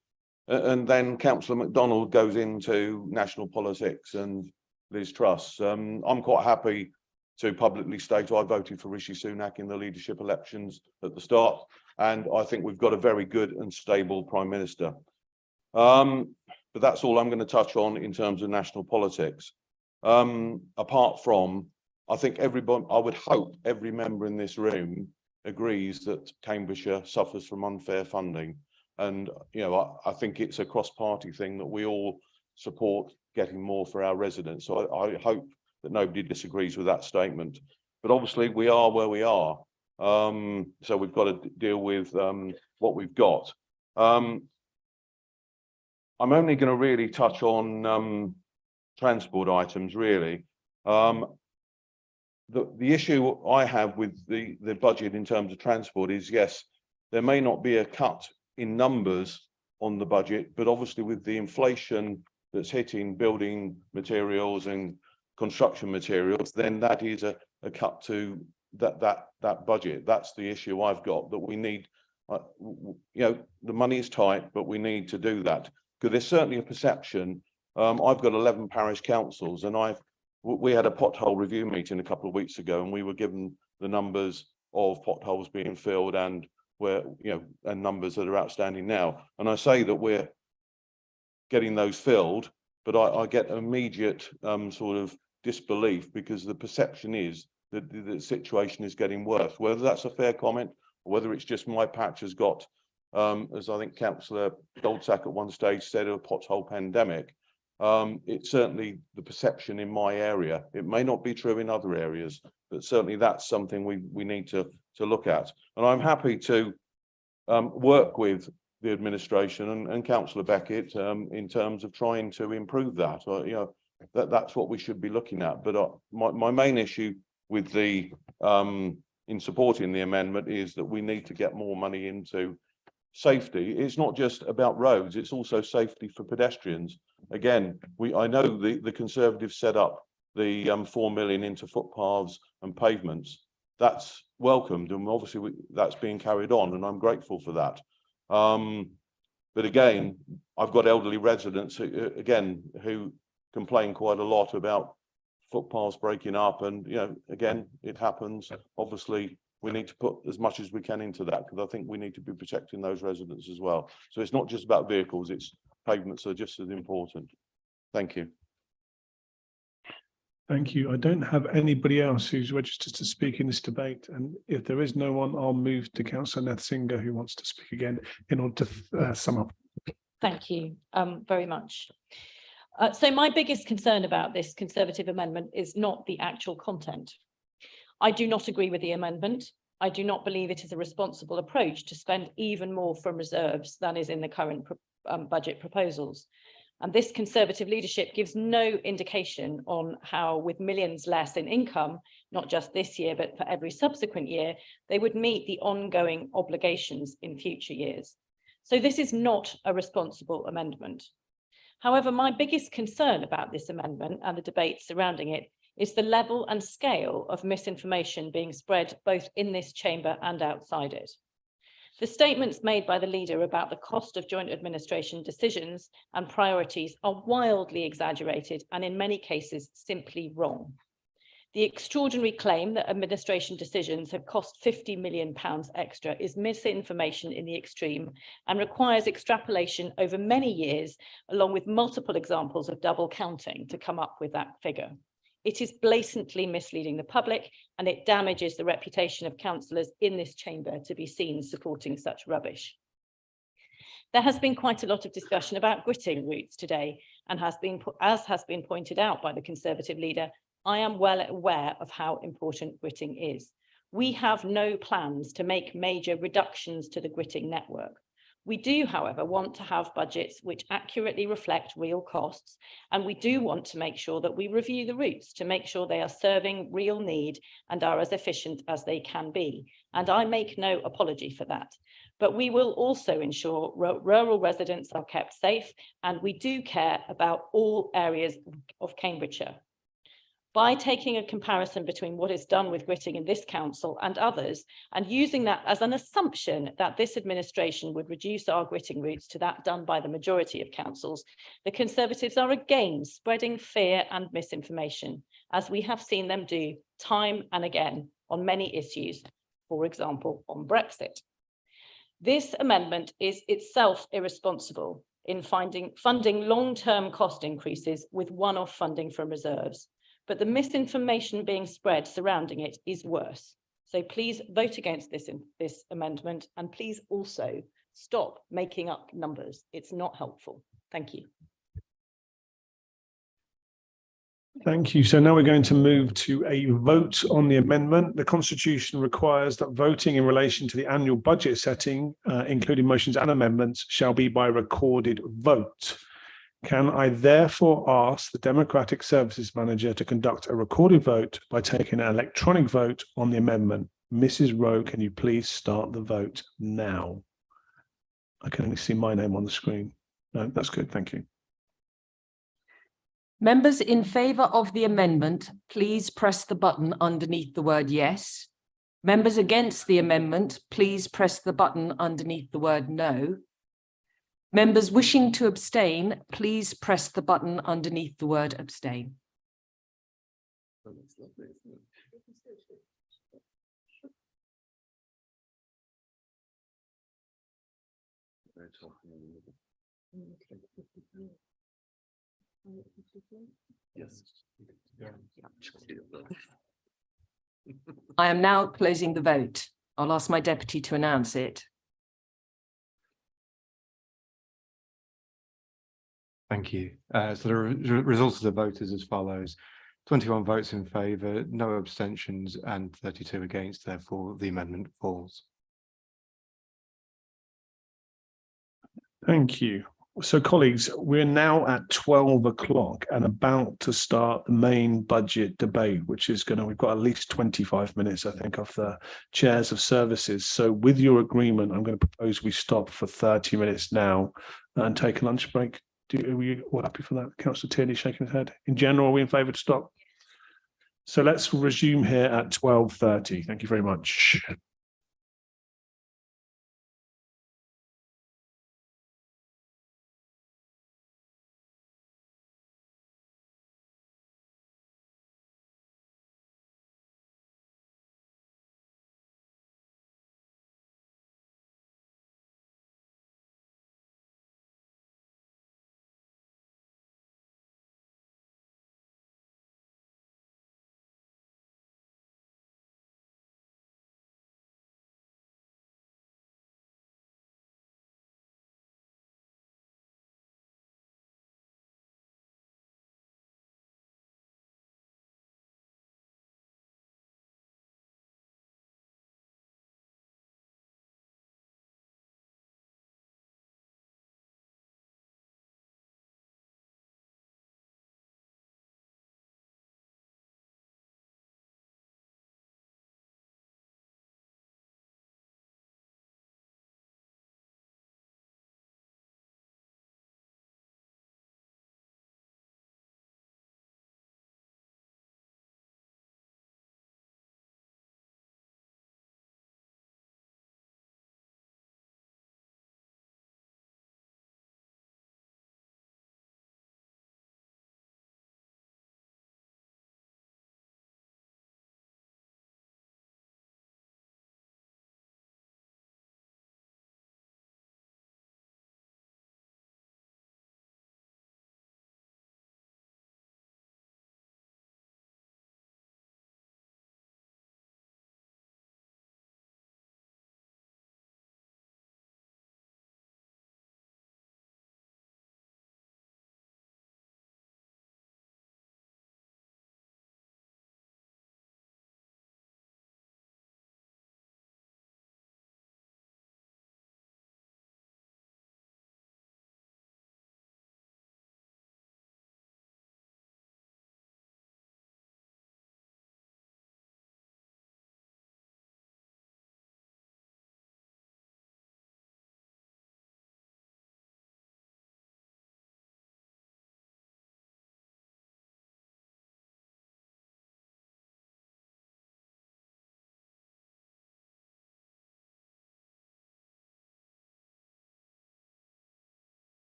then Councillor MacDonald goes into national politics and Liz Truss. I'm quite happy to publicly state I voted for Rishi Sunak in the leadership elections at the start, and I think we've got a very good and stable Prime Minister. But that's all I'm going to touch on in terms of national politics. Apart from, I think everyone, I would hope every member in this room agrees that Cambridgeshire suffers from unfair funding. And, I think it's a cross-party thing that we all support getting more for our residents. So I hope that nobody disagrees with that statement. But obviously we are where we are. So we've got to deal with what we've got. I'm only going to really touch on transport items, really. The issue I have with the budget in terms of transport is, yes, there may not be a cut in numbers on the budget, but obviously with the inflation that's hitting building materials and construction materials, then that is a cut to that budget. That's the issue I've got, that we need, the money is tight, but we need to do that. Because there's certainly a perception. I've got 11 parish councils, and we had a pothole review meeting a couple of weeks ago, and we were given the numbers of potholes being filled and where, and numbers that are outstanding now. And I say that we're getting those filled, but I get immediate sort of disbelief, because the perception is that the situation is getting worse. Whether that's a fair comment or whether it's just my patch has got, as I think Councillor Goldsack at one stage said, a pothole pandemic. It's certainly the perception in my area. It may not be true in other areas, but certainly that's something we need to look at. And I'm happy to work with the administration and Councillor Beckett in terms of trying to improve that. That's what we should be looking at. But my main issue with the in supporting the amendment is that we need to get more money into safety. It's not just about roads, it's also safety for pedestrians. Again, I know the Conservatives set up the 4 million into footpaths and pavements. That's welcomed, and obviously that's being carried on, and I'm grateful for that. But again, I've got elderly residents who complain quite a lot about footpaths breaking up, and again, it happens. Obviously, we need to put as much as we can into that, because I think we need to be protecting those residents as well. So it's not just about vehicles, it's pavements are just as important. Thank you. Thank you. I don't have anybody else who's registered to speak in this debate. And if there is no one, I'll move to Councillor Nethinga, who wants to speak again in order to sum up. Thank you very much. So my biggest concern about this Conservative amendment is not the actual content. I do not agree with the amendment. I do not believe it is a responsible approach to spend even more from reserves than is in the current budget proposals. And this Conservative leadership gives no indication on how, with millions less in income, not just this year, but for every subsequent year, they would meet the ongoing obligations in future years. So this is not a responsible amendment. However, my biggest concern about this amendment and the debate surrounding it is the level and scale of misinformation being spread both in this chamber and outside it. The statements made by the leader about the cost of joint administration decisions and priorities are wildly exaggerated and in many cases simply wrong. The extraordinary claim that administration decisions have cost £50 million extra is misinformation in the extreme and requires extrapolation over many years, along with multiple examples of double counting to come up with that figure. It is blatantly misleading the public, and it damages the reputation of councillors in this chamber to be seen supporting such rubbish. There has been quite a lot of discussion about gritting routes today, and as has been pointed out by the Conservative leader, I am well aware of how important gritting is. We have no plans to make major reductions to the gritting network. We do, however, want to have budgets which accurately reflect real costs, and we do want to make sure that we review the routes to make sure they are serving real need and are as efficient as they can be. And I make no apology for that. But we will also ensure rural residents are kept safe, and we do care about all areas of Cambridgeshire. By taking a comparison between what is done with gritting in this council and others, and using that as an assumption that this administration would reduce our gritting routes to that done by the majority of councils, the Conservatives are again spreading fear and misinformation, as we have seen them do time and again on many issues, for example, on Brexit. This amendment is itself irresponsible in funding long-term cost increases with one-off funding from reserves. But the misinformation being spread surrounding it is worse. So please vote against this amendment, and please also stop making up numbers. It's not helpful. Thank you. Thank you. So now we're going to move to a vote on the amendment. The Constitution requires that voting in relation to the annual budget setting, including motions and amendments, shall be by recorded vote. Can I therefore ask the Democratic Services Manager to conduct a recorded vote by taking an electronic vote on the amendment? Mrs. Rowe, can you please start the vote now? I can only see my name on the screen. No, that's good. Thank you. Members in favour of the amendment, please press the button underneath the word yes. Members against the amendment, please press the button underneath the word no. Members wishing to abstain, please press the button underneath the word abstain. I am now closing the vote. I'll ask my deputy to announce it. Thank you. So the results of the vote is as follows. 21 votes in favour, no abstentions and 32 against, therefore the amendment falls. Thank you. So colleagues, we're now at 12 o'clock and about to start the main budget debate, which is we've got at least 25 minutes, I think, of the chairs of services. So with your agreement, I'm going to propose we stop for 30 minutes now and take a lunch break. Are we all happy for that? Councillor Tierney shaking his head. In general, are we in favour to stop? So let's resume here at 12:30. Thank you very much.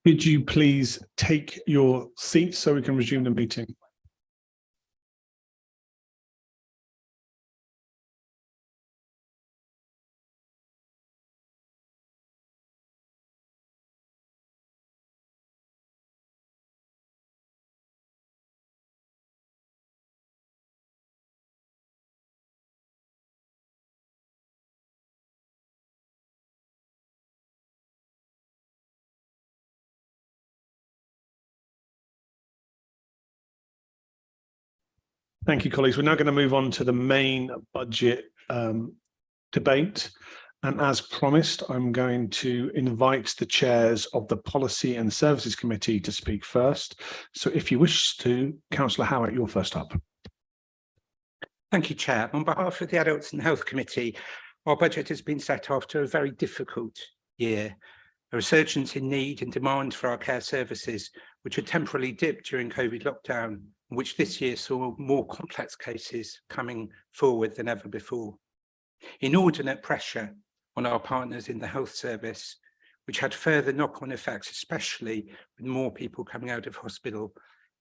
Could you please take your seats so we can resume the meeting? Thank you, colleagues. We're now going to move on to the main budget debate. And as promised, I'm going to invite the chairs of the Policy and Services Committee to speak first. So if you wish to, Councillor Howard, you're first up. Thank you, Chair. On behalf of the Adults and Health Committee, our budget has been set after a very difficult year. A resurgence in need and demand for our care services, which had temporarily dipped during COVID lockdown, which this year saw more complex cases coming forward than ever before. Inordinate pressure on our partners in the health service, which had further knock-on effects, especially with more people coming out of hospital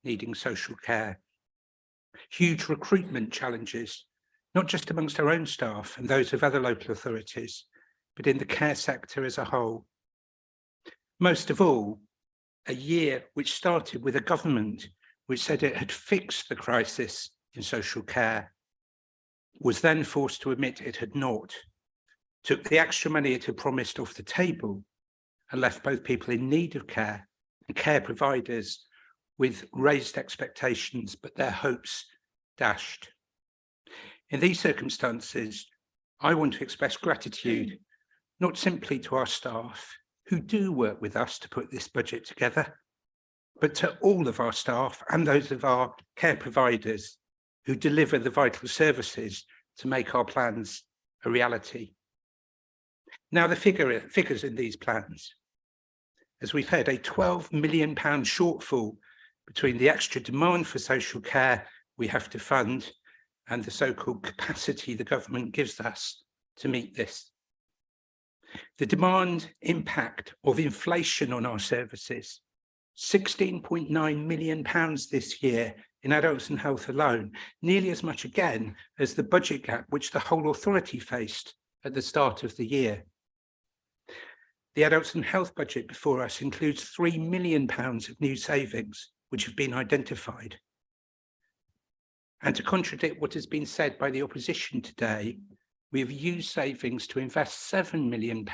needing social care. Huge recruitment challenges, not just amongst our own staff and those of other local authorities, but in the care sector as a whole. Most of all, a year which started with a government which said it had fixed the crisis in social care, was then forced to admit it had not, took the extra money it had promised off the table, and left both people in need of care and care providers with raised expectations, but their hopes dashed. In these circumstances, I want to express gratitude, not simply to our staff, who do work with us to put this budget together, but to all of our staff and those of our care providers who deliver the vital services to make our plans a reality. Now, the figures in these plans. As we've heard, a £12 million shortfall between the extra demand for social care we have to fund and the so-called capacity the government gives us to meet this. The demand impact of inflation on our services, £16.9 million this year in adults and health alone, nearly as much again as the budget gap which the whole authority faced at the start of the year. The adults and health budget before us includes £3 million of new savings which have been identified. And to contradict what has been said by the opposition today, we have used savings to invest £7 million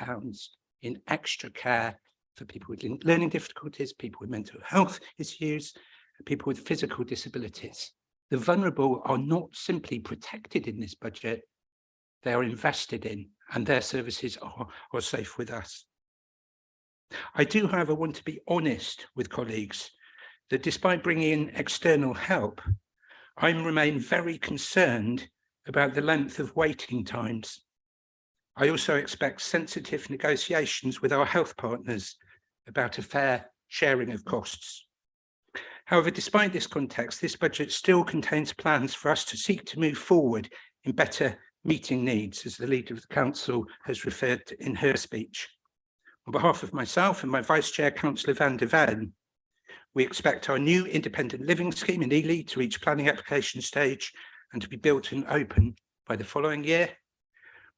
in extra care for people with learning difficulties, people with mental health issues, people with physical disabilities. The vulnerable are not simply protected in this budget, they are invested in, and their services are safe with us. I do, however, want to be honest with colleagues that despite bringing in external help, I remain very concerned about the length of waiting times. I also expect sensitive negotiations with our health partners about a fair sharing of costs. However, despite this context, this budget still contains plans for us to seek to move forward in better meeting needs, as the Leader of the Council has referred to in her speech. On behalf of myself and my Vice Chair, Councillor van der Ven, we expect our new independent living scheme in Ely to reach planning application stage and to be built and open by the following year.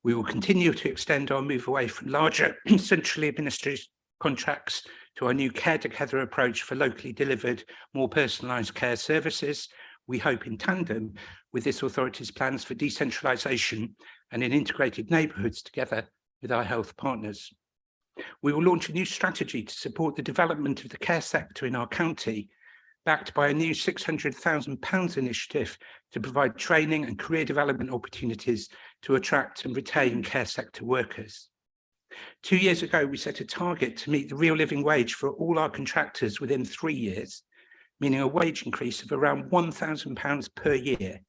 We will continue to extend our move away from larger centrally administered contracts to our new care together approach for locally delivered, more personalised care services. We hope in tandem with this authority's plans for decentralisation and in integrated neighbourhoods together with our health partners. We will launch a new strategy to support the development of the care sector in our county, backed by a new £600,000 initiative to provide training and career development opportunities to attract and retain care sector workers. 2 years ago, we set a target to meet the real living wage for all our contractors within 3 years, meaning a wage increase of around £1,000 per year.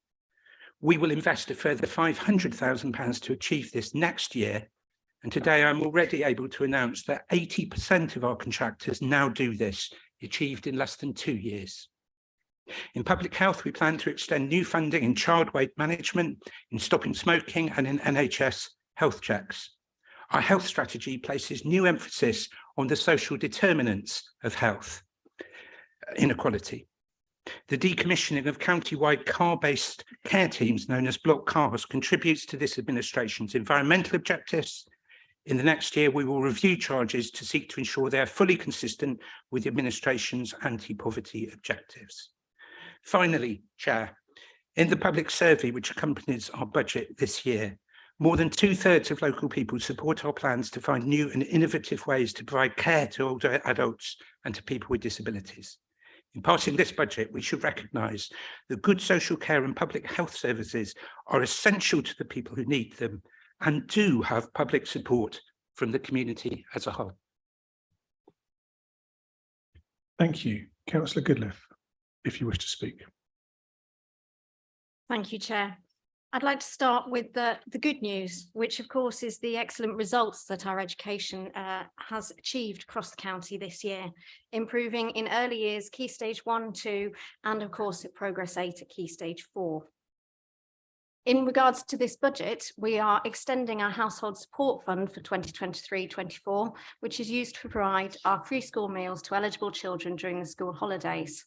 We will invest a further £500,000 to achieve this next year. And today I'm already able to announce that 80% of our contractors now do this, achieved in less than 2 years. In public health, we plan to extend new funding in child weight management, in stopping smoking and in NHS health checks. Our health strategy places new emphasis on the social determinants of health inequality. The decommissioning of county-wide car-based care teams known as block cars contributes to this administration's environmental objectives. In the next year, we will review charges to seek to ensure they are fully consistent with the administration's anti-poverty objectives. Finally, Chair, in the public survey which accompanies our budget this year, more than 2/3 of local people support our plans to find new and innovative ways to provide care to older adults and to people with disabilities. In passing this budget, we should recognise that good social care and public health services are essential to the people who need them and do have public support from the community as a whole. Thank you. Councillor Goodliffe, if you wish to speak. Thank you, Chair. I'd like to start with the good news, which of course is the excellent results that our education has achieved across the county this year, improving in early years, Key Stage 1, 2, and of course at Progress 8 at Key Stage 4. In regards to this budget, we are extending our household support fund for 2023-24, which is used to provide our free school meals to eligible children during the school holidays.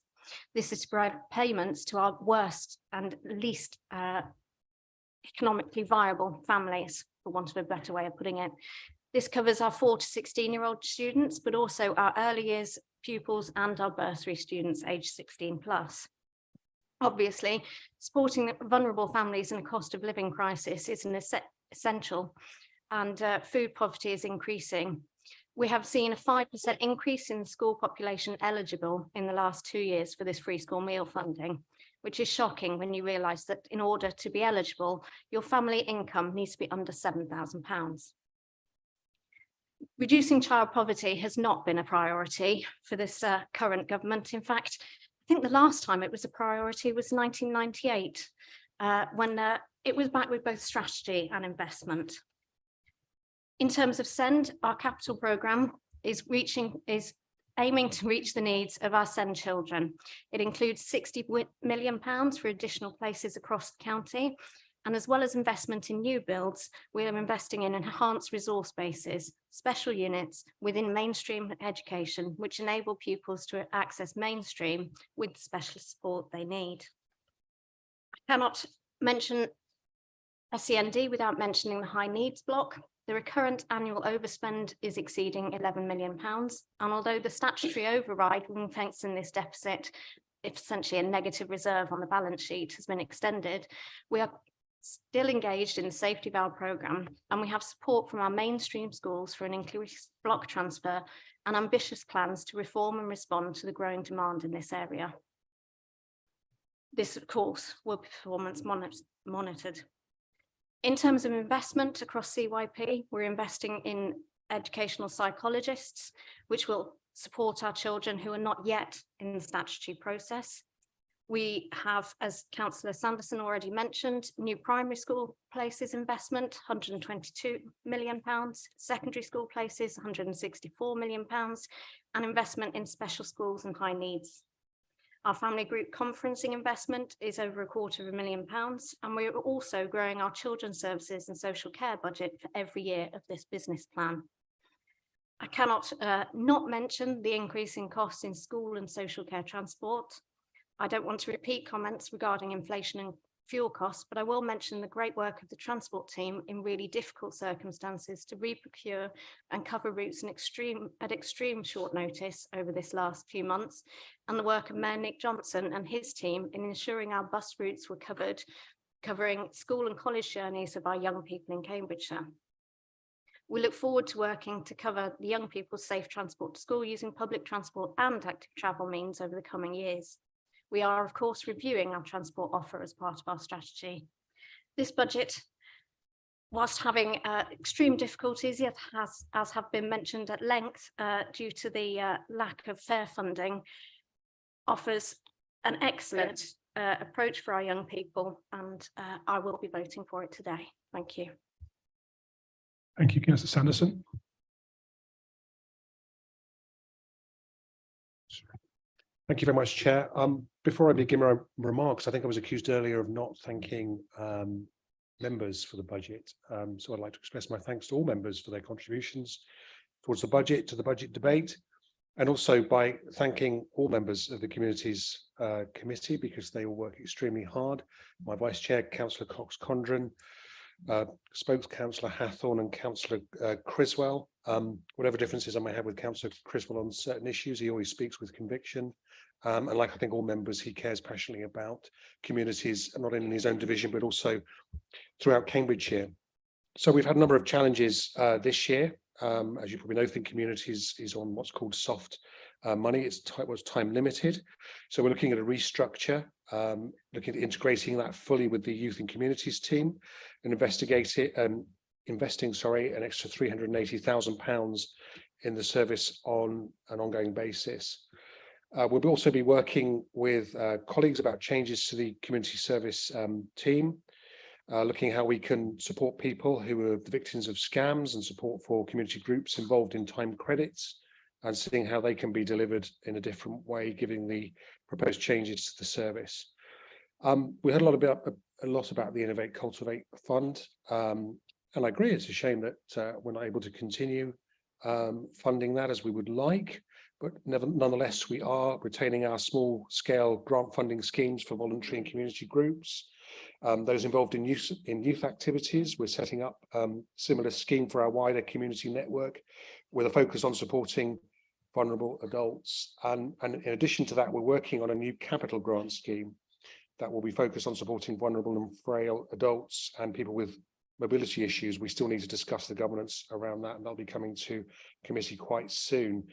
This is to provide payments to our worst and least economically viable families, for want of a better way of putting it. This covers our 4 to 16-year-old students, but also our early years pupils and our bursary students aged 16 plus. Obviously, supporting vulnerable families in a cost of living crisis is an essential, and food poverty is increasing. We have seen a 5% increase in the school population eligible in the last 2 years for this free school meal funding, which is shocking when you realise that in order to be eligible, your family income needs to be under £7,000. Reducing child poverty has not been a priority for this current government. In fact, I think the last time it was a priority was 1998, when it was back with both strategy and investment. In terms of SEND, our capital programme is aiming to reach the needs of our SEND children. It includes £60 million for additional places across the county, and as well as investment in new builds, we are investing in enhanced resource bases, special units within mainstream education, which enable pupils to access mainstream with the special support they need. I cannot mention SEND without mentioning the high needs block. The recurrent annual overspend is exceeding £11 million, and although the statutory override ring-fenced in this deficit, if essentially a negative reserve on the balance sheet has been extended, we are still engaged in the safety valve programme, and we have support from our mainstream schools for an increased block transfer and ambitious plans to reform and respond to the growing demand in this area. This, of course, will be performance monitored. In terms of investment across CYP, we're investing in educational psychologists, which will support our children who are not yet in the statutory process. We have, as Councillor Sanderson already mentioned, new primary school places investment, £122 million, secondary school places, £164 million, and investment in special schools and high needs. Our family group conferencing investment is over £250,000, and we're also growing our children's services and social care budget for every year of this business plan. I cannot not mention the increase in costs in school and social care transport. I don't want to repeat comments regarding inflation and fuel costs, but I will mention the great work of the transport team in really difficult circumstances to re-procure and cover routes at extreme short notice over this last few months, and the work of Mayor Nick Johnson and his team in ensuring our bus routes were covered, covering school and college journeys of our young people in Cambridgeshire. We look forward to working to cover the young people's safe transport to school using public transport and active travel means over the coming years. We are, of course, reviewing our transport offer as part of our strategy. This budget, whilst having extreme difficulties, yet as have been mentioned at length, due to the lack of fair funding, offers an excellent approach for our young people, and I will be voting for it today. Thank you. Thank you, Councillor Sanderson. Thank you very much, Chair. Before I begin my remarks, I think I was accused earlier of not thanking members for the budget. So I'd like to express my thanks to all members for their contributions towards the budget, to the budget debate, and also by thanking all members of the Communities Committee, because they all work extremely hard. My Vice Chair, Councillor Cox-Condren, Spokes Councillor Hathorn and Councillor Criswell. Whatever differences I may have with Councillor Criswell on certain issues, he always speaks with conviction. And like I think all members, he cares passionately about communities, not only in his own division, but also throughout Cambridgeshire. So we've had a number of challenges this year. As you probably know, Think Communities is on what's called soft money. It's time limited. So we're looking at a restructure, looking at integrating that fully with the Youth and Communities team and investing an extra £380,000 in the service on an ongoing basis. We'll also be working with colleagues about changes to the community service team, looking how we can support people who are the victims of scams and support for community groups involved in time credits, and seeing how they can be delivered in a different way, given the proposed changes to the service. We heard a lot about the Innovate Cultivate Fund, and I agree it's a shame that we're not able to continue funding that as we would like, but nonetheless we are retaining our small scale grant funding schemes for voluntary and community groups. Those involved in youth activities. We're setting up similar scheme for our wider community network with a focus on supporting vulnerable adults. And in addition to that, we're working on a new capital grant scheme that will be focused on supporting vulnerable and frail adults and people with mobility issues. We still need to discuss the governance around that, and that'll be coming to committee quite soon.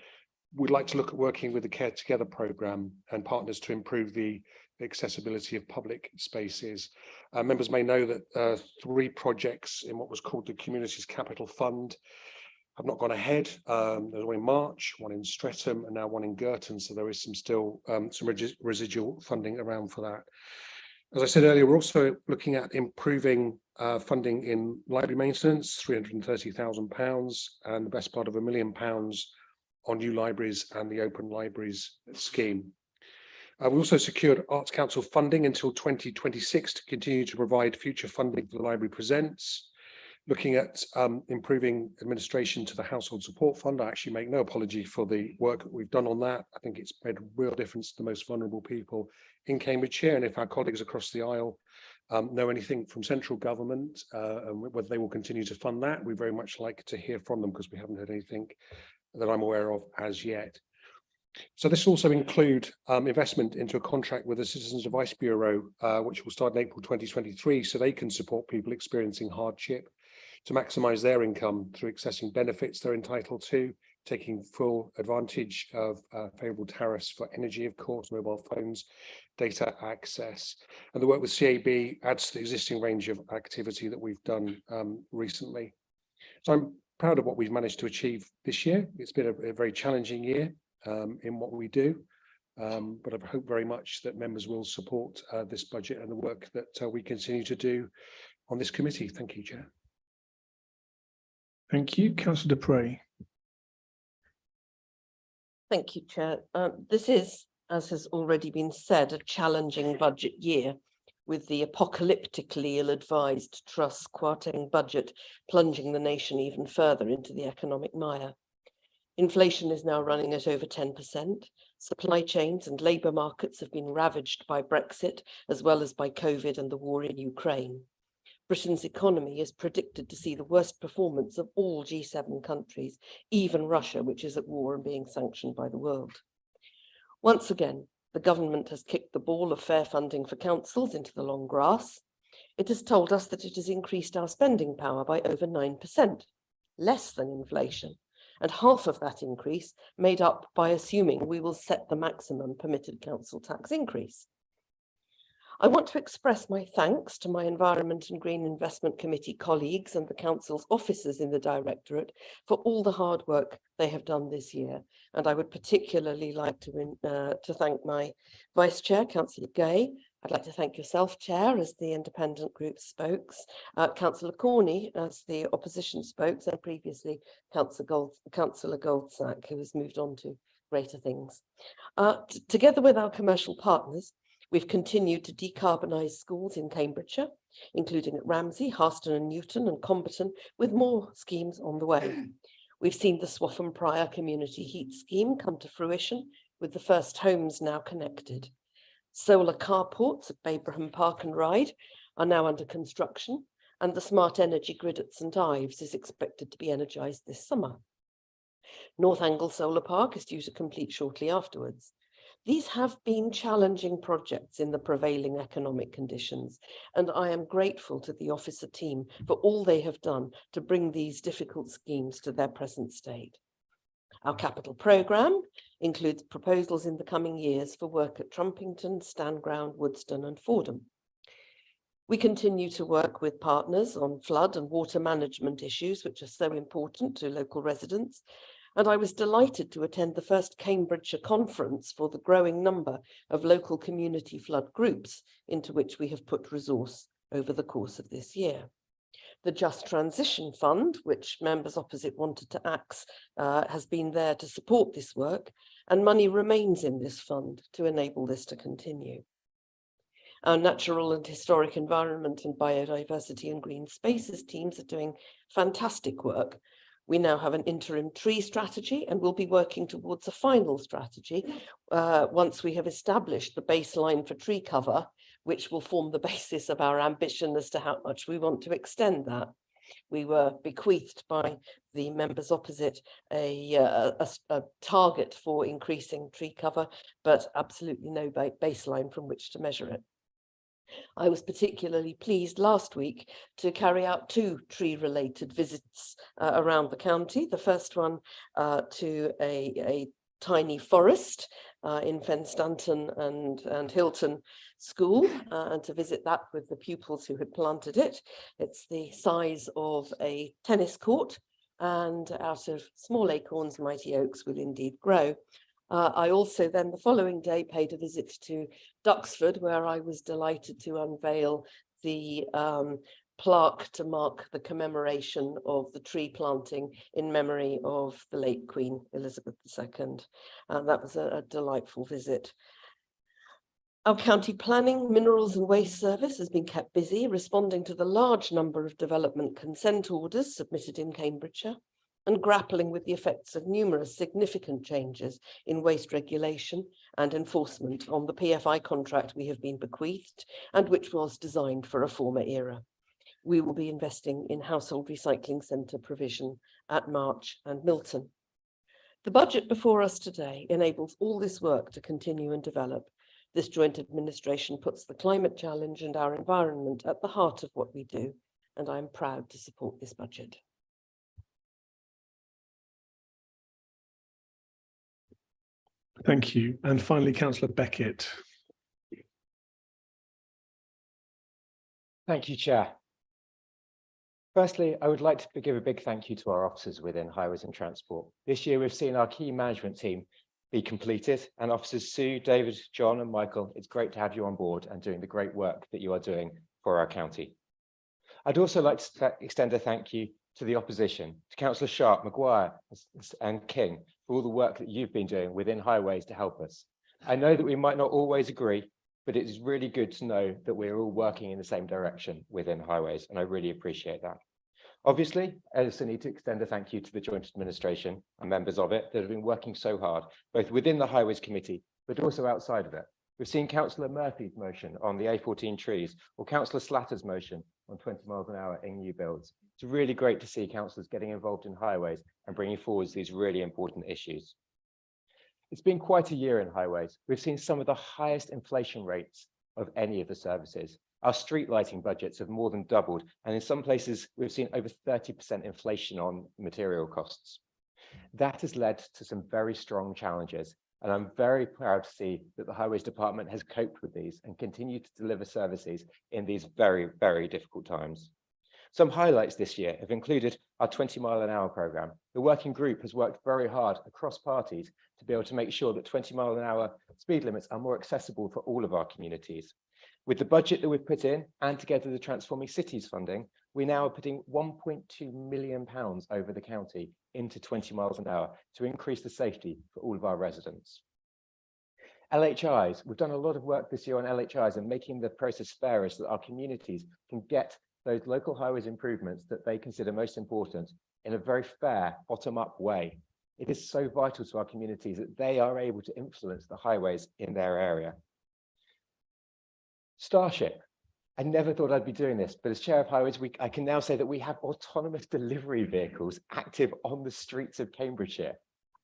We'd like to look at working with the Care Together programme and partners to improve the accessibility of public spaces. Members may know that 3 projects in what was called the Communities Capital Fund have not gone ahead. There's one in March, one in Streatham, and now one in Girton. So there is still some residual funding around for that. As I said earlier, we're also looking at improving funding in library maintenance, £330,000, and the best part of £1 million on new libraries and the Open Libraries scheme. We also secured Arts Council funding until 2026 to continue to provide future funding for the Library Presents. Looking at improving administration to the Household Support Fund. I actually make no apology for the work that we've done on that. I think it's made a real difference to the most vulnerable people in Cambridgeshire. And if our colleagues across the aisle know anything from central government and whether they will continue to fund that, we very much like to hear from them, because we haven't heard anything that I'm aware of as yet. So this will also include investment into a contract with the Citizens Advice Bureau, which will start in April 2023, so they can support people experiencing hardship to maximise their income through accessing benefits they're entitled to, taking full advantage of favourable tariffs for energy, of course, mobile phones, data access. And the work with CAB adds to the existing range of activity that we've done recently. So I'm proud of what we've managed to achieve this year. It's been a very challenging year in what we do, but I hope very much that members will support this budget and the work that we continue to do on this committee. Thank you, Chair. Thank you, Councillor Dupre. Thank you, Chair. This is, as has already been said, a challenging budget year, with the apocalyptically ill-advised Truss Kwarteng budget plunging the nation even further into the economic mire. Inflation is now running at over 10%. Supply chains and labour markets have been ravaged by Brexit, as well as by COVID and the war in Ukraine. Britain's economy is predicted to see the worst performance of all G7 countries, even Russia, which is at war and being sanctioned by the world. Once again, the government has kicked the ball of fair funding for councils into the long grass. It has told us that it has increased our spending power by over 9%, less than inflation, and half of that increase made up by assuming we will set the maximum permitted council tax increase. I want to express my thanks to my Environment and Green Investment Committee colleagues and the Council's officers in the Directorate for all the hard work they have done this year. And I would particularly like to thank my Vice Chair, Councillor Gay. I'd like to thank yourself, Chair, as the independent group spokes, Councillor Corney as the opposition spokes, and previously Councillor Goldsack, who has moved on to greater things. Together with our commercial partners, we've continued to decarbonise schools in Cambridgeshire, including at Ramsey, Harston and Newton and Comberton, with more schemes on the way. We've seen the Swaffham Prior Community Heat Scheme come to fruition, with the first homes now connected. Solar carports at Babraham Park and Ride are now under construction, and the smart energy grid at St Ives is expected to be energised this summer. North Angle Solar Park is due to complete shortly afterwards. These have been challenging projects in the prevailing economic conditions, and I am grateful to the officer team for all they have done to bring these difficult schemes to their present state. Our capital programme includes proposals in the coming years for work at Trumpington, Stanground, Woodston and Fordham. We continue to work with partners on flood and water management issues, which are so important to local residents. And I was delighted to attend the first Cambridgeshire conference for the growing number of local community flood groups into which we have put resource over the course of this year. The Just Transition Fund, which members opposite wanted to axe, has been there to support this work, and money remains in this fund to enable this to continue. Our natural and historic environment and biodiversity and green spaces teams are doing fantastic work. We now have an interim tree strategy and we'll be working towards a final strategy once we have established the baseline for tree cover, which will form the basis of our ambition as to how much we want to extend that. We were bequeathed by the members opposite a target for increasing tree cover, but absolutely no baseline from which to measure it. I was particularly pleased last week to carry out 2 tree-related visits around the county. The first one to a tiny forest in Fenstanton and Hilton School, and to visit that with the pupils who had planted it. It's the size of a tennis court, and out of small acorns, mighty oaks will indeed grow. I also then the following day paid a visit to Duxford, where I was delighted to unveil the plaque to mark the commemoration of the tree planting in memory of the late Queen Elizabeth II. That was a delightful visit. Our county planning, minerals and waste service has been kept busy responding to the large number of development consent orders submitted in Cambridgeshire, and grappling with the effects of numerous significant changes in waste regulation and enforcement on the PFI contract we have been bequeathed and which was designed for a former era. We will be investing in household recycling centre provision at March and Milton. The budget before us today enables all this work to continue and develop. This joint administration puts the climate challenge and our environment at the heart of what we do, and I am proud to support this budget. Thank you. And finally, Councillor Beckett. Thank you, Chair. Firstly, I would like to give a big thank you to our officers within Highways and Transport. This year, we've seen our key management team be completed, and officers Sue, David, John and Michael, it's great to have you on board and doing the great work that you are doing for our county. I'd also like to extend a thank you to the opposition, to Councillor Sharp, Maguire and King, for all the work that you've been doing within Highways to help us. I know that we might not always agree, but it is really good to know that we're all working in the same direction within Highways, and I really appreciate that. Obviously, I also need to extend a thank you to the Joint Administration and members of it that have been working so hard, both within the Highways Committee, but also outside of it. We've seen Councillor Murphy's motion on the A14 trees, or Councillor Slatter's motion on 20 miles an hour in new builds. It's really great to see councillors getting involved in highways and bringing forward these really important issues. It's been quite a year in highways. We've seen some of the highest inflation rates of any of the services. Our street lighting budgets have more than doubled, and in some places we've seen over 30% inflation on material costs. That has led to some very strong challenges, and I'm very proud to see that the Highways Department has coped with these and continued to deliver services in these very, very difficult times. Some highlights this year have included our 20 mile an hour programme. The working group has worked very hard across parties to be able to make sure that 20 mile an hour speed limits are more accessible for all of our communities. With the budget that we've put in, and together the Transforming Cities funding, we now are putting £1.2 million over the county into 20 miles an hour to increase the safety for all of our residents. LHIs, we've done a lot of work this year on LHIs and making the process fairer so that our communities can get those local highways improvements that they consider most important in a very fair, bottom-up way. It is so vital to our communities that they are able to influence the highways in their area. Starship. I never thought I'd be doing this, but as Chair of Highways, I can now say that we have autonomous delivery vehicles active on the streets of Cambridgeshire.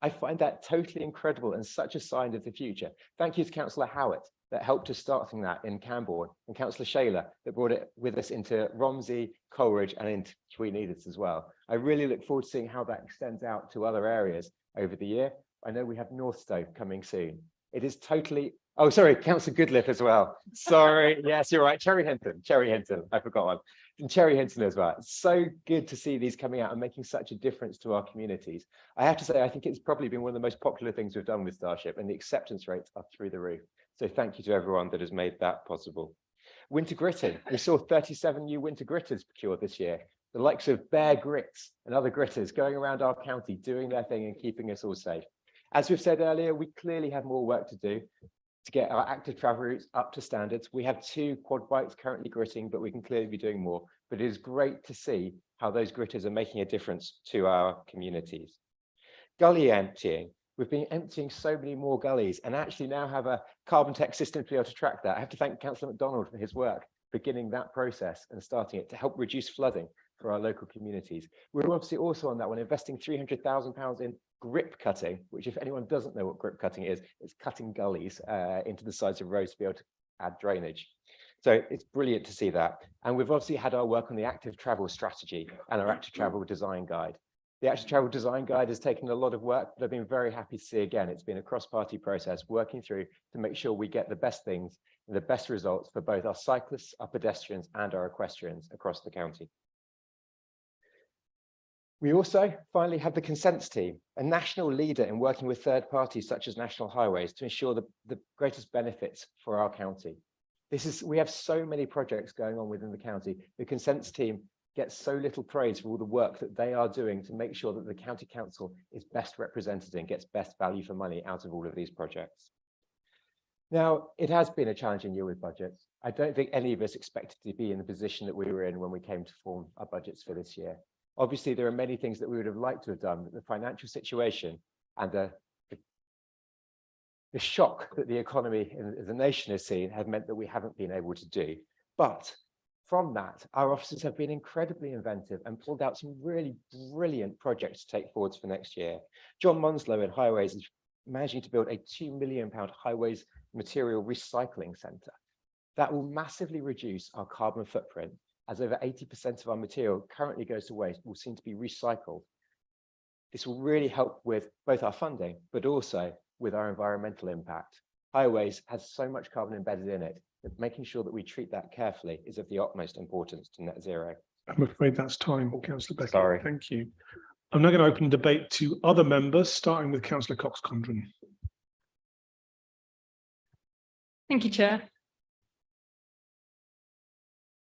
I find that totally incredible and such a sign of the future. Thank you to Councillor Howitt that helped us starting that in Camborne, and Councillor Shayler that brought it with us into Romsey, Coleridge and into Tweed Ediths as well. I really look forward to seeing how that extends out to other areas over the year. I know we have Northstowe coming soon. It is totally, oh, sorry, Councillor Goodliffe as well. Sorry, yes, you're right, Cherry Hinton, I forgot one. And Cherry Hinton as well. It's so good to see these coming out and making such a difference to our communities. I have to say, I think it's probably been one of the most popular things we've done with Starship, and the acceptance rates are through the roof. So thank you to everyone that has made that possible. Winter gritting, we saw 37 new winter gritters procured this year. The likes of Bear Grits and other gritters going around our county, doing their thing and keeping us all safe. As we've said earlier, we clearly have more work to do to get our active travel routes up to standards. We have 2 quad bikes currently gritting, but we can clearly be doing more. But it is great to see how those gritters are making a difference to our communities. Gully emptying. We've been emptying so many more gullies and actually now have a carbon tech system to be able to track that. I have to thank Councillor MacDonald for his work, beginning that process and starting it to help reduce flooding for our local communities. We're obviously also on that one, investing £300,000 in grip cutting, which if anyone doesn't know what grip cutting is, it's cutting gullies into the sides of roads to be able to add drainage. So it's brilliant to see that. And we've obviously had our work on the active travel strategy and our active travel design guide. The active travel design guide has taken a lot of work, but I've been very happy to see again, it's been a cross-party process working through to make sure we get the best things and the best results for both our cyclists, our pedestrians and our equestrians across the county. We also finally have the consents team, a national leader in working with third parties such as National Highways to ensure the greatest benefits for our county. We have so many projects going on within the county. The consents team gets so little praise for all the work that they are doing to make sure that the county council is best represented and gets best value for money out of all of these projects. Now, it has been a challenging year with budgets. I don't think any of us expected to be in the position that we were in when we came to form our budgets for this year. Obviously, there are many things that we would have liked to have done, but the financial situation and the shock that the economy and the nation has seen have meant that we haven't been able to do. But from that, our officers have been incredibly inventive and pulled out some really brilliant projects to take forwards for next year. John Munslow in Highways is managing to build a £2 million highways material recycling centre. That will massively reduce our carbon footprint, as over 80% of our material currently goes to waste will seem to be recycled. This will really help with both our funding, but also with our environmental impact. Highways has so much carbon embedded in it that making sure that we treat that carefully is of the utmost importance to net zero. I'm afraid that's time, Councillor Beckett. Sorry. Thank you. I'm now going to open debate to other members, starting with Councillor Cox-Condren. Thank you, Chair.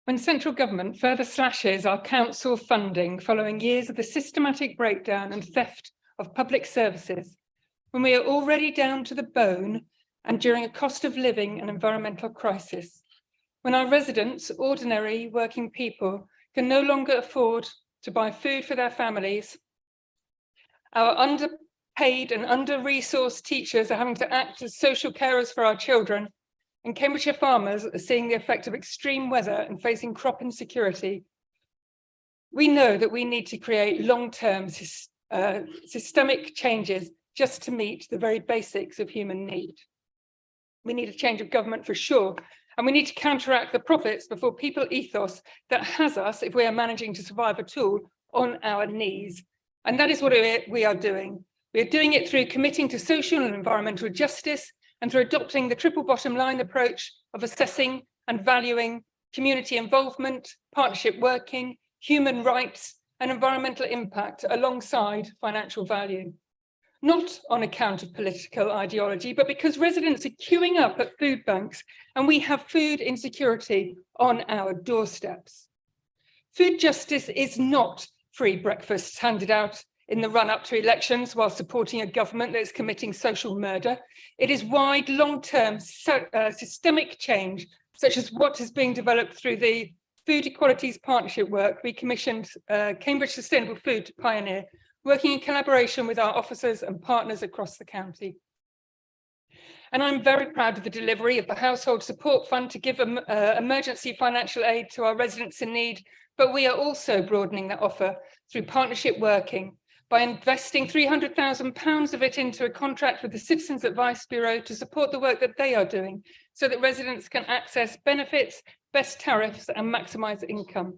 When central government further slashes our council funding following years of the systematic breakdown and theft of public services, when we are already down to the bone and during a cost of living and environmental crisis, when our residents, ordinary working people, can no longer afford to buy food for their families, our underpaid and under-resourced teachers are having to act as social carers for our children, and Cambridgeshire farmers are seeing the effect of extreme weather and facing crop insecurity, we know that we need to create long-term systemic changes just to meet the very basics of human need. We need a change of government for sure, and we need to counteract the profits before people ethos that has us, if we are managing to survive at all, on our knees. And that is what we are doing. We are doing it through committing to social and environmental justice and through adopting the triple bottom line approach of assessing and valuing community involvement, partnership working, human rights and environmental impact alongside financial value. Not on account of political ideology, but because residents are queuing up at food banks and we have food insecurity on our doorsteps. Food justice is not free breakfasts handed out in the run-up to elections while supporting a government that is committing social murder. It is wide, long-term systemic change, such as what is being developed through the food equalities partnership work, we commissioned Cambridge Sustainable Food to pioneer, working in collaboration with our officers and partners across the county. And I'm very proud of the delivery of the Household Support Fund to give emergency financial aid to our residents in need, but we are also broadening that offer through partnership working by investing £300,000 of it into a contract with the Citizens Advice Bureau to support the work that they are doing so that residents can access benefits, best tariffs and maximise income.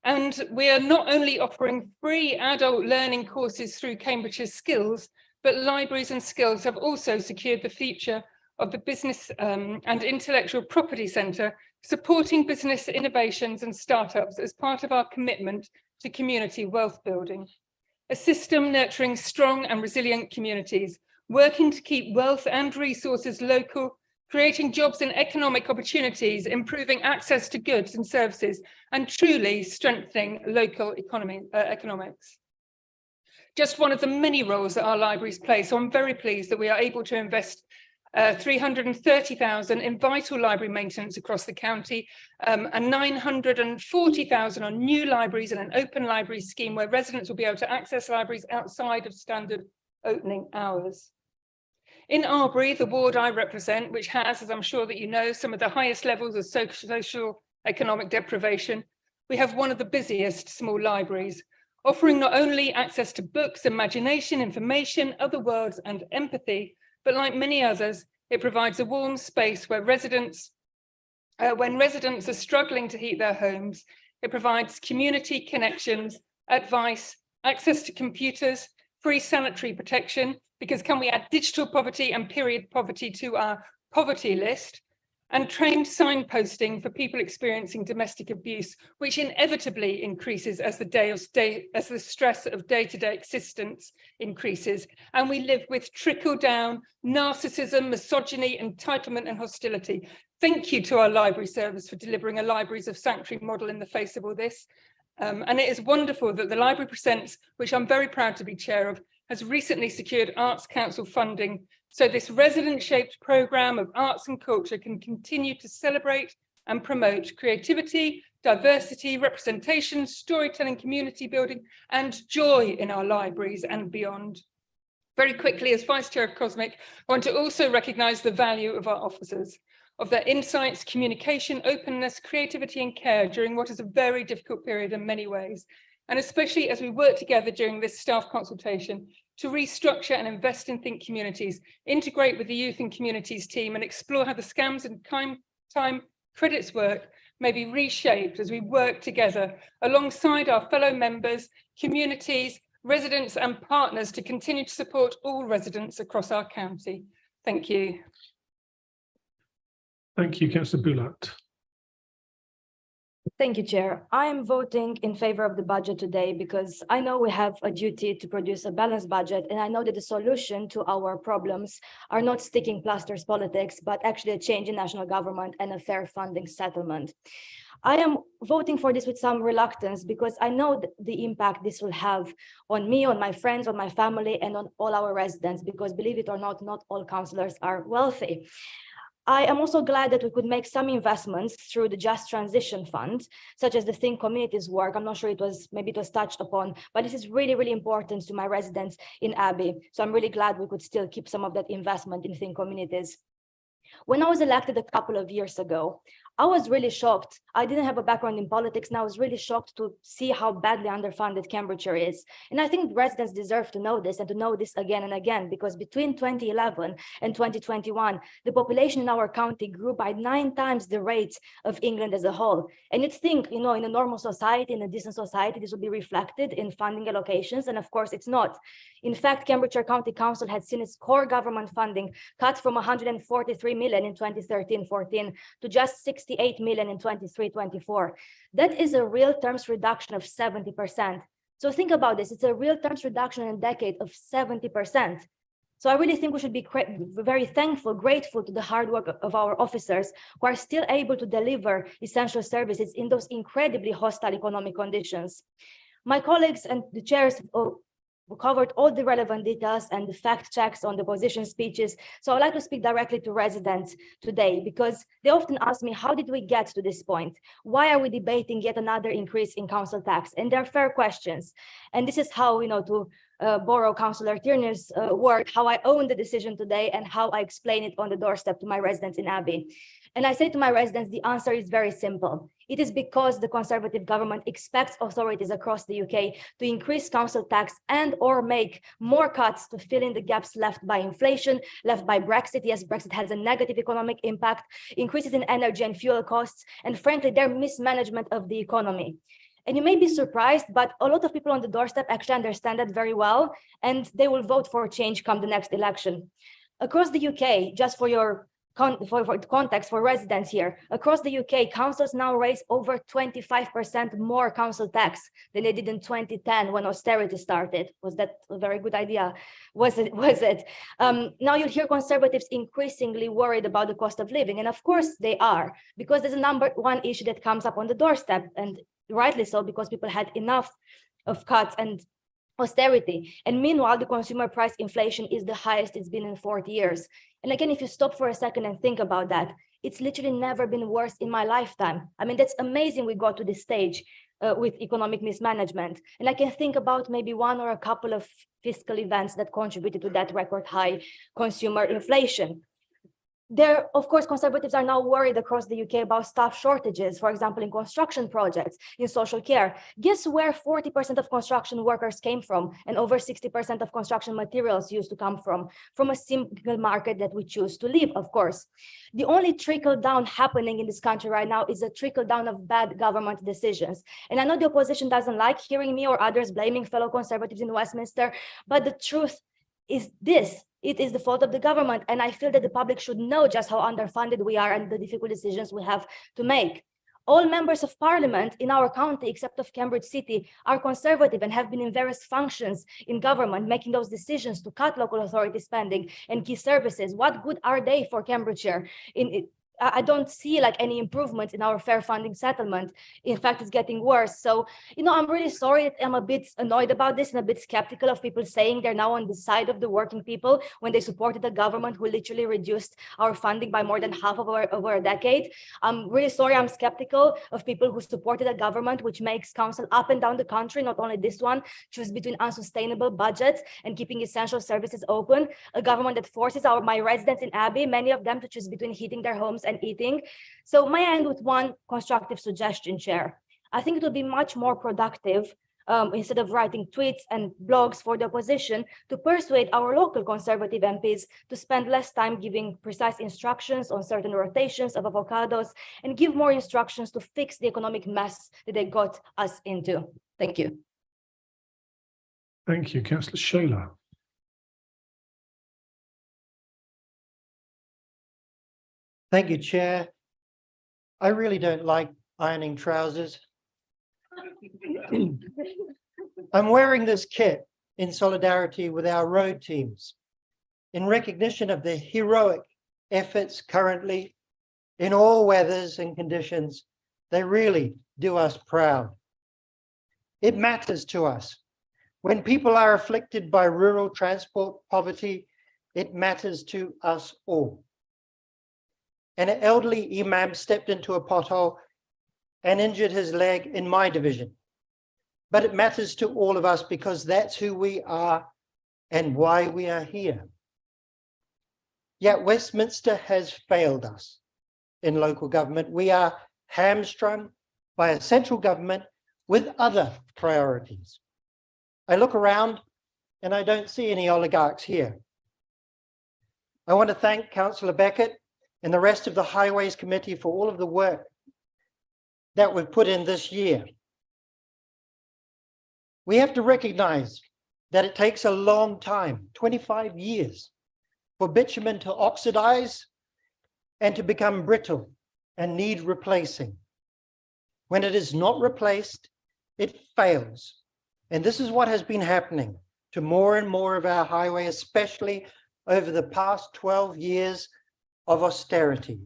And we are not only offering free adult learning courses through Cambridge's Skills, but Libraries and Skills have also secured the feature of the Business and Intellectual Property Centre, supporting business innovations and startups as part of our commitment to community wealth building. A system nurturing strong and resilient communities, working to keep wealth and resources local, creating jobs and economic opportunities, improving access to goods and services, and truly strengthening local economics. Just one of the many roles that our libraries play, so I'm very pleased that we are able to invest 330,000 in vital library maintenance across the county, and 940,000 on new libraries and an open library scheme where residents will be able to access libraries outside of standard opening hours. In Arbury, the ward I represent, which has, as I'm sure that you know, some of the highest levels of social economic deprivation, we have one of the busiest small libraries, offering not only access to books, imagination, information, other worlds and empathy, but like many others, it provides a warm space where when residents are struggling to heat their homes, it provides community connections, advice, access to computers, free sanitary protection, because can we add digital poverty and period poverty to our poverty list, and trained signposting for people experiencing domestic abuse, which inevitably increases as the stress of day-to-day existence increases, and we live with trickle-down narcissism, misogyny, entitlement, and hostility. Thank you to our library service for delivering a Libraries of Sanctuary model in the face of all this. And it is wonderful that the Library Presents, which I'm very proud to be chair of, has recently secured Arts Council funding, so this resident-shaped programme of arts and culture can continue to celebrate and promote creativity, diversity, representation, storytelling, community building, and joy in our libraries and beyond. Very quickly, as Vice Chair of COSMIC, I want to also recognise the value of our officers, of their insights, communication, openness, creativity and care during what is a very difficult period in many ways, and especially as we work together during this staff consultation to restructure and invest in Think Communities, integrate with the youth and communities team and explore how the scams and time credits work may be reshaped as we work together alongside our fellow members, communities, residents and partners to continue to support all residents across our county. Thank you. Thank you, Councillor Boulat. Thank you, Chair. I am voting in favor of the budget today because I know we have a duty to produce a balanced budget, and I know that the solution to our problems are not sticking plasters politics, but actually a change in national government and a fair funding settlement. I am voting for this with some reluctance because I know the impact this will have on me, on my friends, on my family, and on all our residents, because believe it or not all councillors are wealthy. I am also glad that we could make some investments through the Just Transition Fund, such as the Think Communities work. I'm not sure maybe it was touched upon, but this is really, really important to my residents in Abbey. So I'm really glad we could still keep some of that investment in Think Communities. When I was elected a couple of years ago, I was really shocked. I didn't have a background in politics, and I was really shocked to see how badly underfunded Cambridgeshire is. And I think residents deserve to know this and to know this again and again, because between 2011 and 2021, the population in our county grew by 9 times the rate of England as a whole. And you'd think, in a normal society, in a decent society, this would be reflected in funding allocations, and of course it's not. In fact, Cambridgeshire County Council had seen its core government funding cut from 143 million in 2013-14 to just 68 million in 23-24. That is a real terms reduction of 70%. So think about this, it's a real terms reduction in a decade of 70%. So I really think we should be very thankful, grateful to the hard work of our officers who are still able to deliver essential services in those incredibly hostile economic conditions. My colleagues and the chairs We covered all the relevant details and the fact checks on the position speeches. So I'd like to speak directly to residents today, because they often ask me, how did we get to this point? Why are we debating yet another increase in council tax? And they're fair questions. And this is how, to borrow Councillor Tierney's word, how I own the decision today and how I explain it on the doorstep to my residents in Abbey. And I say to my residents, the answer is very simple. It is because the Conservative government expects authorities across the UK to increase council tax and or make more cuts to fill in the gaps left by inflation, left by Brexit. Yes, Brexit has a negative economic impact, increases in energy and fuel costs, and frankly, their mismanagement of the economy. And you may be surprised, but a lot of people on the doorstep actually understand that very well, and they will vote for change come the next election. Across the UK, just for your context for residents here, across the UK, councils now raise over 25% more council tax than they did in 2010 when austerity started. Was that a very good idea? Was it? Now you hear Conservatives increasingly worried about the cost of living, and of course they are, because there's a number one issue that comes up on the doorstep, and rightly so, because people had enough of cuts and austerity. And meanwhile, the consumer price inflation is the highest it's been in 40 years. And again, if you stop for a second and think about that, it's literally never been worse in my lifetime. I mean, that's amazing we got to this stage with economic mismanagement. And I can think about maybe one or a couple of fiscal events that contributed to that record high consumer inflation. There, of course, Conservatives are now worried across the UK about staff shortages, for example, in construction projects, in social care. Guess where 40% of construction workers came from, and over 60% of construction materials used to come from a single market that we choose to live, of course. The only trickle down happening in this country right now is a trickle down of bad government decisions. And I know the opposition doesn't like hearing me or others blaming fellow Conservatives in Westminster, but the truth is this: it is the fault of the government. And I feel that the public should know just how underfunded we are and the difficult decisions we have to make. All members of parliament in our county, except of Cambridge City, are Conservative and have been in various functions in government, making those decisions to cut local authority spending and key services. What good are they for Cambridgeshire? I don't see like any improvements in our fair funding settlement. In fact, it's getting worse. So, I'm really sorry that I'm a bit annoyed about this and a bit skeptical of people saying they're now on the side of the working people when they supported a government who literally reduced our funding by more than half over a decade. I'm really sorry. I'm skeptical of people who supported a government which makes council up and down the country, not only this one, choose between unsustainable budgets and keeping essential services open. A government that forces my residents in Abbey, many of them, to choose between heating their homes and eating. So may I end with one constructive suggestion, Chair? I think it would be much more productive, instead of writing tweets and blogs for the opposition, to persuade our local Conservative MPs to spend less time giving precise instructions on certain rotations of avocados and give more instructions to fix the economic mess that they got us into. Thank you. Thank you, Councillor Shayla. Thank you, Chair. I really don't like ironing trousers. I'm wearing this kit in solidarity with our road teams, in recognition of the heroic efforts currently in all weathers and conditions. They really do us proud. It matters to us. When people are afflicted by rural transport poverty, it matters to us all. An elderly imam stepped into a pothole and injured his leg in my division. But it matters to all of us because that's who we are and why we are here. Yet Westminster has failed us in local government. We are hamstrung by a central government with other priorities. I look around and I don't see any oligarchs here. I want to thank Councillor Beckett and the rest of the Highways Committee for all of the work that we've put in this year. We have to recognize that it takes a long time, 25 years, for bitumen to oxidize and to become brittle and need replacing. When it is not replaced, it fails. And this is what has been happening to more and more of our highway, especially over the past 12 years of austerity.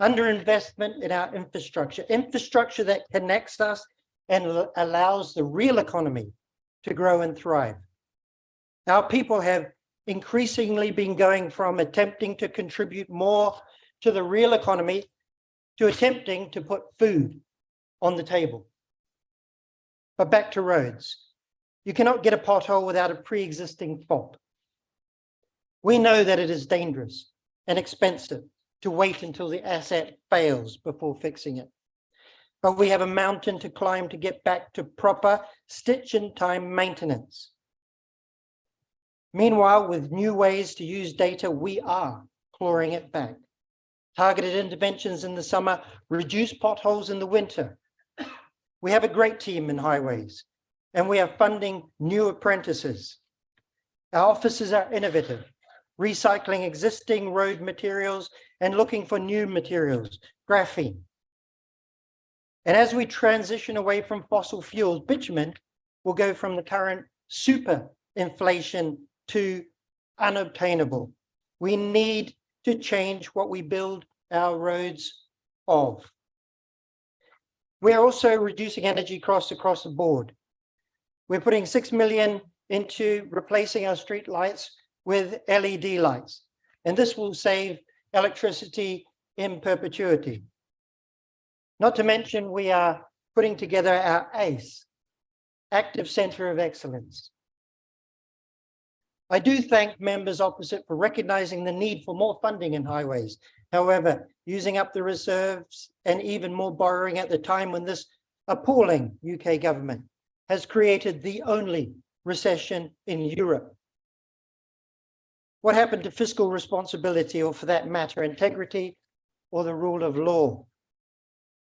Underinvestment in our infrastructure that connects us and allows the real economy to grow and thrive. Our people have increasingly been going from attempting to contribute more to the real economy to attempting to put food on the table. But back to roads. You cannot get a pothole without a pre-existing fault. We know that it is dangerous and expensive to wait until the asset fails before fixing it. But we have a mountain to climb to get back to proper stitch-in-time maintenance. Meanwhile, with new ways to use data, we are clawing it back. Targeted interventions in the summer, reduce potholes in the winter. We have a great team in highways, and we are funding new apprentices. Our offices are innovative, recycling existing road materials and looking for new materials, graphene. And as we transition away from fossil fuels, bitumen will go from the current super inflation to unobtainable. We need to change what we build our roads of. We are also reducing energy costs across the board. We're putting 6 million into replacing our street lights with LED lights, and this will save electricity in perpetuity. Not to mention, we are putting together our ACE, Active Centre of Excellence. I do thank members opposite for recognizing the need for more funding in highways. However, using up the reserves and even more borrowing at the time when this appalling UK government has created the only recession in Europe. What happened to fiscal responsibility, or for that matter, integrity or the rule of law?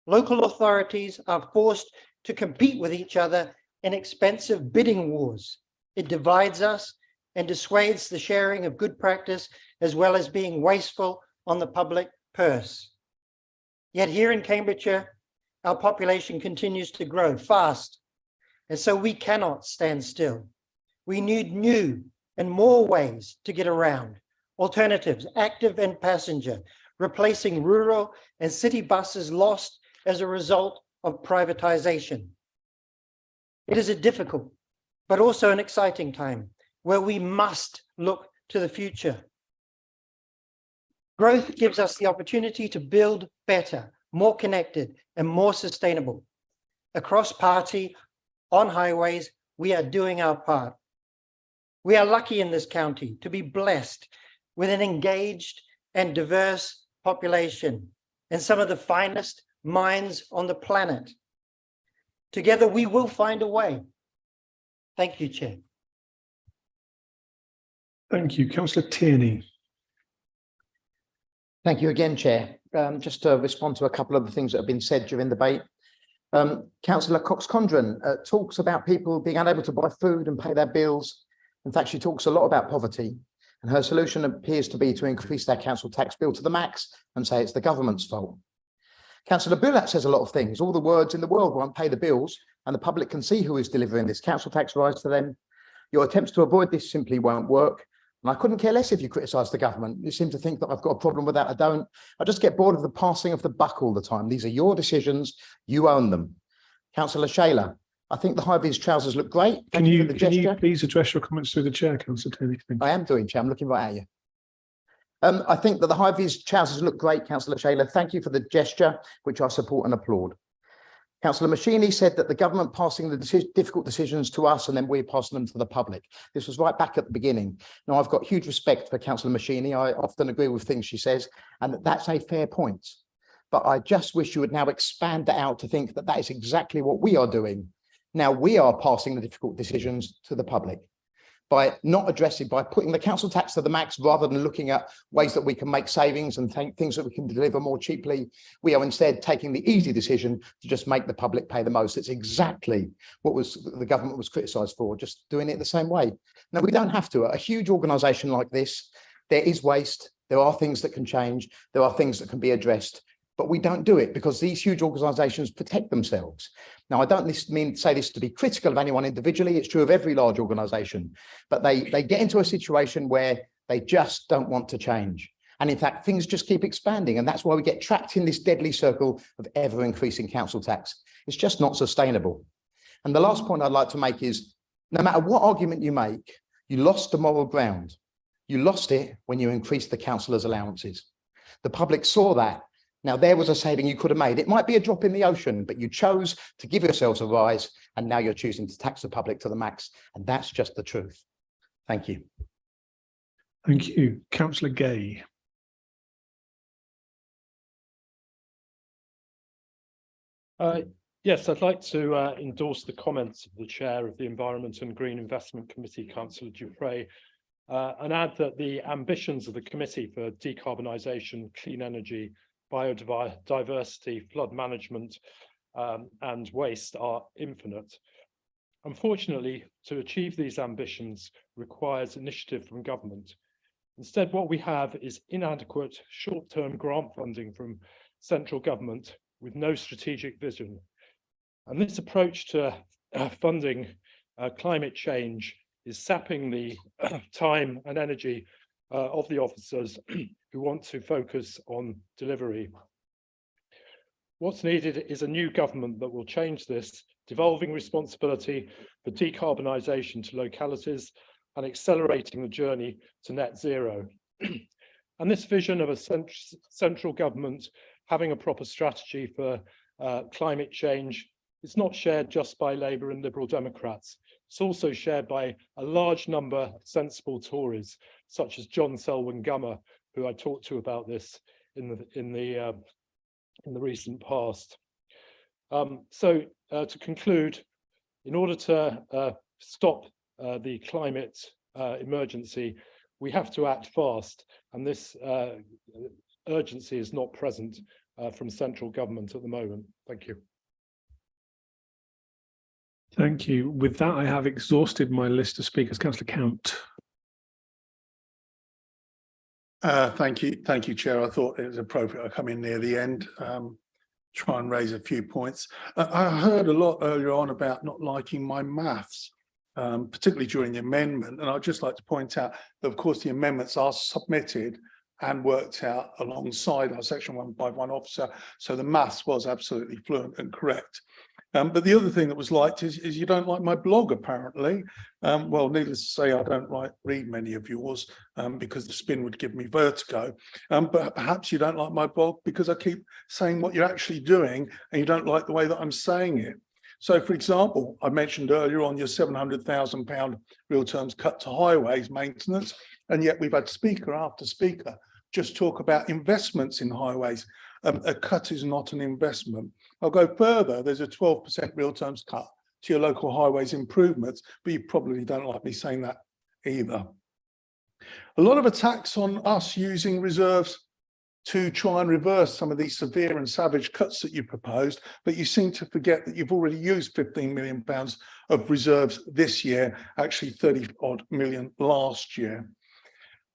Local authorities are forced to compete with each other in expensive bidding wars. It divides us and dissuades the sharing of good practice, as well as being wasteful on the public purse. Yet here in Cambridgeshire, our population continues to grow fast, and so we cannot stand still. We need new and more ways to get around, alternatives, active and passenger, replacing rural and city buses lost as a result of privatization. It is a difficult, but also an exciting time where we must look to the future. Growth gives us the opportunity to build better, more connected, and more sustainable. Across party, on highways, we are doing our part. We are lucky in this county to be blessed with an engaged and diverse population and some of the finest minds on the planet. Together, we will find a way. Thank you, Chair. Thank you. Councillor Tierney. Thank you again, Chair. Just to respond to a couple of the things that have been said during the debate. Councillor Cox-Condren talks about people being unable to buy food and pay their bills. In fact, she talks a lot about poverty, and her solution appears to be to increase their council tax bill to the max and say it's the government's fault. Councillor Bullock says a lot of things. All the words in the world won't pay the bills, and the public can see who is delivering this council tax rise to them. Your attempts to avoid this simply won't work. And I couldn't care less if you criticise the government. You seem to think that I've got a problem with that. I don't. I just get bored of the passing of the buck all the time. These are your decisions. You own them. Councillor Shayler, I think the high-vis trousers look great. Can you please address your comments through the chair, Councillor Tierney? I am doing, Chair. I'm looking right at you. I think that the high-vis trousers look great, Councillor Shayler. Thank you for the gesture, which I support and applaud. Councillor Machini said that the government passing the difficult decisions to us and then we're passing them to the public. This was right back at the beginning. Now, I've got huge respect for Councillor Machini. I often agree with things she says, and that's a fair point. But I just wish you would now expand that out to think that that is exactly what we are doing. Now we are passing the difficult decisions to the public by not addressing, by putting the council tax to the max rather than looking at ways that we can make savings and things that we can deliver more cheaply. We are instead taking the easy decision to just make the public pay the most. It's exactly what the government was criticised for, just doing it the same way. Now, we don't have to. A huge organisation like this, there is waste. There are things that can change. There are things that can be addressed. But we don't do it because these huge organisations protect themselves. Now, I don't say this to be critical of anyone individually. It's true of every large organisation, but they get into a situation where they just don't want to change. And in fact, things just keep expanding. And that's why we get trapped in this deadly circle of ever increasing council tax. It's just not sustainable. And the last point I'd like to make is no matter what argument you make, You lost the moral ground. You lost it when you increased the councillors' allowances. The public saw that. Now, there was a saving you could have made. It might be a drop in the ocean, but you chose to give yourselves a rise, and now you're choosing to tax the public to the max. And that's just the truth. Thank you. Thank you. Councillor Gay. Yes, I'd like to endorse the comments of the Chair of the Environment and Green Investment Committee, Councillor Dupre, and add that the ambitions of the committee for decarbonisation, clean energy, biodiversity, flood management and waste are infinite. Unfortunately, to achieve these ambitions requires initiative from government. Instead, what we have is inadequate short-term grant funding from central government with no strategic vision. And this approach to funding climate change is sapping the time and energy of the officers who want to focus on delivery. What's needed is a new government that will change this, devolving responsibility for decarbonisation to localities and accelerating the journey to net zero. And this vision of a central government having a proper strategy for climate change is not shared just by Labour and Liberal Democrats. It's also shared by a large number of sensible Tories, such as John Selwyn Gummer, who I talked to about this in the recent past. To conclude, in order to stop the climate emergency, we have to act fast, and this urgency is not present from central government at the moment. Thank you. Thank you. With that, I have exhausted my list of speakers. Councillor Count. Thank you, Chair. I thought it was appropriate I come in near the end, try and raise a few points. I heard a lot earlier on about not liking my maths, particularly during the amendment. And I'd just like to point out that, of course, the amendments are submitted and worked out alongside our section 151 officer. So the maths was absolutely fluent and correct. But the other thing that was liked is you don't like my blog, apparently. Well, needless to say, I don't read many of yours because the spin would give me vertigo. But perhaps you don't like my blog because I keep saying what you're actually doing and you don't like the way that I'm saying it. So, for example, I mentioned earlier on your £700,000 real terms cut to highways maintenance, and yet we've had speaker after speaker just talk about investments in highways. A cut is not an investment. I'll go further. There's a 12% real terms cut to your local highways improvements, but you probably don't like me saying that either. A lot of attacks on us using reserves to try and reverse some of these severe and savage cuts that you proposed, but you seem to forget that you've already used £15 million of reserves this year, actually 30-odd million last year.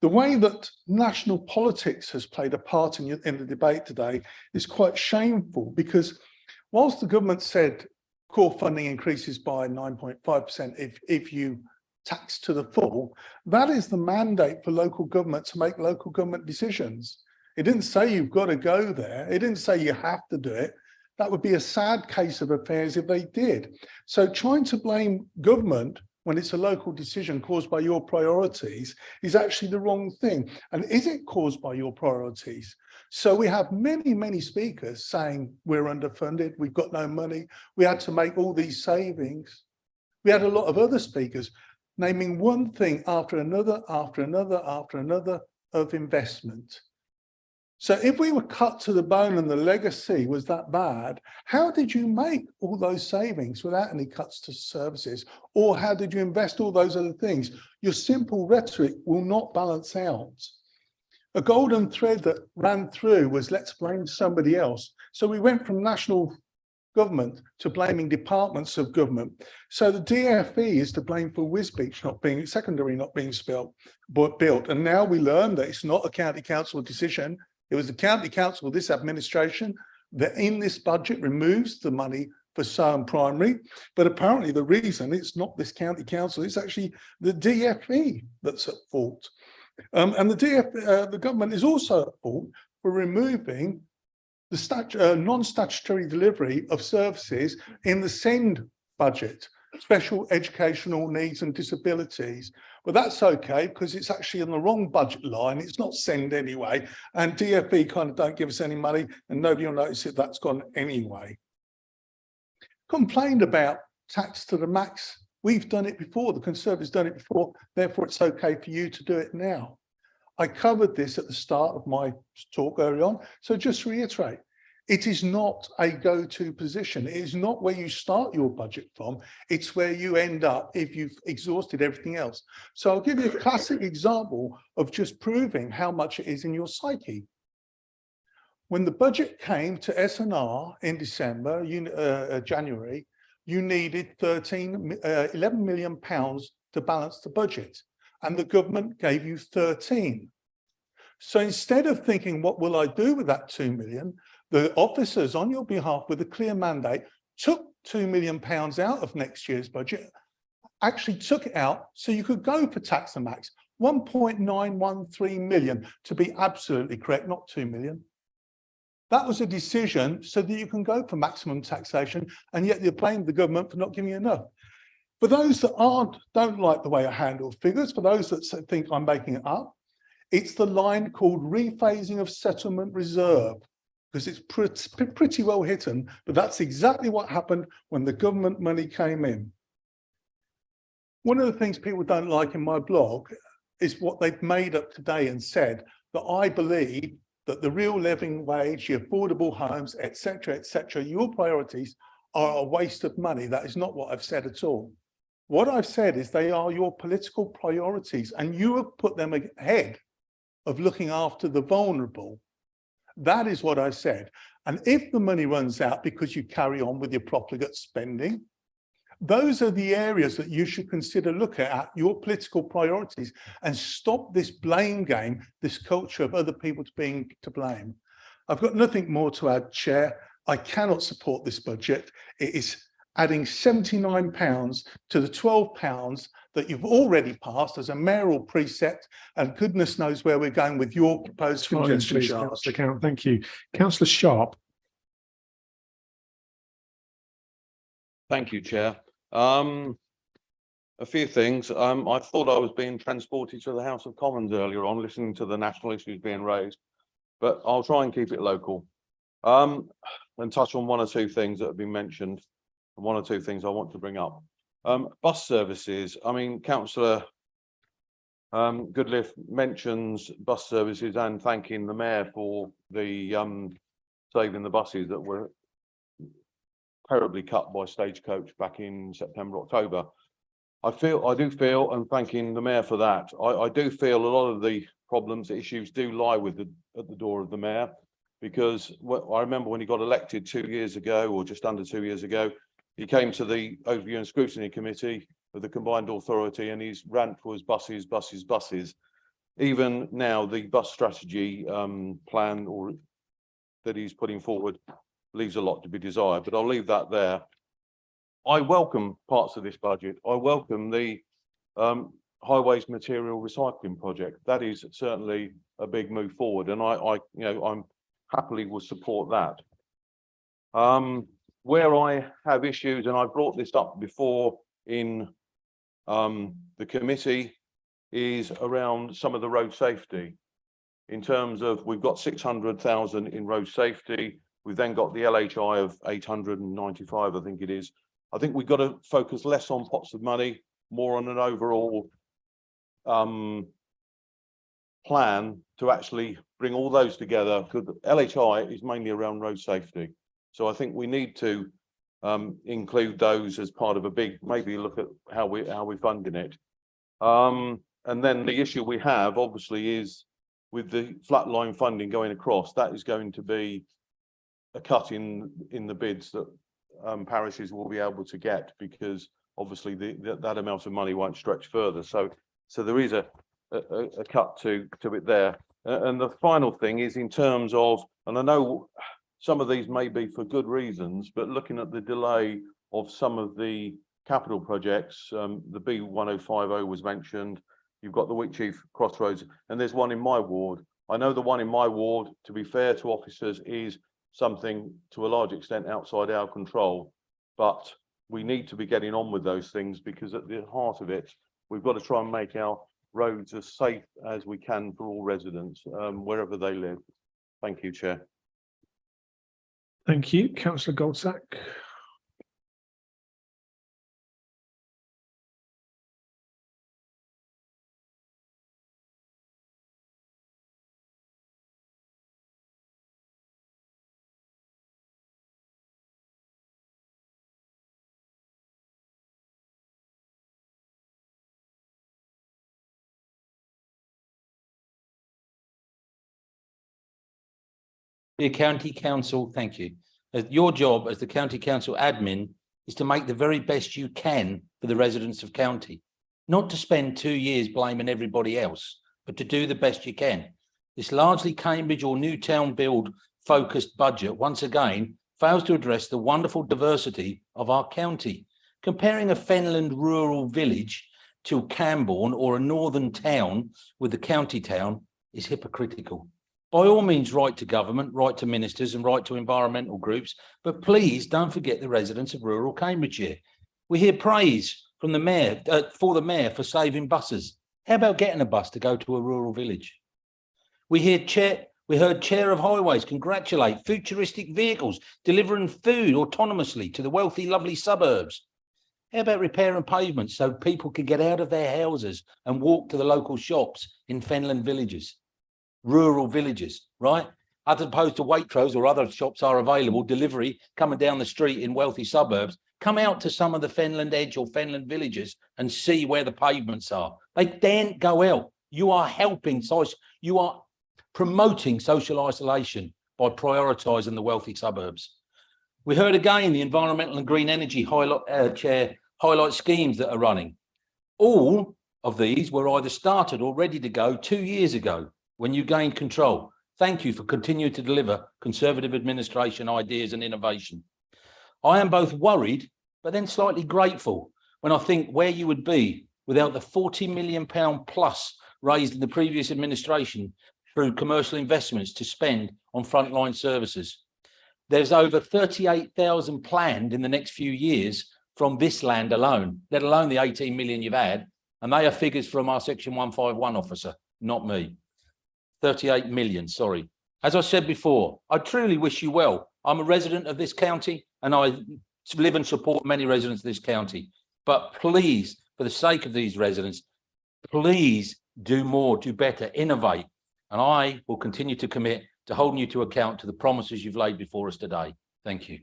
The way that national politics has played a part in the debate today is quite shameful, because whilst the government said core funding increases by 9.5% if you tax to the full, that is the mandate for local government to make local government decisions. It didn't say you've got to go there. It didn't say you have to do it. That would be a sad case of affairs if they did. So trying to blame government when it's a local decision caused by your priorities is actually the wrong thing. And is it caused by your priorities? So we have many, many speakers saying we're underfunded, we've got no money, we had to make all these savings. We had a lot of other speakers naming one thing after another, after another, after another of investment. So if we were cut to the bone and the legacy was that bad, how did you make all those savings without any cuts to services? Or how did you invest all those other things? Your simple rhetoric will not balance out. A golden thread that ran through was let's blame somebody else. So we went from national government to blaming departments of government. So the DFE is to blame for Wisbech not being secondary, not being built. And now we learn that it's not a county council decision. It was the county council, this administration, that in this budget removes the money for Soham Primary. But apparently the reason it's not this county council, it's actually the DFE that's at fault. And the government is also at fault for removing the non-statutory delivery of services in the SEND budget. special educational needs and disabilities. But that's okay because it's actually in the wrong budget line. It's not send anyway. And DFE kind of don't give us any money and nobody will notice it. That's gone anyway. Complained about tax to the max. We've done it before. The Conservatives done it before. Therefore, it's okay for you to do it now. I covered this at the start of my talk earlier on. So just to reiterate, it is not a go-to position. It is not where you start your budget from. It's where you end up if you've exhausted everything else. So I'll give you a classic example of just proving how much it is in your psyche. When the budget came to S&R in December, January, you needed 11 million pounds to balance the budget, and the government gave you 13. So instead of thinking, what will I do with that 2 million? The officers on your behalf with a clear mandate took 2 million pounds out of next year's budget, actually took it out so you could go for tax and max, 1.913 million to be absolutely correct, not 2 million. That was a decision so that you can go for maximum taxation, and yet you're blaming the government for not giving you enough. For those that don't like the way I handle figures, for those that think I'm making it up, it's the line called rephasing of settlement reserve, because it's pretty well hidden, but that's exactly what happened when the government money came in. One of the things people don't like in my blog is what they've made up today and said that I believe that the real living wage, the affordable homes, etc., your priorities are a waste of money. That is not what I've said at all. What I've said is they are your political priorities, and you have put them ahead of looking after the vulnerable. That is what I said. And if the money runs out because you carry on with your profligate spending, those are the areas that you should consider looking at your political priorities and stop this blame game, this culture of other people being to blame. I've got nothing more to add, Chair. I cannot support this budget. It is adding £79 to the £12 that you've already passed as a mayoral precept, and goodness knows where we're going with your proposed congestion charge. Thank you. Councillor Sharp. Thank you, Chair. A few things. I thought I was being transported to the House of Commons earlier on, listening to the national issues being raised, but I'll try and keep it local and touch on one or two things that have been mentioned, and one or two things I want to bring up. Bus services. I mean, Councillor Goodliff mentions bus services and thanking the mayor for the saving the buses that were terribly cut by Stagecoach back in September, October. I do feel, and thanking the mayor for that, I do feel a lot of the problems, issues do lie at the door of the mayor, because I remember when he got elected 2 years ago, or just under 2 years ago, he came to the Overview and Scrutiny Committee of the Combined Authority, and his rant was buses, buses, buses. Even now, the bus strategy plan that he's putting forward leaves a lot to be desired, but I'll leave that there. I welcome parts of this budget. I welcome the highways material recycling project. That is certainly a big move forward, and I'm happily will support that. Where I have issues, and I brought this up before in the committee, is around some of the road safety. In terms of, we've got 600,000 in road safety. We've then got the LHI of 895, I think it is. I think we've got to focus less on pots of money, more on an overall plan to actually bring all those together, because LHI is mainly around road safety. So I think we need to include those as part of a big, maybe look at how we're funding it. And then the issue we have obviously is with the flatline funding going across, that is going to be a cut in the bids that parishes will be able to get, because obviously that amount of money won't stretch further. So there is a cut to it there. And the final thing is in terms of, and I know some of these may be for good reasons, but looking at the delay of some of the capital projects, the B1050 was mentioned. You've got the Wheatsheaf Crossroads, and there's one in my ward. I know the one in my ward, to be fair to officers, is something to a large extent outside our control, but we need to be getting on with those things, because at the heart of it, we've got to try and make our roads as safe as we can for all residents, wherever they live. Thank you, Chair. Thank you, Councillor Goldsack. The county council, thank you. Your job as the county council admin is to make the very best you can for the residents of county, not to spend 2 years blaming everybody else, but to do the best you can. This largely Cambridge or Newtown build focused budget once again fails to address the wonderful diversity of our county. Comparing a Fenland rural village to Camborne or a northern town with the county town is hypocritical. By all means, right to government, right to ministers and right to environmental groups, but please don't forget the residents of rural Cambridgeshire. We hear praise from the mayor, for saving buses. How about getting a bus to go to a rural village? We heard Chair of Highways congratulate futuristic vehicles delivering food autonomously to the wealthy, lovely suburbs. How about repairing pavements so people can get out of their houses and walk to the local shops in Fenland villages? Rural villages, right? As opposed to Waitrose or other shops are available, delivery coming down the street in wealthy suburbs. Come out to some of the Fenland Edge or Fenland villages and see where the pavements are. They daren't go out. You are you are promoting social isolation by prioritising the wealthy suburbs. We heard again the environmental and green energy highlight schemes that are running. All of these were either started or ready to go 2 years ago when you gained control. Thank you for continuing to deliver Conservative administration ideas and innovation. I am both worried, but then slightly grateful when I think where you would be without the £40 million plus raised in the previous administration through commercial investments to spend on frontline services. There's over 38,000 planned in the next few years from this land alone, let alone the 18 million you've had. And they are figures from our Section 151 officer, not me. 38 million, sorry. As I said before, I truly wish you well. I'm a resident of this county and I live and support many residents of this county. But please, for the sake of these residents, please do more, do better, innovate. And I will continue to commit to holding you to account to the promises you've laid before us today. Thank you.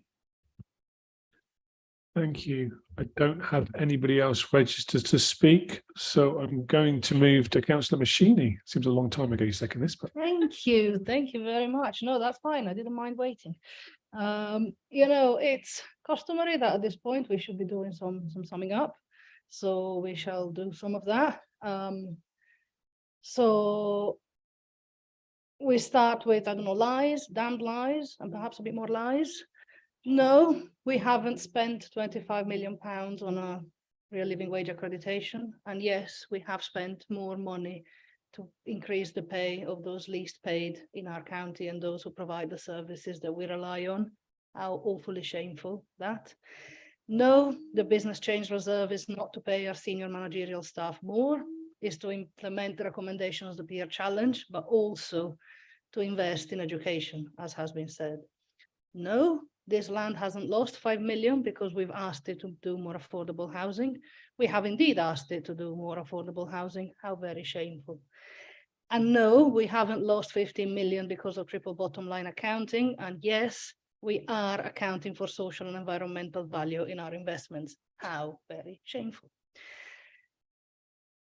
Thank you. I don't have anybody else registered to speak, so I'm going to move to Councillor Machini. Seems a long time ago you seconded this, but Thank you very much. No, that's fine. I didn't mind waiting. You know, it's customary that at this point we should be doing some summing up. So we shall do some of that. So we start with, I don't know, lies, damned lies, and perhaps a bit more lies. No, we haven't spent £25 million on a real living wage accreditation. And yes, we have spent more money to increase the pay of those least paid in our county and those who provide the services that we rely on. How awfully shameful that. No, the business change reserve is not to pay our senior managerial staff more, is to implement the recommendations of the peer challenge, but also to invest in education, as has been said. No, this land hasn't lost 5 million because we've asked it to do more affordable housing. We have indeed asked it to do more affordable housing. How very shameful. And no, we haven't lost 15 million because of triple bottom line accounting. And yes, we are accounting for social and environmental value in our investments. How very shameful.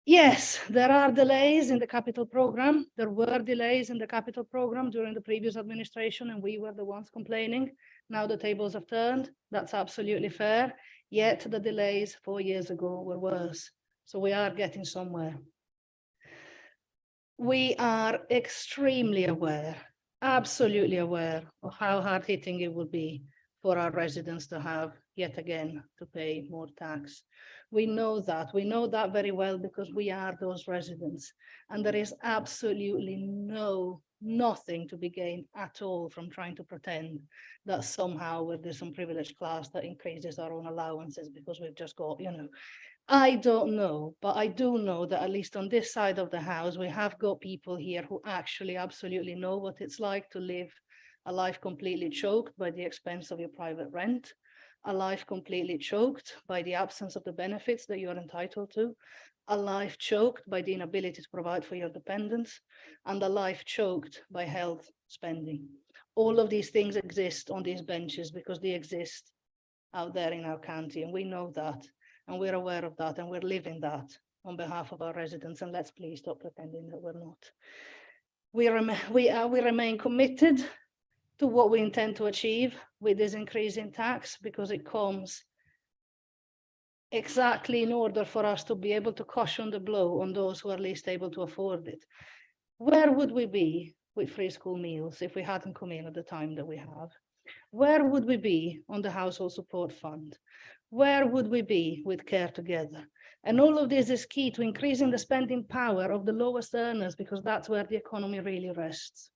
Yes, there are delays in the capital program. There were delays in the capital program during the previous administration, and we were the ones complaining. Now the tables have turned. That's absolutely fair. Yet the delays 4 years ago were worse. So we are getting somewhere. We are extremely aware, absolutely aware of how hard hitting it will be for our residents to have yet again to pay more tax. We know that very well because we are those residents, and there is absolutely nothing to be gained at all from trying to pretend that somehow there's some privileged class that increases our own allowances because we've just got, I don't know, but I do know that at least on this side of the house, we have got people here who actually absolutely know what it's like to live a life completely choked by the expense of your private rent, a life completely choked by the absence of the benefits that you are entitled to, a life choked by the inability to provide for your dependents, and a life choked by health spending. All of these things exist on these benches because they exist out there in our county, and we know that, and we're aware of that, and we're living that on behalf of our residents, and let's please stop pretending that we're not. We remain committed to what we intend to achieve with this increase in tax, because it comes exactly in order for us to be able to cushion the blow on those who are least able to afford it. Where would we be with free school meals if we hadn't come in at the time that we have? Where would we be on the household support fund? Where would we be with Care Together? And all of this is key to increasing the spending power of the lowest earners, because that's where the economy really rests.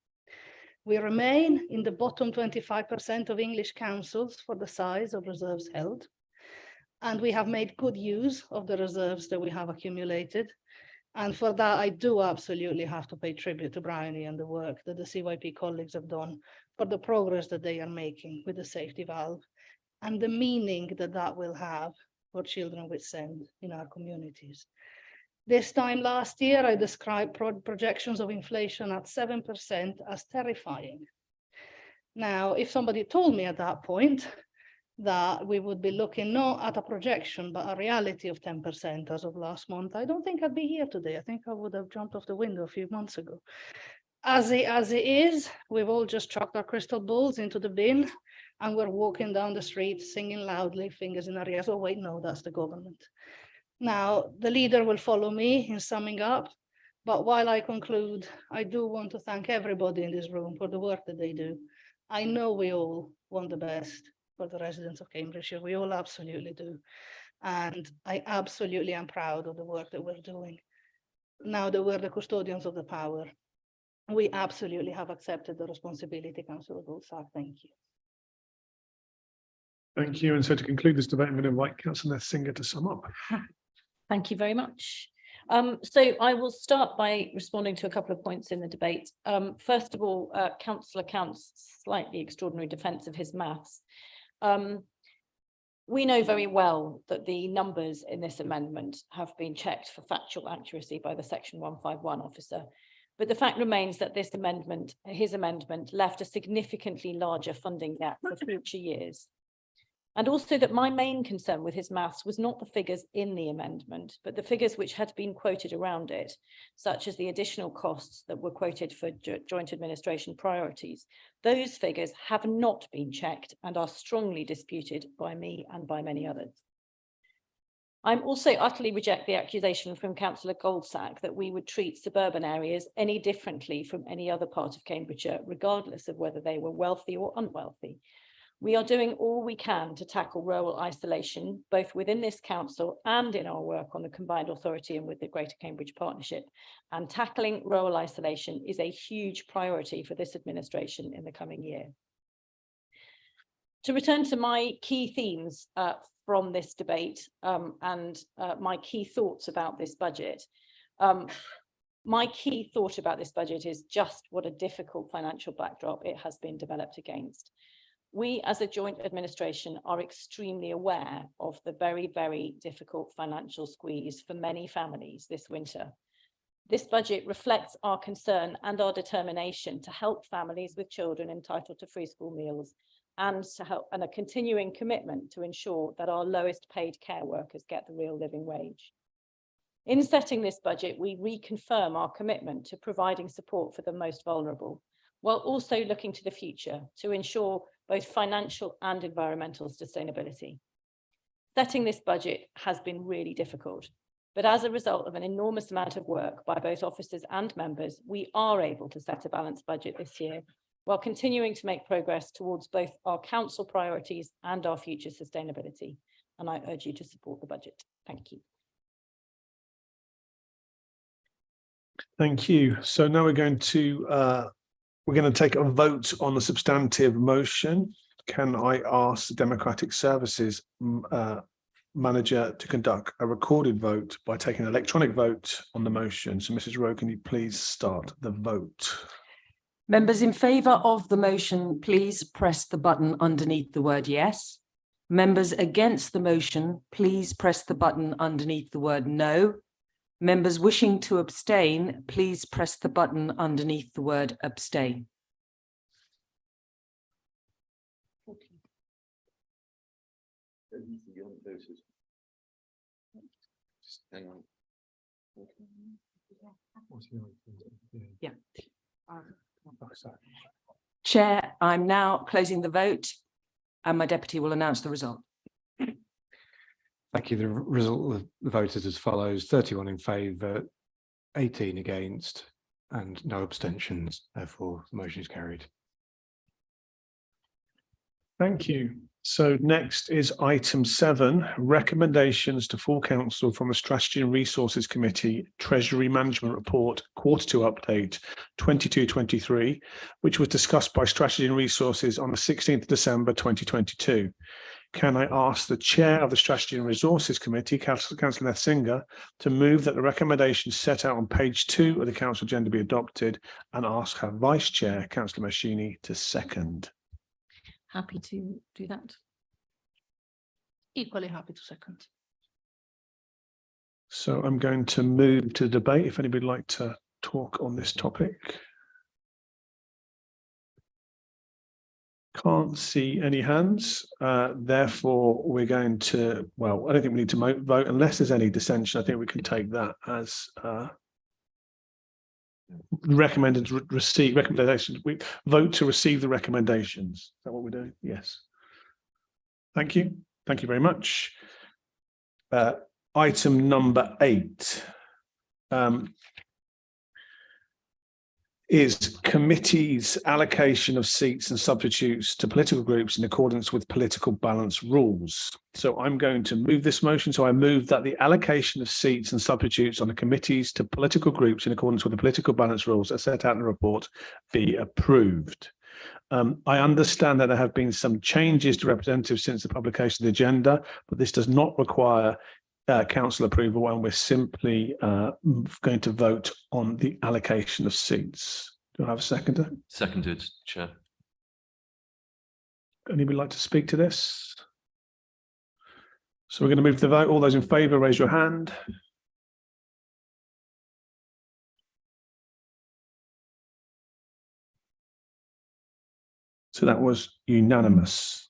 We remain in the bottom 25% of English councils for the size of reserves held. And we have made good use of the reserves that we have accumulated. And for that, I do absolutely have to pay tribute to Bryony and the work that the CYP colleagues have done for the progress that they are making with the safety valve and the meaning that that will have for children with SEND in our communities. This time last year, I described projections of inflation at 7% as terrifying. Now, if somebody told me at that point that we would be looking not at a projection, but a reality of 10% as of last month, I don't think I'd be here today. I think I would have jumped off the window a few months ago. As it is, we've all just chucked our crystal balls into the bin and we're walking down the street singing loudly, fingers in our ears. Oh, wait, no, that's the government. Now, the leader will follow me in summing up, but while I conclude, I do want to thank everybody in this room for the work that they do. I know we all want the best for the residents of Cambridgeshire. We all absolutely do. And I absolutely am proud of the work that we're doing. Now that we're the custodians of the power, we absolutely have accepted the responsibility, Councillor Goldsack. Thank you. Thank you. And so to conclude this debate, I'm going to invite Councillor Singer to sum up. Thank you very much. So I will start by responding to a couple of points in the debate. First of all, Councillor Count's slightly extraordinary defence of his maths. We know very well that the numbers in this amendment have been checked for factual accuracy by the Section 151 officer. But the fact remains that this amendment, his amendment, left a significantly larger funding gap for future years. And also that my main concern with his maths was not the figures in the amendment, but the figures which had been quoted around it, such as the additional costs that were quoted for joint administration priorities. Those figures have not been checked and are strongly disputed by me and by many others. I'm also utterly reject the accusation from Councillor Goldsack that we would treat suburban areas any differently from any other part of Cambridgeshire, regardless of whether they were wealthy or unwealthy. We are doing all we can to tackle rural isolation, both within this council and in our work on the combined authority and with the Greater Cambridge Partnership. And tackling rural isolation is a huge priority for this administration in the coming year. To return to my key themes from this debate and my key thoughts about this budget. My key thought about this budget is just what a difficult financial backdrop it has been developed against. We as a joint administration are extremely aware of the very, very difficult financial squeeze for many families this winter. This budget reflects our concern and our determination to help families with children entitled to free school meals and to help, and a continuing commitment to ensure that our lowest paid care workers get the real living wage. In setting this budget, we reconfirm our commitment to providing support for the most vulnerable, while also looking to the future to ensure both financial and environmental sustainability. Setting this budget has been really difficult, but as a result of an enormous amount of work by both officers and members, we are able to set a balanced budget this year while continuing to make progress towards both our council priorities and our future sustainability. And I urge you to support the budget. Thank you. Thank you. So now we're going to take a vote on the substantive motion. Can I ask the Democratic Services Manager to conduct a recorded vote by taking an electronic vote on the motion? So Mrs. Rowe, can you please start the vote? Members in favour of the motion, please press the button underneath the word yes. Members against the motion, please press the button underneath the word no. Members wishing to abstain, please press the button underneath the word abstain. Yeah. Chair, I'm now closing the vote and my deputy will announce the result. Thank you. The result of the vote is as follows: 31 in favour, 18 against, and no abstentions. Therefore, the motion is carried. Thank you. So next is item 7, recommendations to full council from the Strategy and Resources Committee Treasury Management Report Q2 update 22-23, which was discussed by Strategy and Resources on the 16th of December 2022. Can I ask the Chair of the Strategy and Resources Committee, Councillor Nethsinger, to move that the recommendations set out on page 2 of the Council agenda be adopted, and ask her Vice Chair, Councillor Mashini, to second? Happy to do that. Equally happy to second. So I'm going to move to debate if anybody would like to talk on this topic. Can't see any hands. Therefore, we're going to, well, I don't think we need to vote unless there's any dissension. I think we can take that as recommended receive recommendations. We vote to receive the recommendations. Is that what we're doing? Yes. Thank you. Thank you very much. Item number 8 is committee's allocation of seats and substitutes to political groups in accordance with political balance rules. So I'm going to move this motion. So I move that the allocation of seats and substitutes on the committees to political groups in accordance with the political balance rules as set out in the report be approved. I understand that there have been some changes to representatives since the publication of the agenda, but this does not require council approval, and we're simply going to vote on the allocation of seats. Do I have a seconder? Seconded, Chair. Anybody like to speak to this? So we're going to move to the vote. All those in favour, raise your hand. So that was unanimous.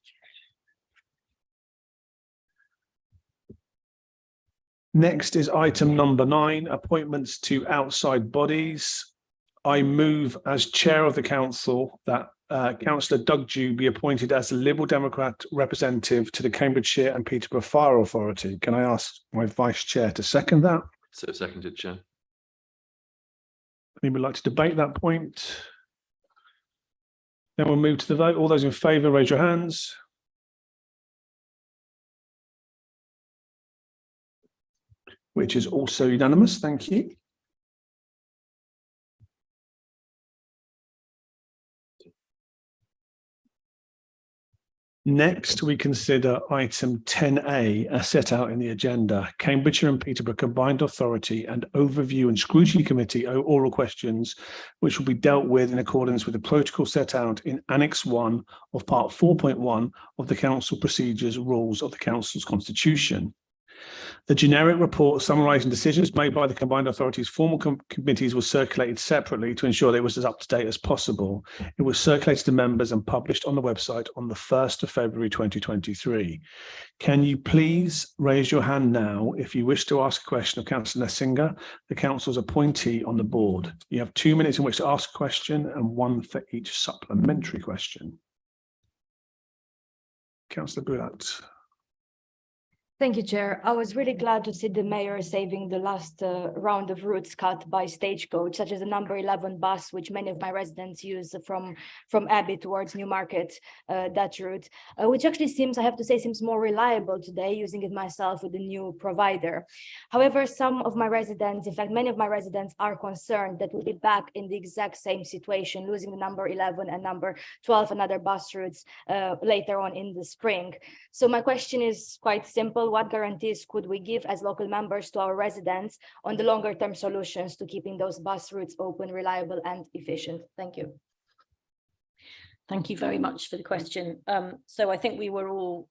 Next is item number 9, appointments to outside bodies. I move as chair of the council that Councillor Doug Dew be appointed as the Liberal Democrat representative to the Cambridgeshire and Peterborough Fire Authority. Can I ask my vice chair to second that? So seconded, Chair. Anybody would like to debate that point? Then we'll move to the vote. All those in favour, raise your hands. Which is also unanimous. Thank you. Next, we consider item 10A as set out in the agenda, Cambridgeshire and Peterborough Combined Authority and Overview and Scrutiny Committee oral questions, which will be dealt with in accordance with the protocol set out in Annex 1 of Part 4.1 of the Council Procedures Rules of the Council's Constitution. The generic report summarising decisions made by the combined authorities formal committees was circulated separately to ensure that it was as up to date as possible. It was circulated to members and published on the website on the 1st of February 2023. Can you please raise your hand now if you wish to ask a question of Councillor Nethsinger, the council's appointee on the board? You have 2 minutes in which to ask a question and 1 for each supplementary question. Councillor Boulat. Thank you, Chair. I was really glad to see the mayor saving the last round of routes cut by Stagecoach, such as the number 11 bus, which many of my residents use from Abbey towards Newmarket, that route, which actually seems, I have to say, seems more reliable today, using it myself with the new provider. However, some of my residents, in fact, many of my residents are concerned that we'll be back in the exact same situation, losing the number 11 and number 12 and other bus routes later on in the spring. So my question is quite simple. What guarantees could we give as local members to our residents on the longer term solutions to keeping those bus routes open, reliable and efficient? Thank you. Thank you very much for the question. So I think we were all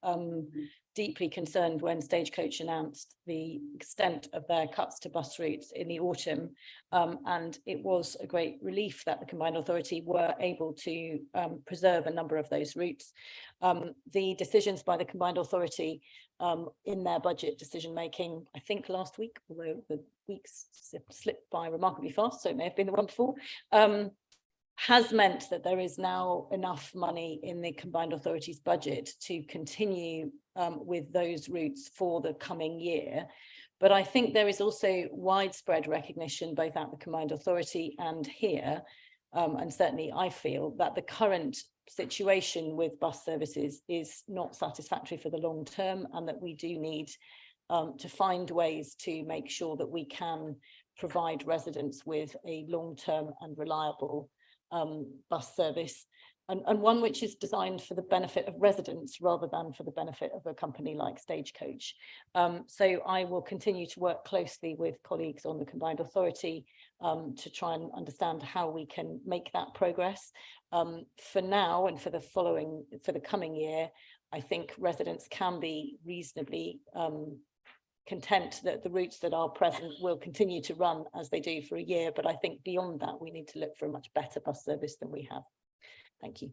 deeply concerned when Stagecoach announced the extent of their cuts to bus routes in the autumn. And it was a great relief that the Combined Authority were able to preserve a number of those routes. The decisions by the Combined Authority in their budget decision making, I think last week, although the weeks slipped by remarkably fast, so it may have been the one before, has meant that there is now enough money in the Combined Authority's budget to continue with those routes for the coming year. But I think there is also widespread recognition, both at the Combined Authority and here, and certainly I feel that the current situation with bus services is not satisfactory for the long term, and that we do need to find ways to make sure that we can provide residents with a long-term and reliable bus service, and one which is designed for the benefit of residents rather than for the benefit of a company like Stagecoach. So I will continue to work closely with colleagues on the Combined Authority to try and understand how we can make that progress. For now and for the coming year, I think residents can be reasonably content that the routes that are present will continue to run as they do for a year. But I think beyond that, we need to look for a much better bus service than we have. Thank you.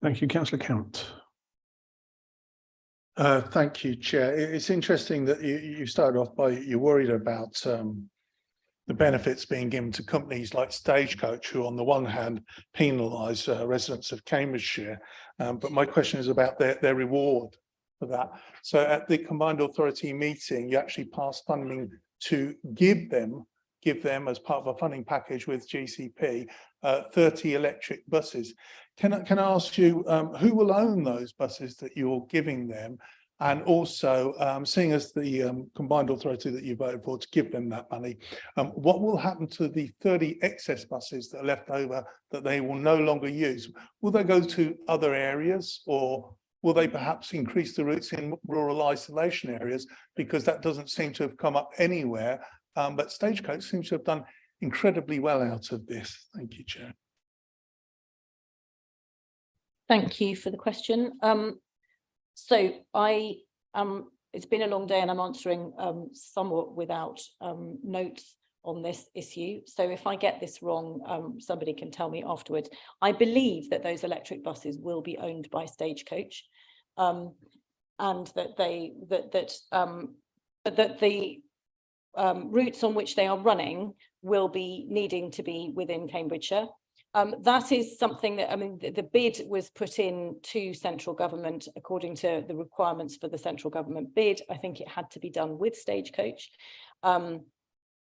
Thank you, Councillor Count. Thank you, Chair. It's interesting that you started off by you're worried about the benefits being given to companies like Stagecoach, who on the one hand penalise residents of Cambridgeshire, but my question is about their reward for that. So at the Combined Authority meeting, you actually passed funding to give them as part of a funding package with GCP 30 electric buses. Can I ask you who will own those buses that you're giving them? And also, seeing as the Combined Authority that you voted for to give them that money, what will happen to the 30 excess buses that are left over that they will no longer use? Will they go to other areas, or will they perhaps increase the routes in rural isolation areas? Because that doesn't seem to have come up anywhere, but Stagecoach seems to have done incredibly well out of this. Thank you, Chair. Thank you for the question. So it's been a long day and I'm answering somewhat without notes on this issue. So if I get this wrong, somebody can tell me afterwards. I believe that those electric buses will be owned by Stagecoach, and that the routes on which they are running will be needing to be within Cambridgeshire. That is something that, I mean, the bid was put in to central government according to the requirements for the central government bid. I think it had to be done with Stagecoach.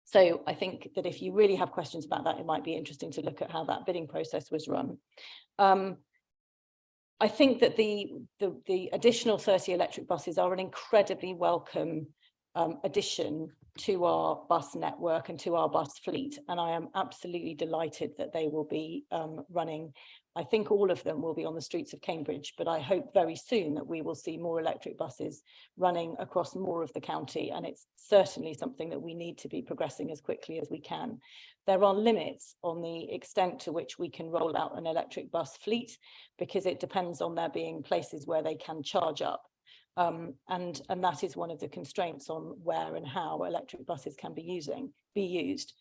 So I think that if you really have questions about that, it might be interesting to look at how that bidding process was run. I think that the additional 30 electric buses are an incredibly welcome addition to our bus network and to our bus fleet, and I am absolutely delighted that they will be running. I think all of them will be on the streets of Cambridge, but I hope very soon that we will see more electric buses running across more of the county, and it's certainly something that we need to be progressing as quickly as we can. There are limits on the extent to which we can roll out an electric bus fleet, because it depends on there being places where they can charge up. And that is one of the constraints on where and how electric buses can be used.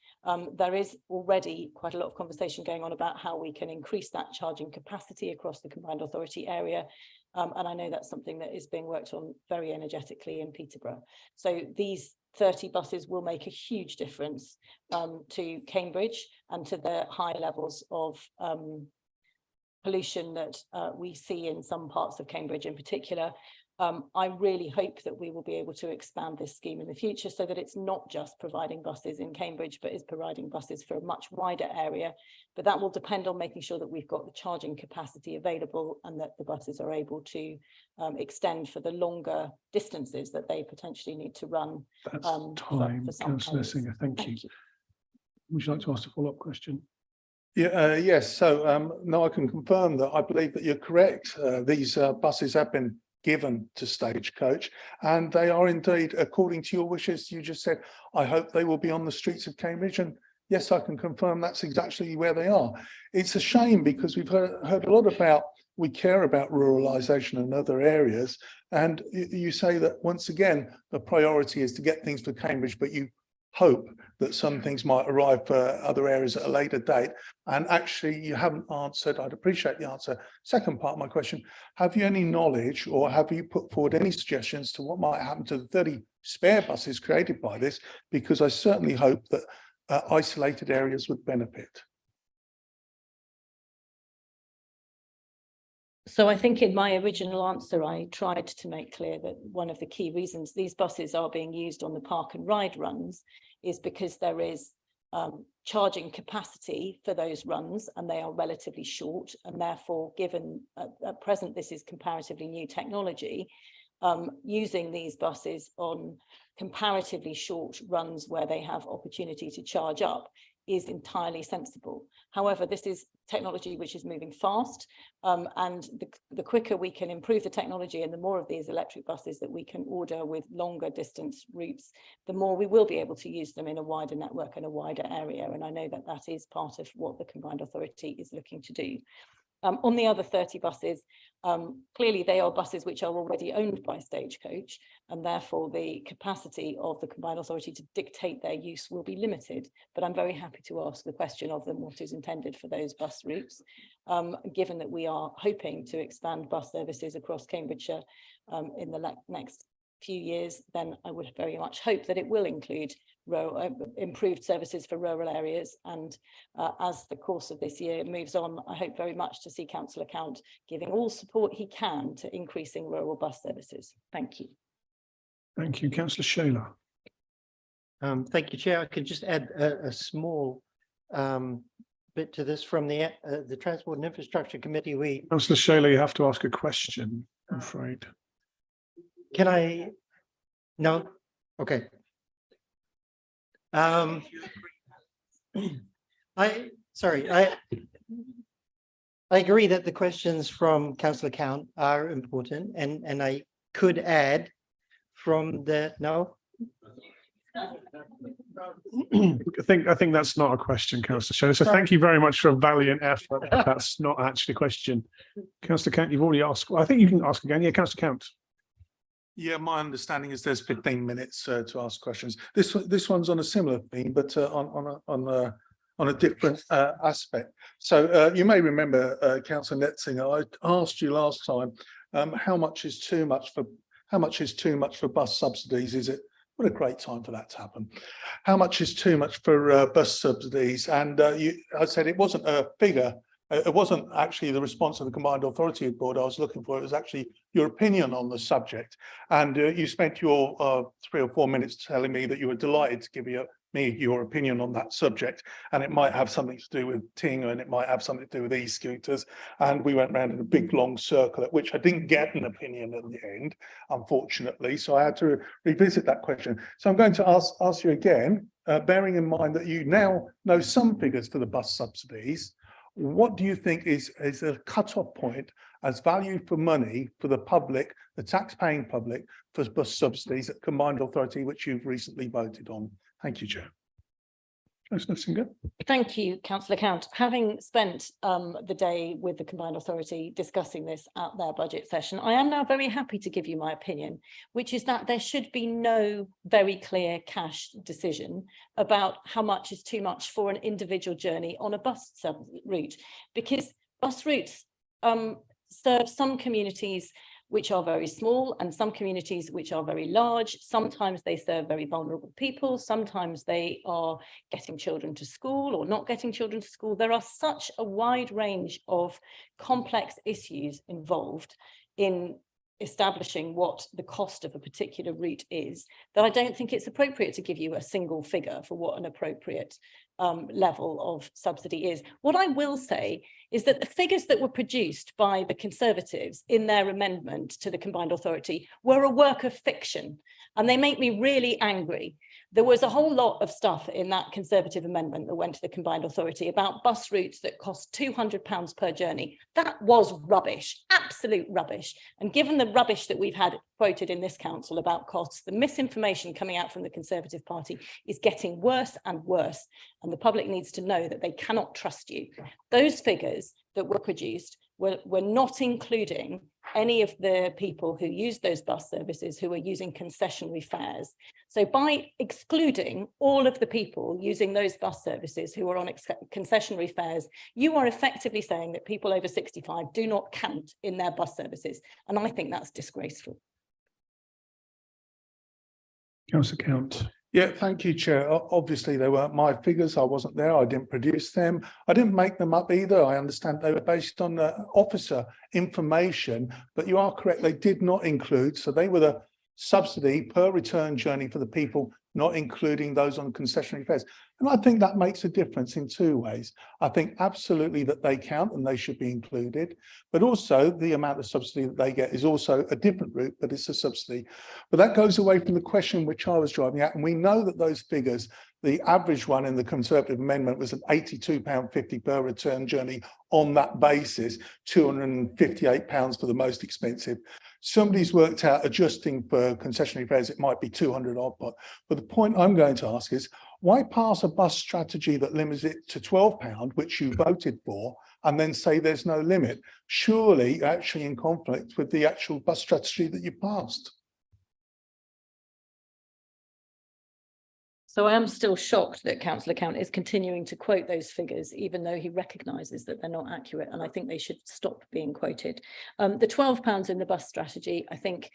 There is already quite a lot of conversation going on about how we can increase that charging capacity across the Combined Authority area. And I know that's something that is being worked on very energetically in Peterborough. So these 30 buses will make a huge difference to Cambridge and to the high levels of pollution that we see in some parts of Cambridge in particular. I really hope that we will be able to expand this scheme in the future so that it's not just providing buses in Cambridge, but is providing buses for a much wider area. But that will depend on making sure that we've got the charging capacity available and that the buses are able to extend for the longer distances that they potentially need to run. That's for time, some Councillor areas. Singer. Thank you. Would you like to ask a follow-up question? Yeah, yes. So no, I can confirm that I believe that you're correct. These buses have been given to Stagecoach, and they are indeed, according to your wishes, you just said, I hope they will be on the streets of Cambridge. And yes, I can confirm that's exactly where they are. It's a shame because we've heard a lot about, we care about ruralisation in other areas. And you say that once again, the priority is to get things for Cambridge, but you hope that some things might arrive for other areas at a later date. And actually you haven't answered, I'd appreciate the answer. Second part of my question, have you any knowledge or have you put forward any suggestions to what might happen to the 30 spare buses created by this? Because I certainly hope that isolated areas would benefit. So I think in my original answer, I tried to make clear that one of the key reasons these buses are being used on the park and ride runs is because there is charging capacity for those runs and they are relatively short, and therefore given at present this is comparatively new technology, using these buses on comparatively short runs where they have opportunity to charge up is entirely sensible. However, this is technology which is moving fast, and the quicker we can improve the technology and the more of these electric buses that we can order with longer distance routes, the more we will be able to use them in a wider network and a wider area. And I know that that is part of what the Combined Authority is looking to do. On the other 30 buses, clearly they are buses which are already owned by Stagecoach, and therefore the capacity of the Combined Authority to dictate their use will be limited. But I'm very happy to ask the question of them what is intended for those bus routes, given that we are hoping to expand bus services across Cambridgeshire in the next few years, then I would very much hope that it will include improved services for rural areas. And as the course of this year moves on, I hope very much to see Councillor Count giving all support he can to increasing rural bus services. Thank you. Thank you, Councillor Shaler. Thank you, Chair. I could just add a small bit to this from the Transport and Infrastructure Committee. Councillor Shaler, you have to ask a question, I'm afraid. Can I? No? Okay. I agree that the questions from Councillor Count are important, and I could add from the no. I think that's not a question, Councillor Shaler. So thank you very much for a valiant effort. That's not actually a question. Councillor Count, you've already asked. I think you can ask again. Yeah, Councillor Count. Yeah, my understanding is there's 15 minutes to ask questions. This one's on a similar theme, but on a different aspect. So you may remember, Councillor Netzinger, I asked you last time how much is too much for bus subsidies? Is it? What a great time for that to happen. How much is too much for bus subsidies? And I said it wasn't a figure. It wasn't actually the response of the Combined Authority Board I was looking for. It was actually your opinion on the subject. And you spent your 3 or 4 minutes telling me that you were delighted to give me your opinion on that subject. And it might have something to do with Ting, and it might have something to do with e-scooters. And we went round in a big long circle, at which I didn't get an opinion at the end, unfortunately. So I had to revisit that question. So I'm going to ask you again, bearing in mind that you now know some figures for the bus subsidies. What do you think is a cut-off point as value for money for the public, the tax-paying public, for bus subsidies at Combined Authority, which you've recently voted on? Thank you, Chair. Councillor Singer. Thank you, Councillor Count. Having spent the day with the Combined Authority discussing this at their budget session, I am now very happy to give you my opinion, which is that there should be no very clear cash decision about how much is too much for an individual journey on a bus route, because bus routes serve some communities which are very small and some communities which are very large. Sometimes they serve very vulnerable people. Sometimes they are getting children to school or not getting children to school. There are such a wide range of complex issues involved in establishing what the cost of a particular route is, that I don't think it's appropriate to give you a single figure for what an appropriate level of subsidy is. What I will say is that the figures that were produced by the Conservatives in their amendment to the Combined Authority were a work of fiction, and they make me really angry. There was a whole lot of stuff in that Conservative amendment that went to the Combined Authority about bus routes that cost £200 per journey. That was rubbish, absolute rubbish. And given the rubbish that we've had quoted in this council about costs, the misinformation coming out from the Conservative Party is getting worse and worse. And the public needs to know that they cannot trust you. Those figures that were produced were not including any of the people who use those bus services who are using concessionary fares. So by excluding all of the people using those bus services who are on concessionary fares, you are effectively saying that people over 65 do not count in their bus services. And I think that's disgraceful. Councillor Count. Yeah, thank you, Chair. Obviously, they weren't my figures. I wasn't there. I didn't produce them. I didn't make them up either. I understand they were based on officer information, but you are correct. They did not include. So they were the subsidy per return journey for the people, not including those on concessionary fares. And I think that makes a difference in two ways. I think absolutely that they count and they should be included, but also the amount of subsidy that they get is also a different route, but it's a subsidy. But that goes away from the question which I was driving at. And we know that those figures, the average one in the Conservative amendment was an £82.50 per return journey on that basis, £258 for the most expensive. Somebody's worked out adjusting for concessionary fares, it might be 200 odd, but the point I'm going to ask is, why pass a bus strategy that limits it to £12, which you voted for, and then say there's no limit? Surely actually in conflict with the actual bus strategy that you passed. So I am still shocked that Councillor Count is continuing to quote those figures, even though he recognises that they're not accurate, and I think they should stop being quoted. The £12 in the bus strategy, I think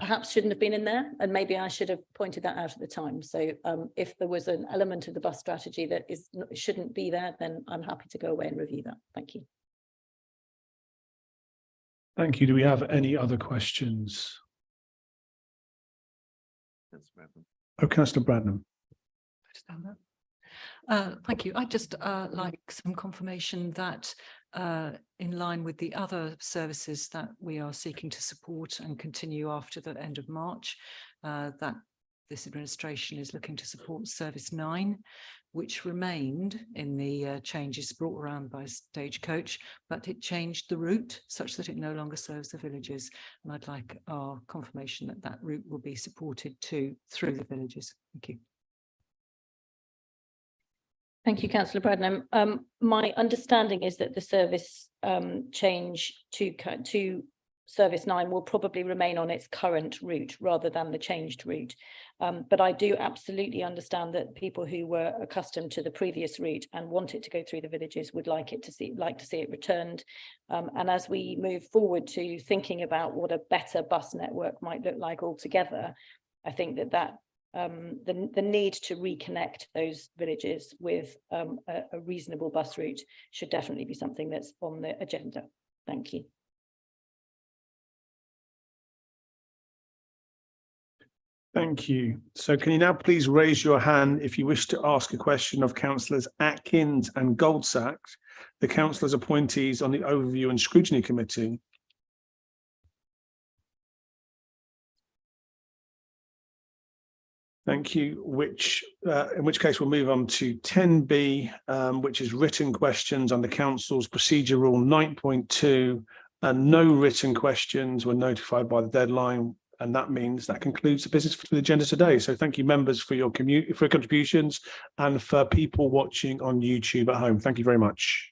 perhaps shouldn't have been in there, and maybe I should have pointed that out at the time. So if there was an element of the bus strategy that shouldn't be there, then I'm happy to go away and review that. Thank you. Thank you. Do we have any other questions? Oh, Councillor Bradnam. Thank you. I'd just like some confirmation that in line with the other services that we are seeking to support and continue after the end of March, that this administration is looking to support Service 9, which remained in the changes brought around by Stagecoach, but it changed the route such that it no longer serves the villages. And I'd like our confirmation that that route will be supported too through the villages. Thank you. Thank you, Councillor Bradnam. My understanding is that the service change to Service 9 will probably remain on its current route rather than the changed route. But I do absolutely understand that people who were accustomed to the previous route and want it to go through the villages would like to see it returned. And as we move forward to thinking about what a better bus network might look like altogether, I think that the need to reconnect those villages with a reasonable bus route should definitely be something that's on the agenda. Thank you. Thank you. So can you now please raise your hand if you wish to ask a question of Councillors Atkins and Goldsack, the councillors appointees on the Overview and Scrutiny Committee. Thank you, in which case we'll move on to 10B, which is written questions under Council's Procedural 9.2, and no written questions were notified by the deadline, and that means that concludes the business for the agenda today. So thank you, members, for your contributions, and for people watching on YouTube at home. Thank you very much.